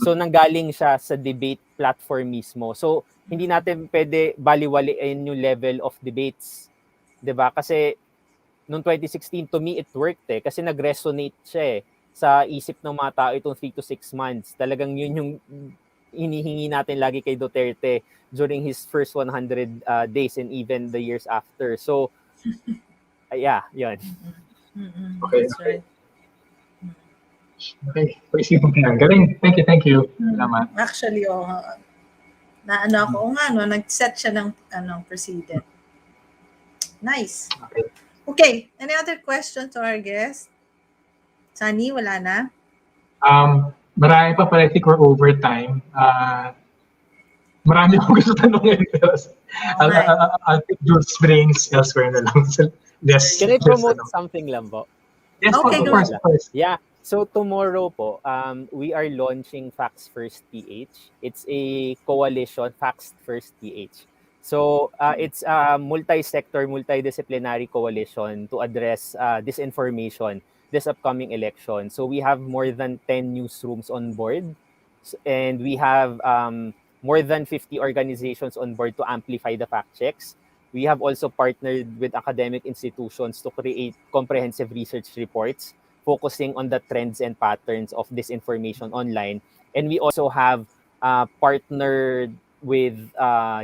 So nanggaling siya sa debate platform mismo. So hindi natin pwede baliwaliin yung level of debates, 'di ba? Kasi noong 2016, to me it worked kasi nag-resonate siya sa isip ng mga tao itong 3 to 6 months. Talagang yun yung hinihingi natin lagi kay Duterte during his first 100 days and even the years after. So yeah, yun. Okay. That's right. Okay. Pag-isipan ko yan. Galing. Thank you. Salamat. Actually, nag-set siya ng precedent. Nice. Okay. Any other questions to our guest? Sunny, wala na? Marami pa pala. I think we're over time. Marami akong gusto tanongin. I'll take Jules Springs elsewhere na lang. Yes. Can I promote something lang po? Yes, okay, of course. Yeah. So tomorrow po, we are launching Facts First PH. It's a coalition, Facts First PH. So it's a multi-sector, multidisciplinary coalition to address disinformation this upcoming election. So we have more than 10 newsrooms on board, and we have more than 50 organizations on board to amplify the fact checks. We have also partnered with academic institutions to create comprehensive research reports focusing on the trends and patterns of disinformation online. And we also have partnered with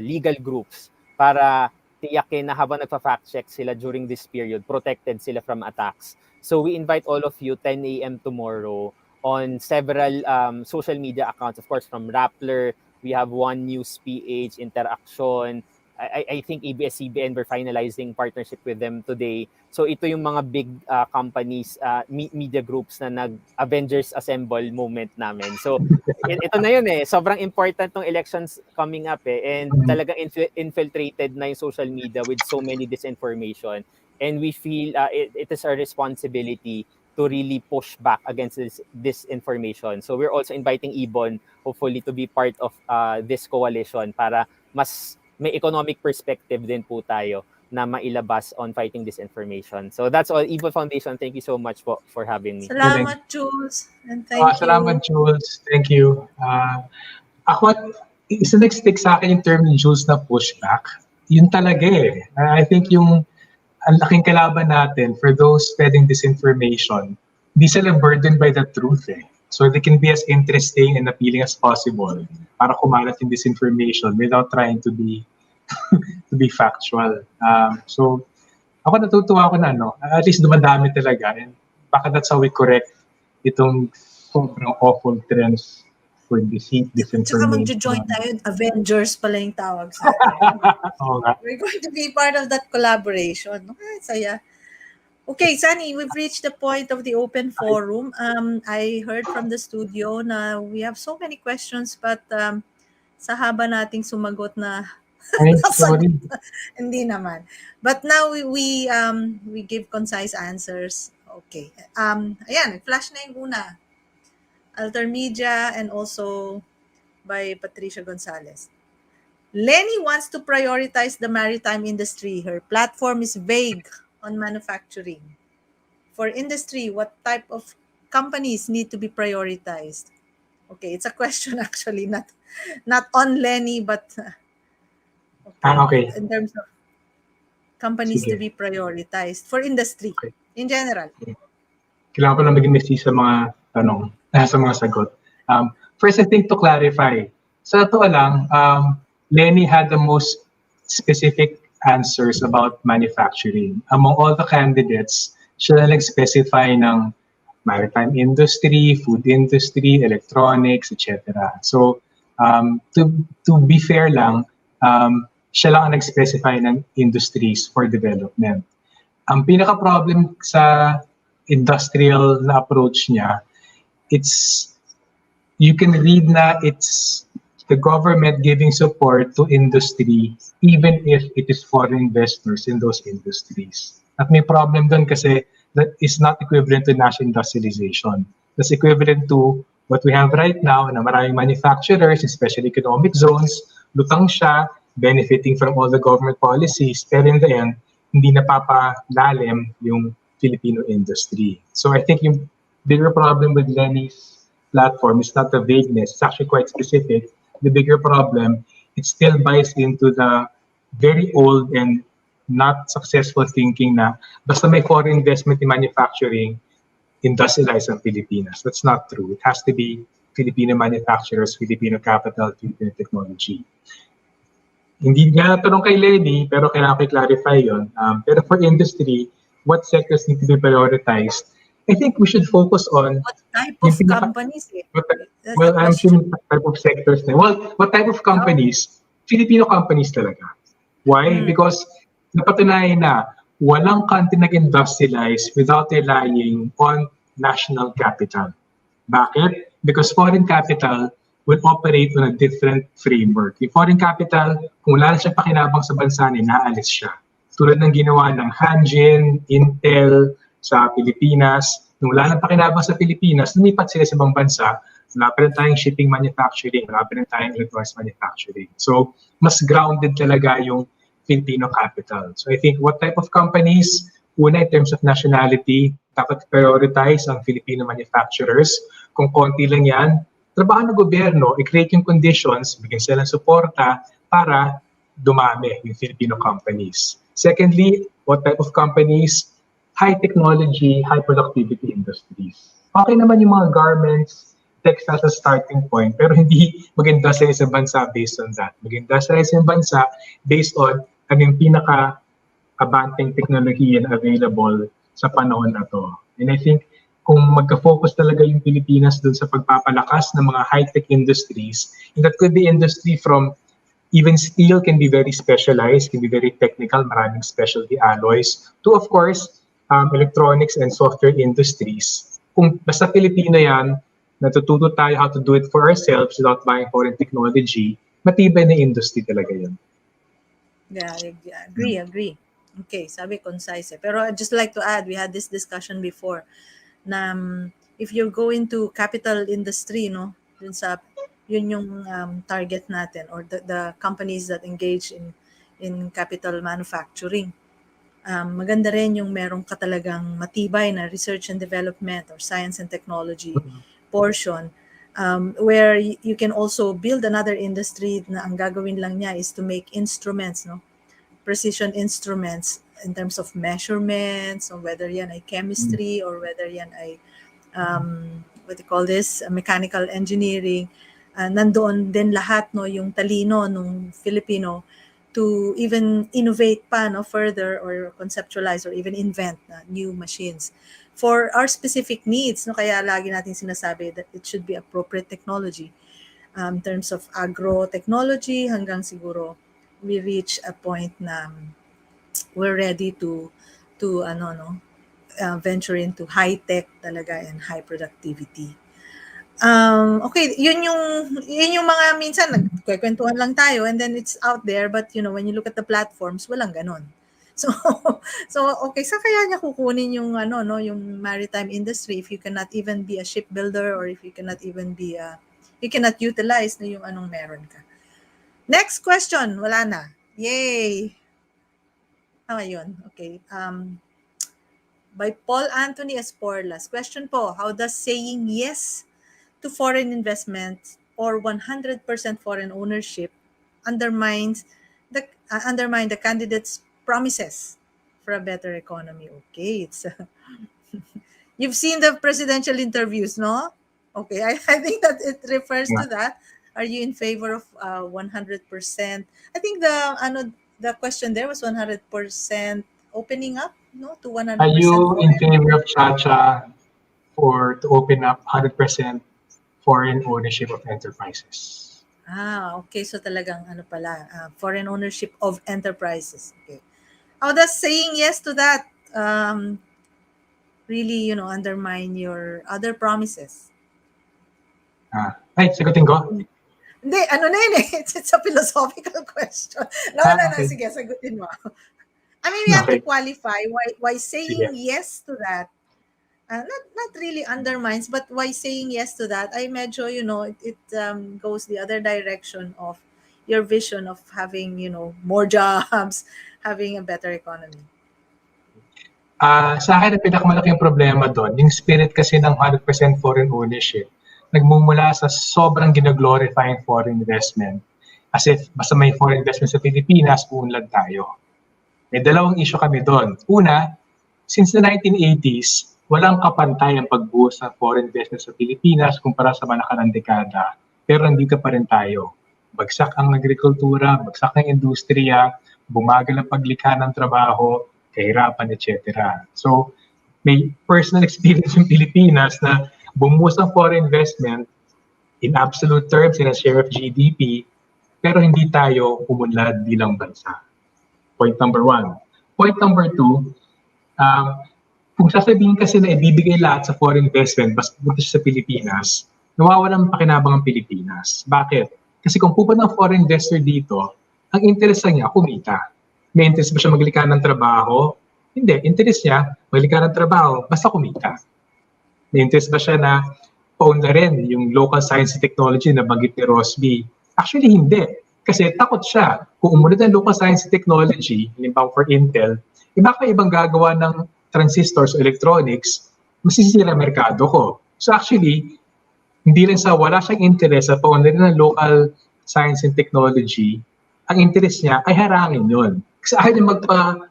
legal groups para tiyakin na habang nagpa-fact check sila during this period, protected sila from attacks. So we invite all of you 10 a.m. tomorrow on several social media accounts, of course, from Rappler. We have One News PH, Interaction, I think ABS-CBN, we're finalizing partnership with them today. So ito yung mga big companies, media groups na nag-Avengers Assemble moment namin. So ito na yun eh. Sobrang important tong elections coming up eh. And talagang infiltrated na yung social media with so many disinformation. And we feel it is our responsibility to really push back against this information. So we're also inviting IBON, hopefully, to be part of this coalition para mas may economic perspective din po tayo na mailabas on fighting disinformation. So that's all. IBON Foundation, thank you so much po for having me. Salamat, Jules. And thank you. Salamat, Jules. Thank you. Ako, isa nag-stick sa akin yung term ni Jules na pushback. Yun talaga eh. I think yung ang laking kalaban natin for those spreading disinformation, hindi sila burdened by the truth eh. So they can be as interesting and appealing as possible para kumalat yung disinformation without trying to be to be factual. So ako natutuwa ako na at least dumadami talaga, and baka that's how we correct itong sobrang awful trends for deceit, Tsaka disinformation. mag-join tayo, Avengers pala yung tawag sa atin. Oo nga. We're going to be part of that collaboration. Okay, saya. Okay, Sunny, we've reached the point of the open forum. I heard from the studio na we have so many questions, but sa haba nating sumagot na Ay, sorry. hindi naman. But now we give concise answers. Okay. Ayan, flash na yung una. Altermedia and also by Patricia Gonzalez. Lenny wants to prioritize the maritime industry. Her platform is vague on manufacturing. For industry, what type of companies need to be prioritized? Okay, it's a question actually, not on Lenny, but okay. In terms of companies to be prioritized for industry in general. Kailangan ko lang maging messy sa mga tanong, sa mga sagot. First, I think to clarify, sa totoo lang, Lenny had the most specific answers about manufacturing. Among all the candidates, siya na nag-specify ng maritime industry, food industry, electronics, etc. So, to be fair lang, siya lang ang nag-specify ng industries for development. Ang pinaka-problem sa industrial na approach niya, you can read na it's the government giving support to industry even if it is foreign investors in those industries. At may problem doon kasi that is not equivalent to national industrialization. That's equivalent to what we have right now na maraming manufacturers, especially economic zones, lutang siya, benefiting from all the government policies, pero in the end, hindi napapalalim yung Filipino industry. So I think yung bigger problem with Lenny's platform is not the vagueness, it's actually quite specific. The bigger problem, it still buys into the very old and not successful thinking na basta may foreign investment in manufacturing, industrialize ang Pilipinas. That's not true. It has to be Filipino manufacturers, Filipino capital, Filipino technology. Hindi nga tanong kay Lenny, pero kailangan ko i-clarify yun. Pero for industry, what sectors need to be prioritized? I think we should focus on what type of companies. Well, I'm sure what type of sectors. Well, what type of companies? Filipino companies talaga. Why? Because napatunayan na walang country nag-industrialize without relying on national capital. Bakit? Because foreign capital will operate on a different framework. Yung foreign capital, kung wala na siya pakinabang sa bansa niya, naalis siya. Tulad ng ginawa ng Hanjin, Intel, sa Pilipinas. Nung wala nang pakinabang sa Pilipinas, lumipat sila sa ibang bansa. Wala pa rin tayong shipping manufacturing, wala pa rin tayong electronics manufacturing. So, mas grounded talaga yung Filipino capital. So, I think what type of companies, una in terms of nationality, dapat prioritize ang Filipino manufacturers. Kung konti lang yan, trabaho ng gobyerno, i-create yung conditions, bigyan sila ng suporta para dumami yung Filipino companies. Secondly, what type of companies? High technology, high productivity industries. Okay naman yung mga garments, textiles as starting point, pero hindi mag-industrialize sa bansa based on that. Mag-industrialize yung bansa based on ano yung pinaka-abanteng technology na available sa panahon na to. And I think kung magka-focus talaga yung Pilipinas dun sa pagpapalakas ng mga high-tech industries, and that could be industry from Even steel can be very specialized, can be very technical, maraming specialty alloys. To, of course, electronics and software industries. Kung basta Filipino yan, natututo tayo how to do it for ourselves without buying foreign technology, matibay na industry talaga yun. Yeah, I agree. Okay, sabi concise. Pero I'd just like to add, we had this discussion before, na if you're going to capital industry, no, yun yung target natin, or the companies that engage in capital manufacturing. Maganda rin yung meron ka talagang matibay na research and development or science and technology portion, where you can also build another industry na ang gagawin lang niya is to make instruments, no? Precision instruments in terms of measurements, or whether yan ay chemistry or whether yan ay what do you call this, mechanical engineering. Nandoon din lahat, no, yung talino nung Filipino to even innovate pa, no, further, or conceptualize or even invent new machines for our specific needs, no. Kaya lagi natin sinasabi that it should be appropriate technology, in terms of agro technology, hanggang siguro we reach a point na we're ready to venture into high tech talaga and high productivity. Okay, yun yung mga minsan nagkwentuhan lang tayo and then it's out there, but when you look at the platforms, walang ganon. So okay, sa kaya niya kukunin yung yung maritime industry if you cannot even be a shipbuilder, or if you cannot even be you cannot utilize na yung anong meron ka. Next question, wala na. Yay. Yun. Okay. By Paul Anthony Esporlas. Question po, how does saying yes to foreign investment or 100% foreign ownership undermine the candidate's promises for a better economy? Okay, it's you've seen the presidential interviews, no? Okay, I think that it refers to that. Are you in favor of 100%? I think the question there was 100% opening up, no, to 100%. Are you in favor of Chacha to open up 100% foreign ownership of enterprises? Okay. So talagang foreign ownership of enterprises. Okay. How does saying yes to that really, undermine your other promises? Sagutin ko? Hindi, it's a philosophical question. No, Okay. Sige, sagutin mo. I mean, we have to qualify why saying yes to that, not really undermines, but why saying yes to that, I medyo, it goes the other direction of your vision of having, more jobs, having a better economy. Sa akin, ang pinakamalaking problema doon, yung spirit kasi ng 100% foreign ownership, nagmumula sa sobrang ginaglorifying foreign investment. As if, basta may foreign investment sa Pilipinas, uunlad tayo. May dalawang issue kami doon. Una, since the 1980s, walang kapantay ang pagbuhos ng foreign investment sa Pilipinas kumpara sa mga nakarang dekada. Pero nandito pa rin tayo. Bagsak ang agrikultura, bagsak ang industriya, bumagal ang paglikha ng trabaho, kahirapan, etc. So, may personal experience yung Pilipinas na bumuhos ng foreign investment in absolute terms, in a share of GDP, pero hindi tayo umunlad bilang bansa. Point number 1. Point number 2, kung sasabihin kasi na ibibigay lahat sa foreign investment basta punta siya sa Pilipinas, nawawalan ng pakinabang ang Pilipinas. Bakit? Kasi kung pupunta ng foreign investor dito, ang interest niya kumita. May interest ba siya maglikha ng trabaho? Hindi. Interest niya maglikha ng trabaho basta kumita. May interest ba siya na own na rin yung local science and technology na banggit ni Rosby? Actually, hindi. Kasi takot siya. Kung umunod ang local science and technology, halimbawa for Intel, baka ibang gagawa ng transistors o electronics, masisira merkado ko. So actually, hindi rin wala siyang interest sa paunlarin ng local science and technology, ang interest niya ay harangin yun. Kasi ayaw niya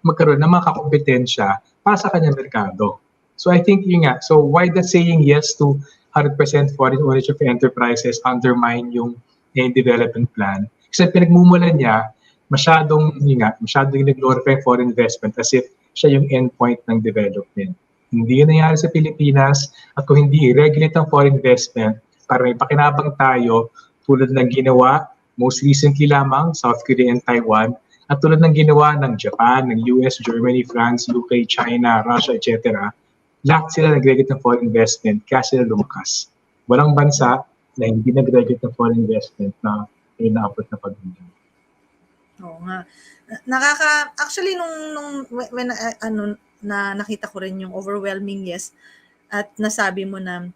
magkaroon ng mga kakompetensya para sa kanyang merkado. So I think yun nga. So why does saying yes to 100% foreign ownership of enterprises undermine yung development plan? Kasi pinagmumulan niya, masyadong nag-glorify foreign investment as if siya yung endpoint ng development. Hindi yun nangyari sa Pilipinas, at kung hindi i-regulate ang foreign investment para may pakinabang tayo tulad ng ginawa Most recently lamang, South Korea and Taiwan, at tulad ng ginawa ng Japan, ng US, Germany, France, UK, China, Russia, etc., lahat sila nag-regulate ng foreign investment kaya sila lumakas. Walang bansa na hindi nag-regulate ng foreign investment na ay naabot na pag-ibig. Oo nga. Actually, when nakita ko rin yung overwhelming yes, at nasabi mo na,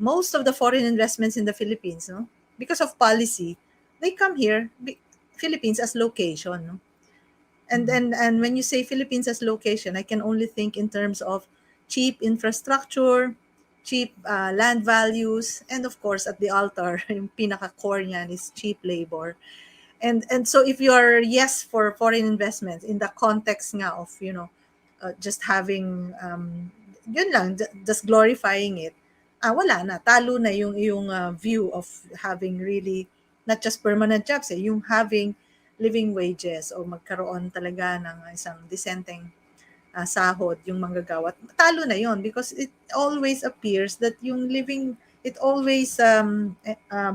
most of the foreign investments in the Philippines, no, because of policy, they come here, Philippines as location, no? And when you say Philippines as location, I can only think in terms of cheap infrastructure, cheap land values, and of course at the altar, yung pinaka-core niyan is cheap labor. And so if you are yes for foreign investments in the context nga of just having yun lang, just glorifying it, wala na, talo na yung view of having really not just permanent jobs, yung having living wages o magkaroon talaga ng isang decenteng sahod yung manggagawa. Talo na yon because it always appears that yung living, it always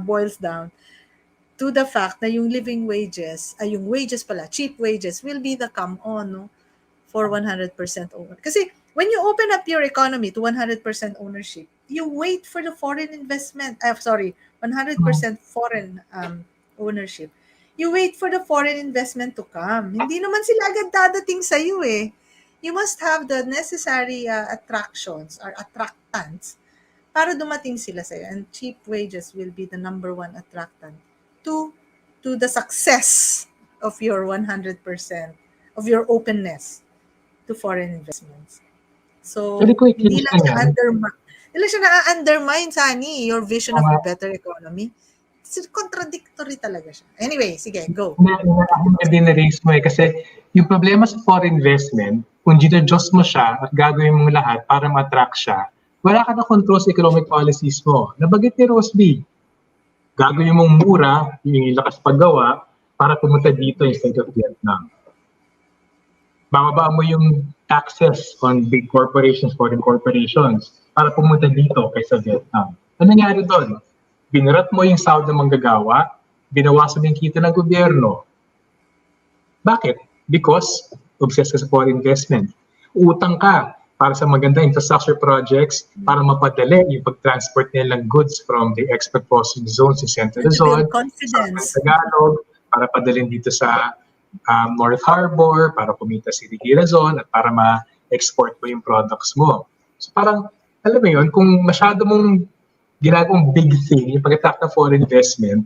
boils down to the fact na yung living wages, yung wages pala, cheap wages will be the come on, no, for 100% owner. Kasi when you open up your economy to 100% ownership, you wait for the foreign investment, 100% foreign ownership. You wait for the foreign investment to come. Hindi naman sila agad dadating sa iyo eh. You must have the necessary attractions or attractants para dumating sila sa iyo. And cheap wages will be the number one attractant to the success of your 100%, of your openness to foreign investments. So, hindi lang siya na-undermine, Sani, your vision of a better economy. Contradictory talaga siya. Anyway, sige, go. Hindi na-raise mo kasi yung problema sa foreign investment, kung ginadjust mo siya at gagawin mo lahat para ma-attract siya, wala ka na control sa economic policies mo. Nabanggit ni Rosby, gagawin mong mura yung lakas paggawa para pumunta dito instead of Vietnam. Bababa mo yung taxes on big corporations, foreign corporations, para pumunta dito kaysa Vietnam. Ano nangyari doon? Binarat mo yung sahod ng manggagawa, binawasan mo yung kita ng gobyerno. Bakit? Because obsessed ka sa foreign investment. Utang ka para sa magandang infrastructure projects para mapadali yung pag-transport nilang goods from the export processing zones in Central Luzon, sa Tagalog, para padalhin dito sa North Harbor, para kumita si Rigirazon, at para ma-export mo yung products mo. So parang, alam mo yun, kung masyado mong ginagawang big thing, yung pag-attract ng foreign investment,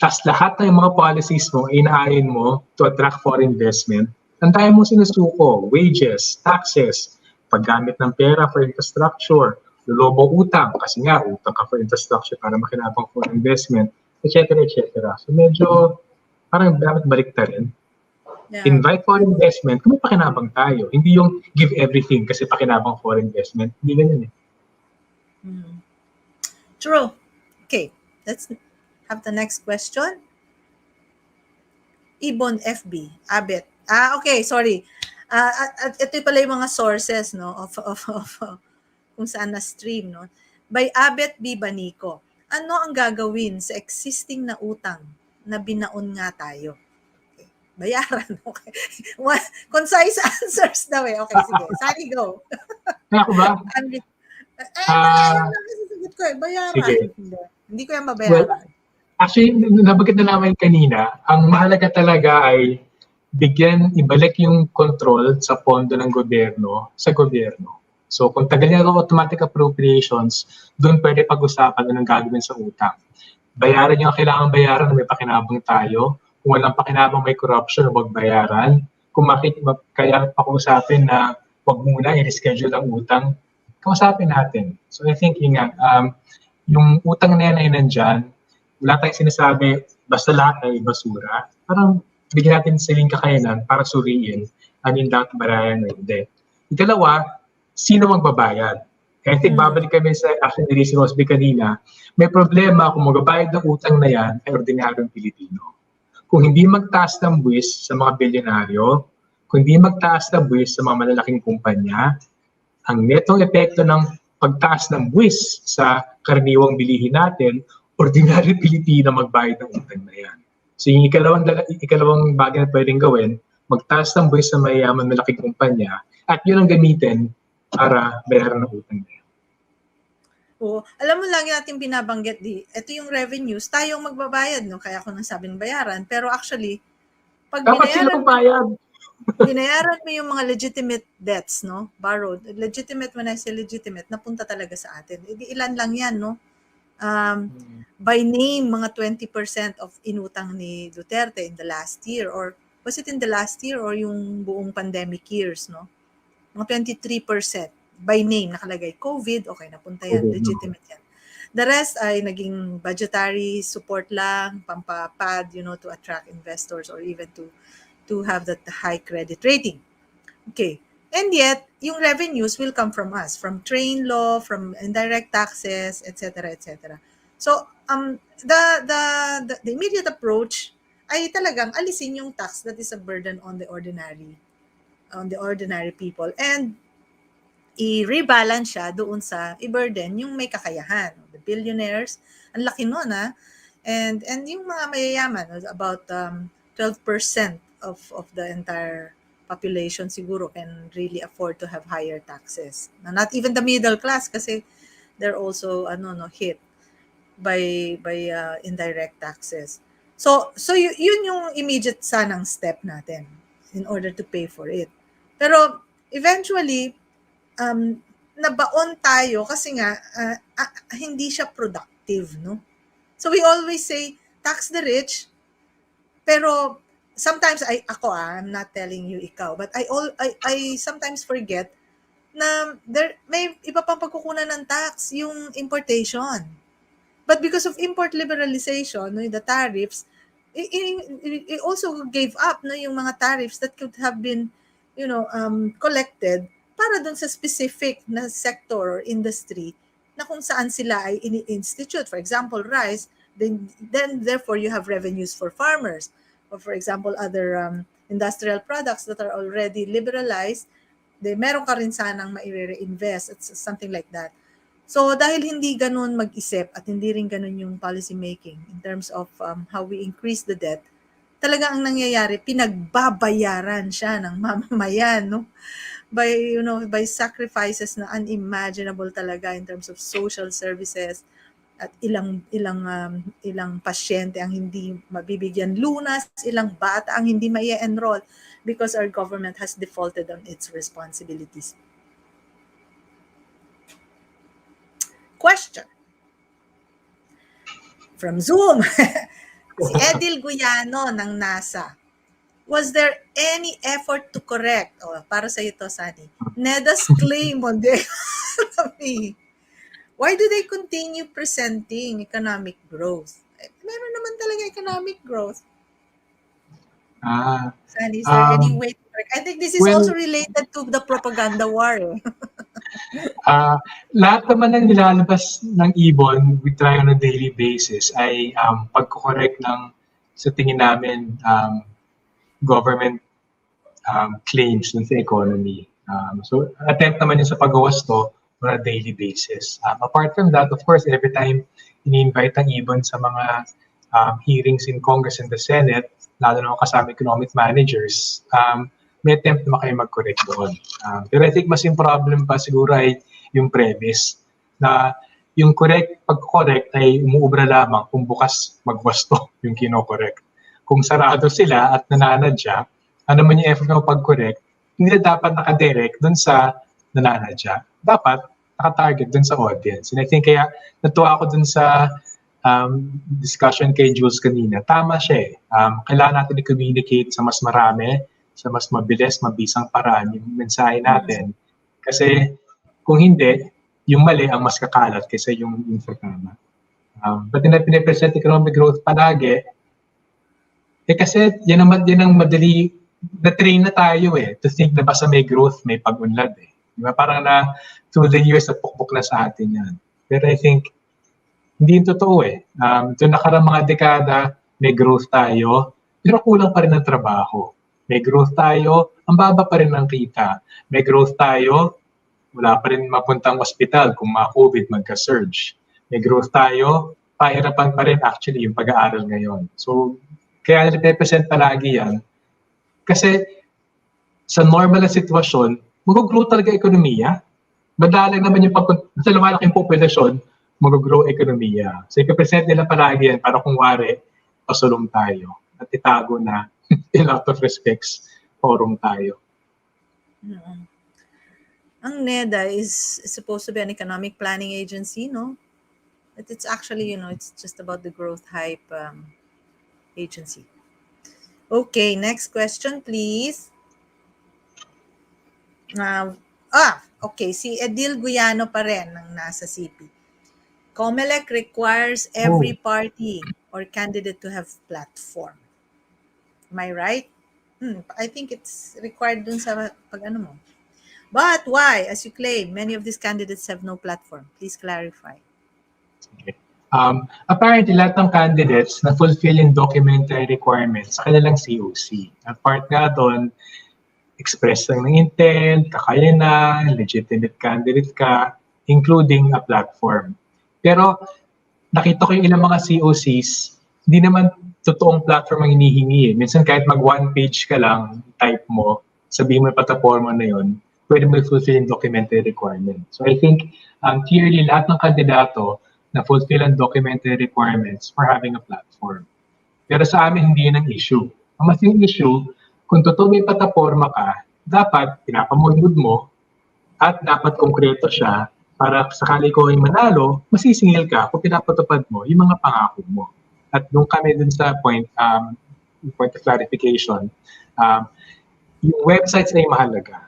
tas lahat ng mga policies mo, inaayon mo to attract foreign investment, ang dami mo sinusuko, wages, taxes, paggamit ng pera for infrastructure, lulobo utang, kasi nga, utang ka for infrastructure para makinabang foreign investment, etc. etc. So medyo, parang dapat baliktarin. Yeah. Invite foreign investment kung may pakinabang tayo. Hindi yung give everything kasi pakinabang foreign investment. Hindi ganyan eh. True. Okay, let's have the next question. IBON FB, Abet. Okay, sorry. Ito pala yung mga sources, no, of kung saan na-stream, no. By Abet B. Banico. Ano ang gagawin sa existing na utang na binaon nga tayo? Okay. Bayaran, okay. Concise answers daw eh. Okay, sige. Sani, go. Ako ba? Bayaran. Sige. Hindi ko yan mabayaran. Well, actually, nabanggit na namin kanina, ang mahalaga talaga ay ibalik yung control sa pondo ng gobyerno sa gobyerno. So kung tagal niya ang automatic appropriations, doon pwede pag-usapan anong gagawin sa utang. Bayaran yung kailangan bayaran na may pakinabang tayo. Kung walang pakinabang may corruption, huwag bayaran. Kung kaya pag-usapin na huwag muna i-reschedule ang utang, kausapin natin. So I think yung utang na yan ay nandyan, wala tayong sinasabi, basta lahat ay basura. Parang bigyan natin silang kakayanan para suriin ano yung dapat bayaran o hindi. Ikalawa, sino magbabayad? I think babalik kami sa action ni Rosby kanina, may problema kung magbabayad ng utang na yan ay ordinaryong Pilipino. Kung hindi magtaas ng buwis sa mga bilyonaryo, kung hindi magtaas ng buwis sa mga malalaking kumpanya, ang netong epekto ng pagtaas ng buwis sa karaniwang bilihin natin ordinary Pilipino magbayad ng utang na yan. So yung ikalawang bagay na pwedeng gawin, magtaas ng buwis sa mayayaman malaking kumpanya at yun ang gamitin para bayaran ng utang na yan. Oo. Alam mo, lagi natin binabanggit ito yung revenues, tayong magbabayad, no? Kaya ako nasabing bayaran. Pero actually, pag dapat sila magbayad. binayaran mo yung mga legitimate debts, no? Borrowed. Legitimate, when I say legitimate, napunta talaga sa atin. Ilan lang yan, no? By name, mga 20% of inutang ni Duterte in the last year, or was it in the last year or yung buong pandemic years, no? Mga 23%. By name, nakalagay COVID, okay, napunta yan, legitimate yan. The rest ay naging budgetary support lang, pampapad, to attract investors or even to have that high credit rating. Okay. And yet, yung revenues will come from us, from train law, from indirect taxes, etc., etc. So, the immediate approach ay talagang alisin yung tax that is a burden on the ordinary people, and i-rebalance siya doon sa i-burden yung may kakayahan. The billionaires, ang laki nun, and yung mga mayayaman, about 12% of the entire population siguro can really afford to have higher taxes. Not even the middle class kasi they're also hit by indirect taxes. So yun yung immediate sanang step natin in order to pay for it. Pero eventually, nabaon tayo kasi nga hindi siya productive, no? So we always say tax the rich, pero sometimes I'm not telling you ikaw, but I sometimes forget na may iba pang pagkukunan ng tax, yung importation. But because of import liberalization, the tariffs, it also gave up yung mga tariffs that could have been collected para dun sa specific na sector or industry na kung saan sila ay ini-institute. For example, rice, then therefore you have revenues for farmers. Or for example, other industrial products that are already liberalized, meron ka rin sanang mai-reinvest. It's something like that. So dahil hindi ganun mag-isip at hindi rin ganun yung policy making in terms of how we increase the debt, talaga ang nangyayari, pinagbabayaran siya ng mamamayan, no? By sacrifices na unimaginable talaga in terms of social services, at ilang pasyente ang hindi mabibigyan lunas, ilang bata ang hindi mai-enroll because our government has defaulted on its responsibilities. Question from Zoom. Si Edil Guyano ng NASA. Was there any effort to correct, para sa ito, Sunny, NEDA's claim on the economy? Why do they continue presenting economic growth? Meron naman talaga economic growth. Sunny, is there any way to correct? I think this is also related to the propaganda war. Lahat naman ng nilalabas ng IBON, we try on a daily basis, ay pagko-correct ng, sa tingin namin, government claims dun sa economy. So, attempt naman yun sa paggawasto on a daily basis. Apart from that, of course, every time ini-invite ang IBON sa mga hearings in Congress and the Senate, lalo na kasama economic managers, may attempt na kayo mag-correct doon. Pero I think mas yung problem pa siguro ay yung premise na yung pag-correct ay umuubra lamang kung bukas magwasto yung kino-correct. Kung sarado sila at nananadya, ano man yung effort ng pag-correct, hindi na dapat nakadirect dun sa nananadya. Dapat naka-target dun sa audience. And I think kaya natuwa ako dun sa discussion kay Jules kanina. Tama siya eh. Kailangan natin i-communicate sa mas marami, sa mas mabilis, mabisang paraan yung mensahe natin. Kasi kung hindi, yung mali ang mas kakalat kaysa yung tama. But pinapresent economic growth palagi, kasi yan ang madali, na-train na tayo to think na basta may growth, may pag-unlad Diba? Parang through the years, napukpok na sa atin yan. Pero I think, hindi yung totoo Ito nakarang mga dekada, may growth tayo, pero kulang pa rin ang trabaho. May growth tayo, ang baba pa rin ng kita. May growth tayo, wala pa rin mapuntang ospital kung ma-COVID, magka-surge. May growth tayo, pahirapan pa rin actually yung pag-aaral ngayon. So, kaya represent palagi yan. Kasi sa normal na sitwasyon, mag-grow talaga ekonomiya. Madalang naman yung sa lumalaking populasyon, mag-grow ekonomiya. So, ipipresent nila palagi yan para kung wari, pasulong tayo. At itago na, in out of respects, forum tayo. Ang NEDA is supposed to be an economic planning agency, no? But it's actually, it's just about the growth hype agency. Okay, next question, please. Okay. Si Edil Guyano pa rin ng nasa CP. COMELEC requires every party or candidate to have platform. Am I right? I think it's required dun sa pag-ano mo. But why, as you claim, many of these candidates have no platform? Please clarify. Apparently, lahat ng candidates na fulfill yung documentary requirements sa kanilang COC. At part nga doon, express lang ng intent, kakayanan, legitimate candidate ka, including a platform. Pero nakita ko yung ilang mga COCs, hindi naman totoong platform ang hinihingi. Minsan kahit mag one page ka lang, type mo, sabihin mo yung platform na yun, pwede mo fulfill yung documentary requirement. So I think clearly lahat ng kandidato na fulfill ang documentary requirements for having a platform. Pero sa amin, hindi yun ang issue. Ang mas yung issue, kung totoo may plataforma ka, dapat pinapamulmud mo at dapat konkreto siya para sakali ko ay manalo, masisingil ka kung pinapatupad mo yung mga pangako mo. At nung kami dun sa point of clarification, yung websites ay mahalaga.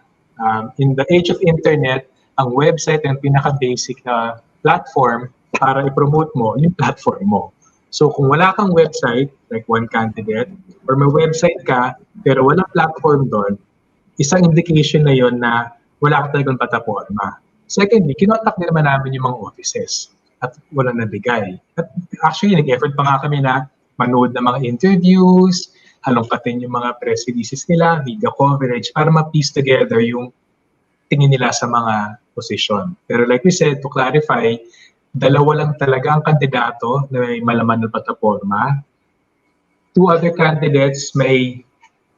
In the age of internet, ang website ang pinaka-basic na platform para i-promote mo yung platform mo. So kung wala kang website, like one candidate, or may website ka, pero walang platform doon, isang indication na yon na wala ka talagang plataforma. Secondly, kinontak din naman namin yung mga offices at walang nabigay. At actually, nag-effort pa nga kami na manood ng mga interviews, halongkatin yung mga press releases nila, media coverage, para ma-piece together yung tingin nila sa mga position. Pero like we said, to clarify, dalawa lang talaga ang kandidato na may malaman na plataforma. Two other candidates may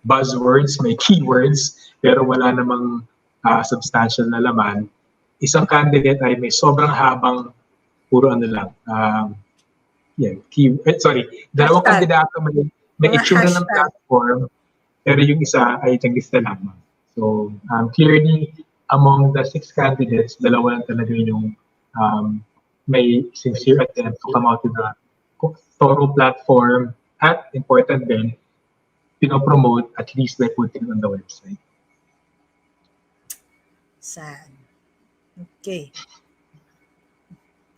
buzzwords, may keywords, pero wala namang substantial na laman. Isang candidate ay may sobrang habang puro ano lang. Dalawang kandidato may itsura ng platform, pero yung isa ay tangista lamang. So clearly, among the 6 candidates, dalawa lang talaga yung may sincere attempt to come out with a thorough platform at important din, pinopromote at least by putting it on the website. Sad. Okay.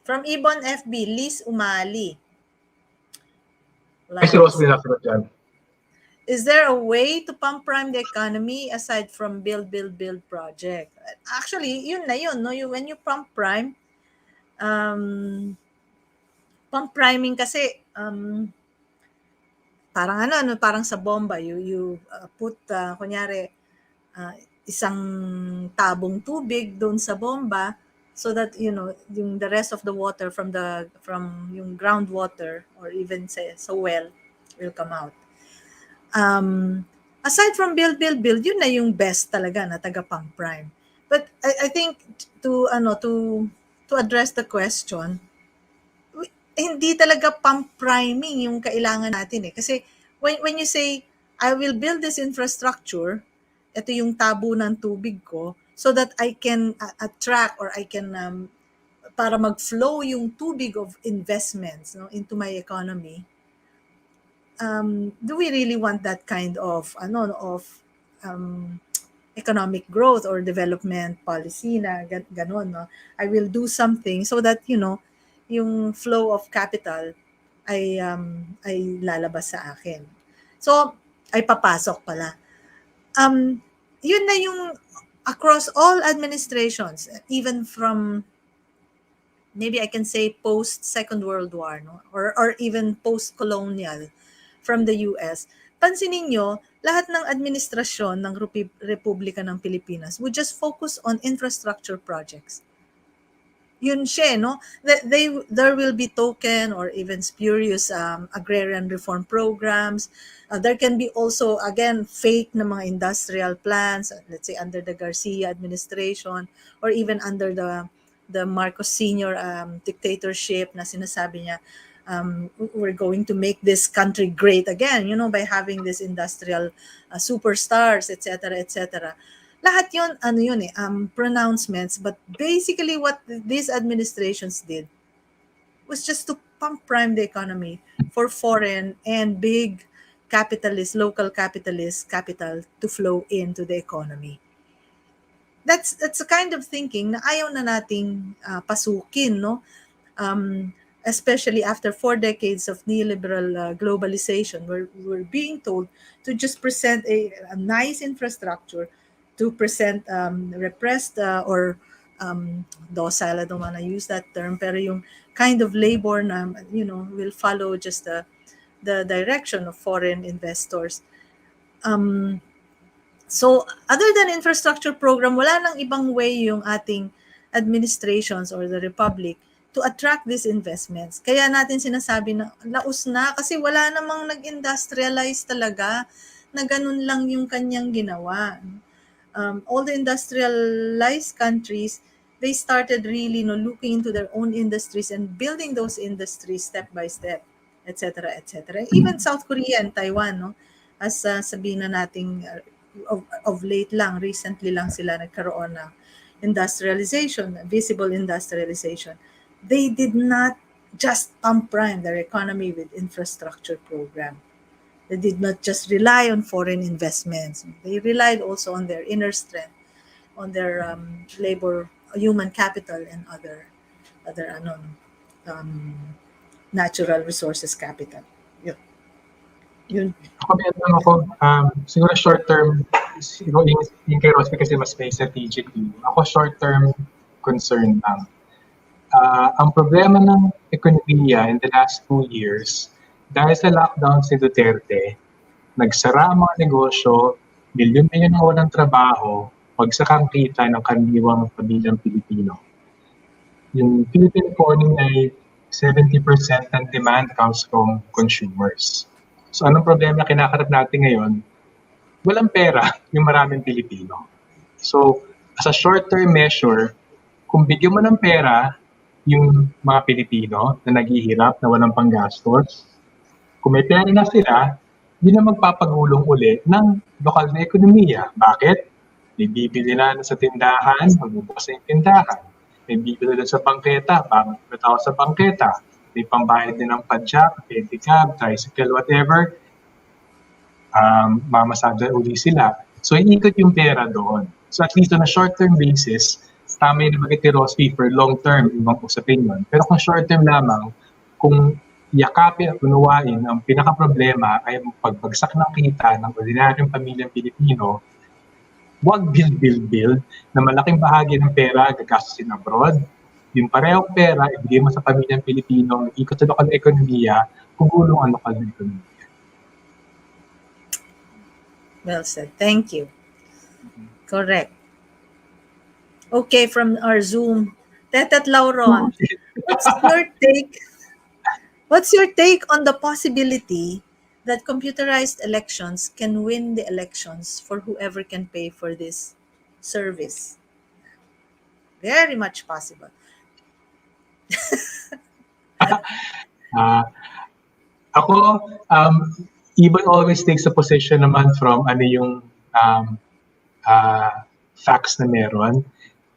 From IBON FB, Liz Umali. Is there a way to pump prime the economy aside from build project? Actually, yun na yun, no? When you pump prime, pump priming kasi parang parang sa bomba, you put kunyari isang tabong tubig doon sa bomba so that yung the rest of the water from yung groundwater or even sa well will come out. Aside from build, yun na yung best talaga na taga pump prime. But I think to address the question, hindi talaga pump priming yung kailangan natin eh. Kasi when you say, I will build this infrastructure, ito yung tabo ng tubig ko, so that I can attract or I can, para mag-flow yung tubig of investments into my economy, do we really want that kind of economic growth or development policy na ganon, no? I will do something so that yung flow of capital ay lalabas sa akin. So ay papasok pala. Yun na yung across all administrations, even from maybe I can say post Second World War, no? or even post colonial from the US. Pansinin nyo, lahat ng administrasyon ng Republika ng Pilipinas would just focus on infrastructure projects. yun siya, no? There will be token or even spurious agrarian reform programs. There can be also, again, fake na mga industrial plans, let's say under the Garcia administration or even under the Marcos Sr. Dictatorship na sinasabi niya, we're going to make this country great again, by having these industrial superstars, etc., etc. Lahat yun, pronouncements. But basically what these administrations did was just to pump prime the economy for foreign and big capitalist, local capitalist capital to flow into the economy. That's a kind of thinking na ayaw na nating pasukin, no? Especially after 4 decades of neoliberal globalization, we're being told to just present a nice infrastructure, to present repressed or docile, I don't want to use that term, pero yung kind of labor na, will follow just the direction of foreign investors. So other than infrastructure program, wala nang ibang way yung ating administrations or the republic to attract these investments. Kaya natin sinasabi na laos na kasi wala namang nag-industrialize talaga na ganun lang yung kanyang ginawa. All the industrialized countries, they started really looking into their own industries and building those industries step by step, etc., etc. Even South Korea and Taiwan, no? As sabihin na nating of late lang, recently lang sila nagkaroon ng industrialization, visible industrialization. They did not just pump prime their economy with infrastructure program. They did not just rely on foreign investments. They relied also on their inner strength, on their labor, human capital, and other natural resources capital. Yun. Siguro short term, yung kay Ross kasi mas may strategic view. Ako short term concern lang. Ang problema ng ekonomiya in the last 2 years, dahil sa lockdown si Duterte, nagsara ang mga negosyo, milyon-milyon ang walang trabaho, pagsakang kita ng karaniwang pamilyang Pilipino. Yung Philippine economy ay 70% ng demand comes from consumers. So anong problema kinakarap natin ngayon? Walang pera yung maraming Pilipino. So as a short-term measure, kung bigyan mo ng pera yung mga Pilipino na naghihirap, na walang panggastos, kung may pera na sila, yun ang magpapagulong uli ng lokal na ekonomiya. Bakit? May bibili na sa tindahan, magbubukas na yung tindahan. May bibili na sa bangketa, pang-tao sa bangketa. May pambayad din ng padjak, pedicab, tricycle, whatever. Mamasada uli sila. So, iikot yung pera doon. So, at least on a short-term basis, tama yung nabagay ni Rosby for long-term, ibang usapin yun. Pero kung short-term lamang, kung yakapin at unawain, ang pinaka-problema ay pagbagsak ng kita ng ordinaryong pamilyang Pilipino, wag build na malaking bahagi ng pera gagastusin abroad. Yung parehong pera, ibigay mo sa pamilyang Pilipino, ikot sa lokal na ekonomiya, kugulong ang lokal na ekonomiya. Well said. Thank you. Correct. Okay, from our Zoom, Tetet Lauron, what's your take on the possibility that computerized elections can win the elections for whoever can pay for this service? Very much possible. Ako, IBON always takes a position naman from ano yung facts na meron.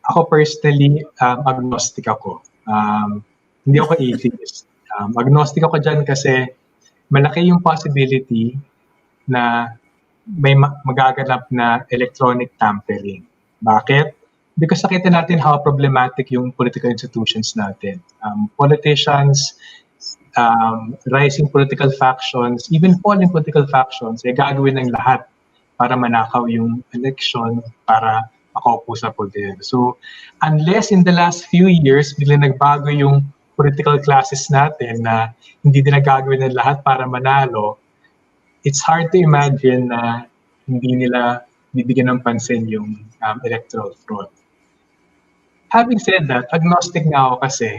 Ako personally, agnostic ako. Hindi ako atheist. Agnostic ako dyan kasi malaki yung possibility na may magaganap na electronic tampering. Bakit? Because nakita natin how problematic yung political institutions natin. Politicians, rising political factions, even falling political factions, ay gagawin ng lahat para manakaw yung election, para makaupo sa poder. So, unless in the last few years, biglang nagbago yung political classes natin na hindi nila gagawin ng lahat para manalo, it's hard to imagine na hindi nila bibigyan ng pansin yung electoral fraud. Having said that, agnostic na ako kasi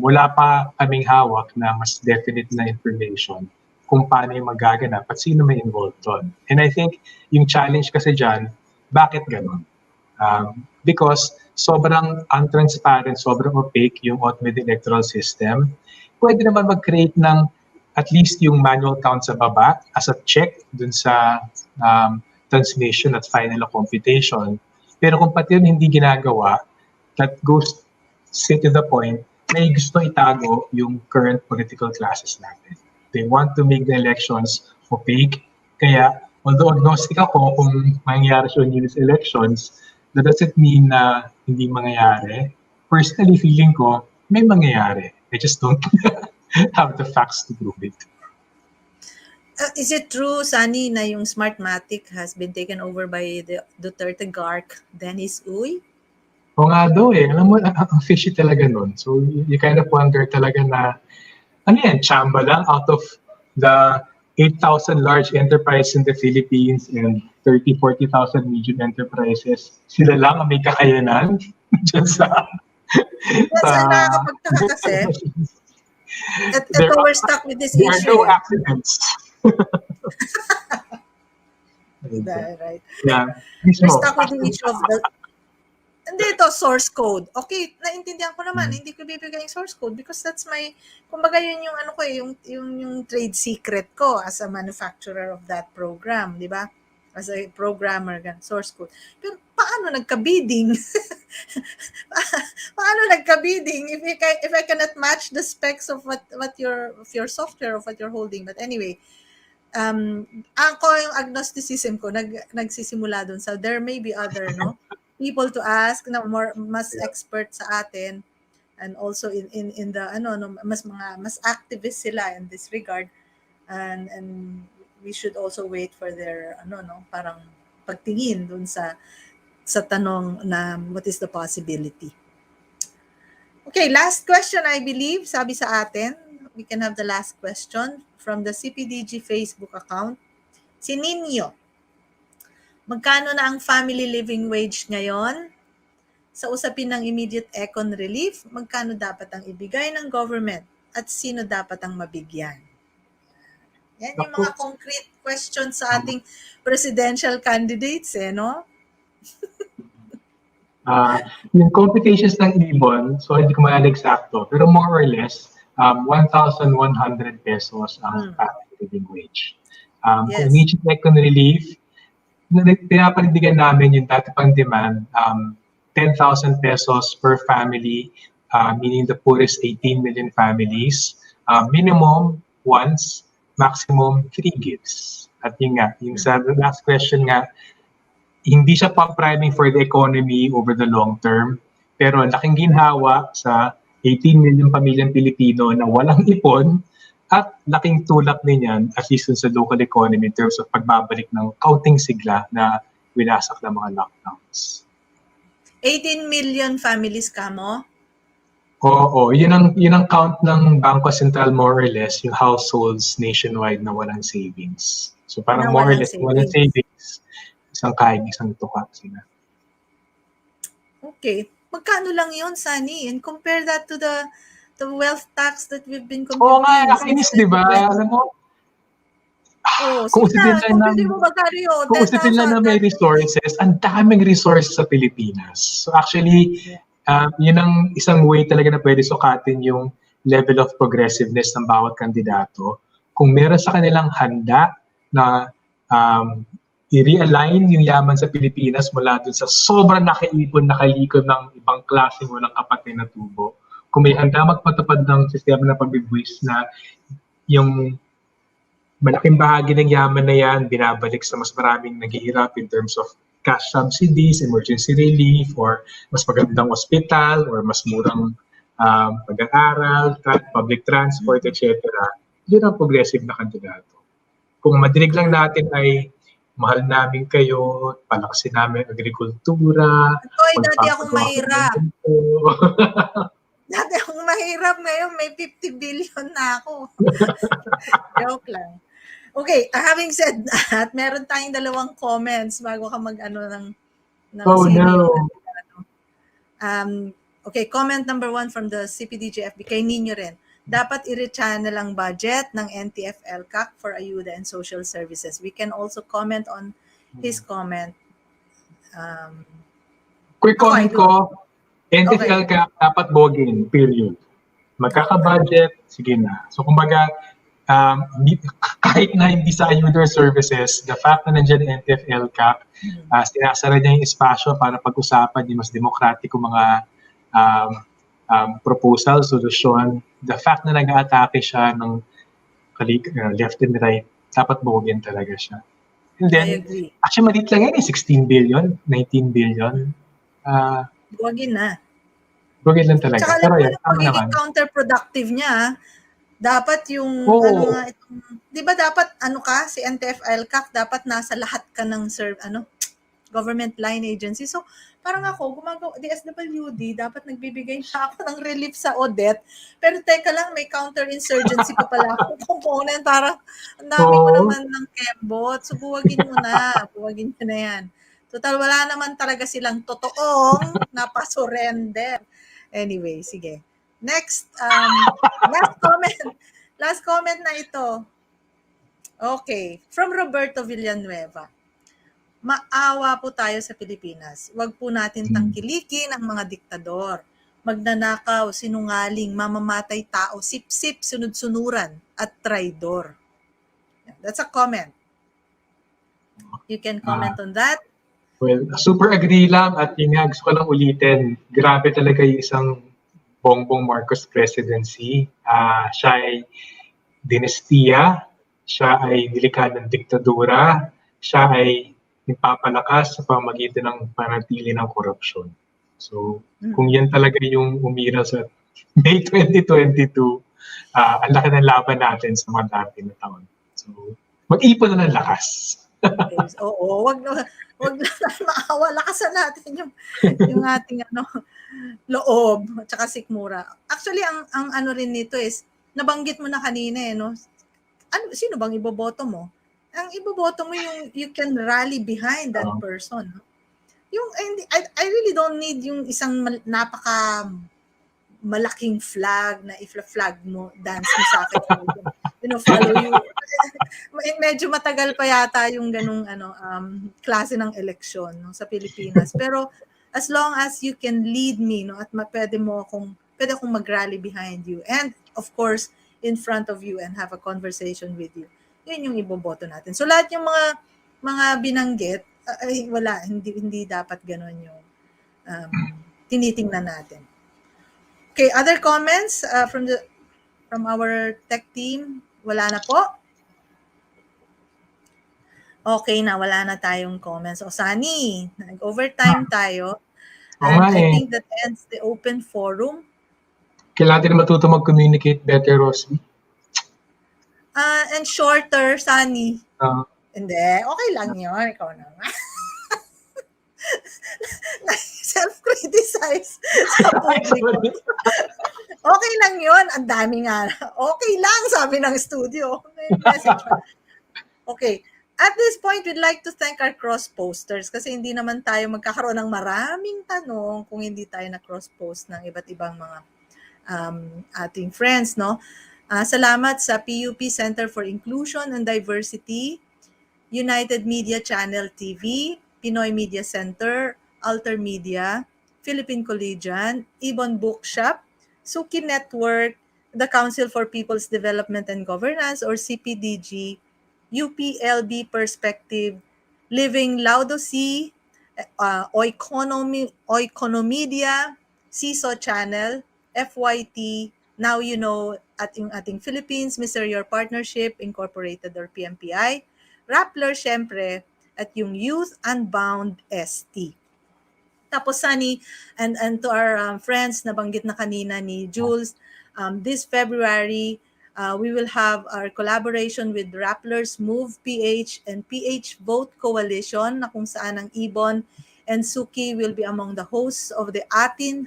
wala pa kaming hawak na mas definite na information kung paano yung magaganap at sino may involved doon. And I think yung challenge kasi dyan, bakit ganun? Because sobrang untransparent, sobrang opaque yung automated electoral system. Pwede naman mag-create ng at least yung manual count sa baba as a check dun sa transmission at final computation. Pero kung pati yun hindi ginagawa, that goes straight to the point na gusto itago yung current political classes natin. They want to make the elections opaque. Kaya, although agnostic ako kung mangyayari siya in these elections, that doesn't mean na hindi mangyayari. Personally, feeling ko, may mangyayari. I just don't have the facts to prove it. Is it true, Sunny, na yung Smartmatic has been taken over by the Duterte Garc, Dennis Uy? O nga daw eh. Alam mo, ang fishy talaga nun. So, you kind of wonder talaga na, ano yan, chamba lang out of the 8,000 large enterprises in the Philippines and 30,000-40,000 medium enterprises. Sila lang ang may kakayanan dyan sa... Nakakapagtaka kasi. Ito, we're stuck with this issue. There are no accidents. Right. Yeah. We're stuck with the issue of the... Hindi ito, source code. Okay, naintindihan ko naman, hindi ko bibigay yung source code because that's my, kumbaga yun yung ano ko eh, yung trade secret ko as a manufacturer of that program, di ba? As a programmer, source code. Pero paano nagka-bidding? Paano nagka-bidding if I cannot match the specs of what your software of what you're holding? But anyway, ako yung agnosticism ko nagsisimula dun sa there may be other people to ask na mas expert sa atin, and also in the mas activist sila in this regard, and we should also wait for their parang pagtingin dun sa tanong na what is the possibility. Okay, last question, I believe, sabi sa atin. We can have the last question from the CPDG Facebook account. Si Nino, magkano na ang family living wage ngayon? Sa usapin ng immediate econ relief, magkano dapat ang ibigay ng government at sino dapat ang mabigyan? Yan yung mga concrete questions sa ating presidential candidates, no? Yung computations ng IBON, so hindi ko maalala eksakto, pero more or less, 1,100 pesos ang family living wage. Yes. Immediate econ relief, pinapanindigan namin yung dati pang demand, 10,000 pesos per family, meaning the poorest 18 million families, minimum once, maximum 3 gifts. At yun nga, yung sa last question nga, hindi siya pang-priming for the economy over the long term, pero laking ginhawa sa 18 million pamilyang Pilipino na walang ipon, at laking tulak niyan at least sa local economy in terms of pagbabalik ng kaunting sigla na winasak ng mga lockdowns. 18 million families ka mo? Oo, yun ang count ng Bangko Sentral more or less, yung households nationwide na walang savings. So parang more or less walang savings, isang kain, isang tuka sila. Okay. Magkano lang yun, Sunny? And compare that to the wealth tax that we've been computing. Oo nga, nakinis, di ba? Alam mo, kung usapin na may resources, ang daming resources sa Pilipinas. So actually, yun ang isang way talaga na pwede sukatin yung level of progressiveness ng bawat kandidato. Kung meron sa kanilang handa na i-realign yung yaman sa Pilipinas mula dun sa sobrang nakaipon, nakalikod ng ibang klaseng walang kapatid na tubo, kung may handa magpatupad ng sistema ng pagbibuwis na yung malaking bahagi ng yaman na yan binabalik sa mas maraming naghihirap in terms of cash subsidies, emergency relief, or mas magandang ospital, or mas murang pag-aaral, public transport, etc. Yun ang progressive na kandidato. Kung madinig lang natin ay mahal namin kayo, palaksin namin agrikultura. Dati akong mahirap. Dati akong mahirap, ngayon may 50 billion na ako. Joke lang. Okay, having said that, meron tayong 2 comments bago ka mag-ano ng oh no. Okay, comment number 1 from the CPDGFB, kay Ninyo rin. Dapat i-rechannel ang budget ng NTF-LCAC for ayuda and social services. We can also comment on his comment. Quick comment ko, NTF ka dapat bogin, period. Magkaka-budget, sige na. So kumbaga, kahit na hindi sa ayuda services, the fact na nandiyan NTF-LCAC, sinasara niya yung espasyo para pag-usapan yung mas demokratiko mga proposal, solusyon. The fact na nag-aatake siya ng left and right, dapat bogin talaga siya. And then, actually maliit lang yan, 16 billion, 19 billion. Bogin na. Bogin lang talaga. Tsaka Pero alam mo yan, yung tama naman. magiging counterproductive niya, dapat yung, di ba dapat, si NTF-LCAC, dapat nasa lahat ka ng government line agency. So, parang ako, DSWD, dapat nagbibigay na ako ng relief sa audit. Pero teka lang, may counter-insurgency pa pala akong component. Parang, ang dami ko naman ng kembot. So, buwagin mo na. Buwagin mo na yan. Total, wala naman talaga silang totoong napasurrender. Anyway, sige. Next, last comment na ito. Okay, from Roberto Villanueva. Maawa po tayo sa Pilipinas. Huwag po natin tangkilikin ang mga diktador. Magnanakaw, sinungaling, mamamatay tao, sip-sip, sunod-sunuran, at traidor. That's a comment. You can comment on that. Well, super agree lang at yun nga, gusto ko lang ulitin. Grabe talaga yung isang Bongbong Marcos presidency. Siya ay dinastiya, siya ay nilikha ng diktadura, siya ay nagpapalakas sa pamamagitan ng panatili ng korupsyon. So, kung yan talaga yung umira sa May 2022, ang laki ng laban natin sa mga dati na taon. So, mag-ipon na ng lakas. Oo, wag na maawa. Lakasan natin yung ating loob at saka sikmura. Actually, ang ano rin nito is, nabanggit mo na kanina sino bang iboboto mo? Ang iboboto mo yung you can rally behind that person. Yung I really don't need yung isang napaka malaking flag na if-flag mo, dance mo sa akin, follow you. Medyo matagal pa yata yung ganung klase ng eleksyon sa Pilipinas. Pero as long as you can lead me, at pwede akong mag-rally behind you and of course in front of you and have a conversation with you. Yun yung iboboto natin. So lahat yung mga binanggit, wala, hindi dapat gano'n yung tinitingnan natin. Okay, other comments from our tech team? Wala na po? Okay na, wala na tayong comments. O Sunny, nag-overtime tayo. And I think that ends the open forum. Kailangan din matuto mag-communicate better, Rosby. And shorter, Sunny. Hindi, okay lang yun. Ikaw naman. Self-criticize sa public. Okay lang yun. Ang dami nga. Okay lang, sabi ng studio. Okay. At this point, we'd like to thank our cross-posters kasi hindi naman tayo magkakaroon ng maraming tanong kung hindi tayo na cross-post ng iba't ibang mga ating friends, no? Salamat sa PUP Center for Inclusion and Diversity, United Media Channel TV, Pinoy Media Center, Alter Media, Philippine Collegian, IBON Bookshop, Suki Network, the Council for People's Development and Governance or CPDG, UPLB Perspective, Living Laudosi, Oikonomedia, CISO Channel, FYT, Now You Know, at yung ating Philippines Miserior Partnership Incorporated or PMPI, Rappler syempre, at yung Youth Unbound ST. Tapos Sunny, and to our friends, nabanggit na kanina ni Jules, this February, we will have our collaboration with Rapplers Move PH and PH Vote Coalition na kung saan ang IBON and Suki will be among the hosts of the Atin,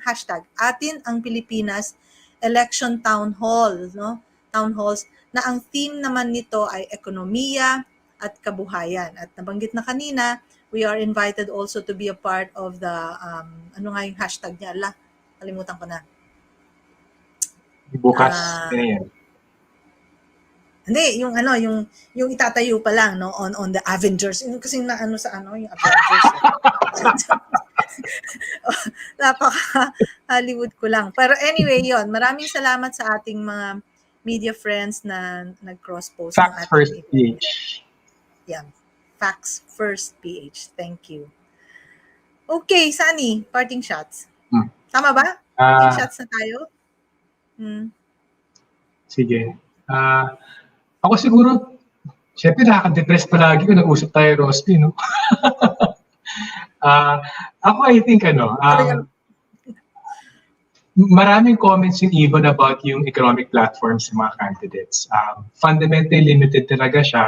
#Atin ang Pilipinas Election Town Hall, no? Town Halls, na ang theme naman nito ay ekonomiya at kabuhayan. At nabanggit na kanina, we are invited also to be a part of the, ano nga yung hashtag niya? Kalimutan ko na. Bukas, yan. Hindi, yung itatayo pa lang, no, on the Avengers. Yung kasi yung Avengers. Napaka Hollywood ko lang. Pero anyway, yon. Maraming salamat sa ating mga media friends na nag-cross-post. Facts First PH. Yeah. Facts First PH. Thank you. Okay, Sunny, parting shots. Tama ba? Parting shots na tayo? Sige. Ako siguro, syempre nakaka-depress palagi kung nag-usap tayo, Rosby, no? Ako, I think, maraming comments yung even about yung economic platforms ng mga candidates. Fundamentally limited talaga siya.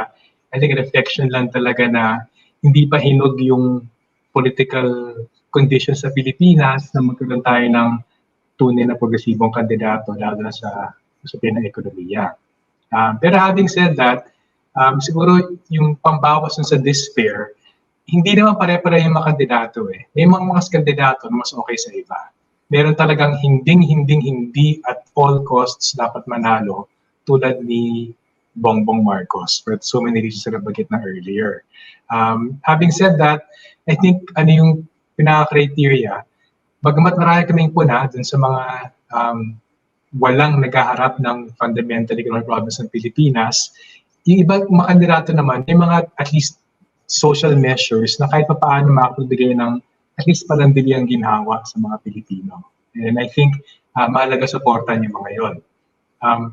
I think reflection lang talaga na hindi pa hinog yung political conditions sa Pilipinas na magkaroon tayo ng tunay na progresibong kandidato lalo na sa usapin ng ekonomiya. Pero having said that, siguro yung pambawas sa despair, hindi naman pare-pare yung mga kandidato eh. May mga kandidato na mas okay sa iba. Meron talagang hindi at all costs dapat manalo tulad ni Bongbong Marcos for so many reasons na nabanggit na earlier. Having said that, I think yung pinaka-criteria, bagamat marami kaming puna dun sa mga walang naghaharap ng fundamental economic problems ng Pilipinas, yung ibang mga kandidato naman, may mga at least social measures na kahit pa paano makapagbigay ng at least palandilyang ginhawa sa mga Pilipino. And I think mahalaga supportan yung mga yon.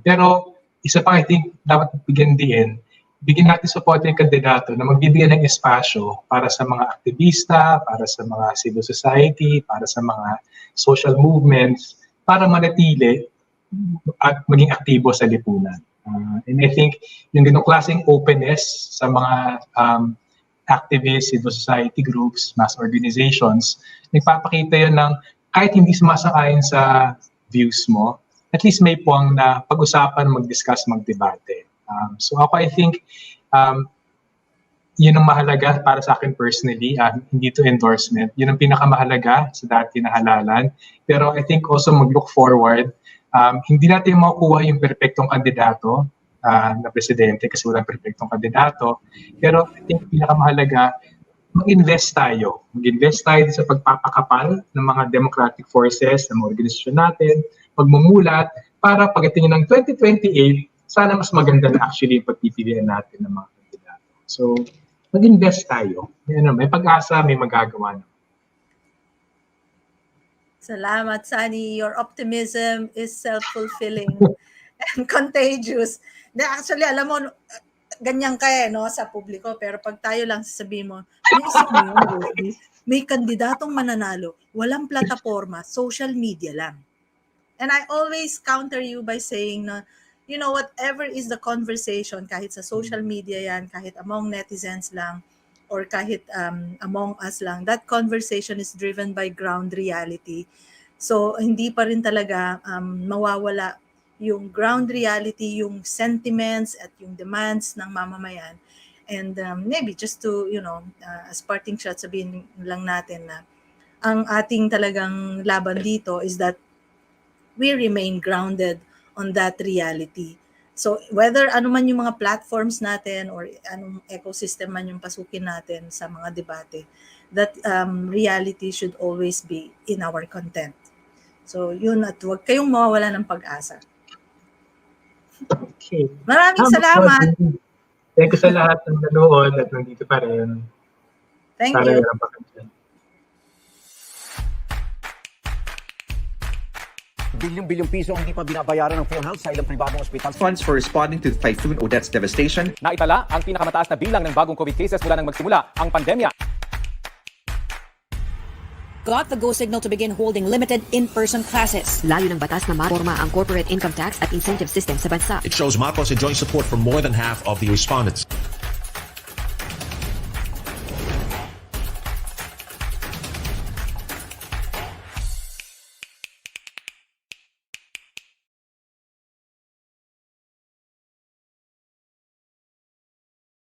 Pero isa pa I think dapat bigyan natin support yung kandidato na magbibigay ng espasyo para sa mga aktivista, para sa mga civil society, para sa mga social movements, para manatili at maging aktibo sa lipunan. And I think yung ganong klaseng openness sa mga activists, civil society groups, mass organizations, nagpapakita yun ng kahit hindi sumasang-ayon sa views mo, at least may puwang na pag-usapan, mag-discuss, mag-debate. So ako I think yun ang mahalaga para sa akin personally, hindi to endorsement. Yun ang pinakamahalaga sa dati na halalan. Pero I think also mag-look forward. Hindi natin makukuha yung perfectong kandidato na presidente kasi walang perfectong kandidato. Pero I think pinakamahalaga, mag-invest tayo. Mag-invest tayo sa pagpapakapal ng mga democratic forces, ng mga organisasyon natin, pagmumulat, para pagdating ng 2028, sana mas maganda na actually yung pagpipilian natin ng mga kandidato. So, mag-invest tayo. May pag-asa, may magagawa na. Salamat, Sunny. Your optimism is self-fulfilling and contagious. Actually, alam mo, ganyan ka no, sa publiko, pero pag tayo lang sasabihin mo, naisip mo yun, Ruby, may kandidatong mananalo, walang plataforma, social media lang. And I always counter you by saying na, you know, whatever is the conversation, kahit sa social media yan, kahit among netizens lang, or kahit among us lang, that conversation is driven by ground reality. So, hindi pa rin talaga mawawala yung ground reality, yung sentiments at yung demands ng mamamayan. And maybe just to, as parting shot, sabihin lang natin na ang ating talagang laban dito is that we remain grounded on that reality. So whether ano man yung mga platforms natin or anong ecosystem man yung pasukin natin sa mga debate, that reality should always be in our content. So yun, at huwag kayong mawawala ng pag-asa. Okay. Maraming salamat. Thank you sa lahat ng nanood at nandito pa rin. Thank you. Bilyong-bilyong piso ang hindi pa binabayaran ng PhilHealth sa ilang pribadong ospital. Funds for responding to Typhoon Odette's devastation. Naitala ang pinakamataas na bilang ng bagong COVID cases mula nang magsimula ang pandemya. Got the go signal to begin holding limited in-person classes. Layo ng batas na maporma ang corporate income tax at incentive system sa bansa. It shows Marcos enjoying support from more than half of the respondents.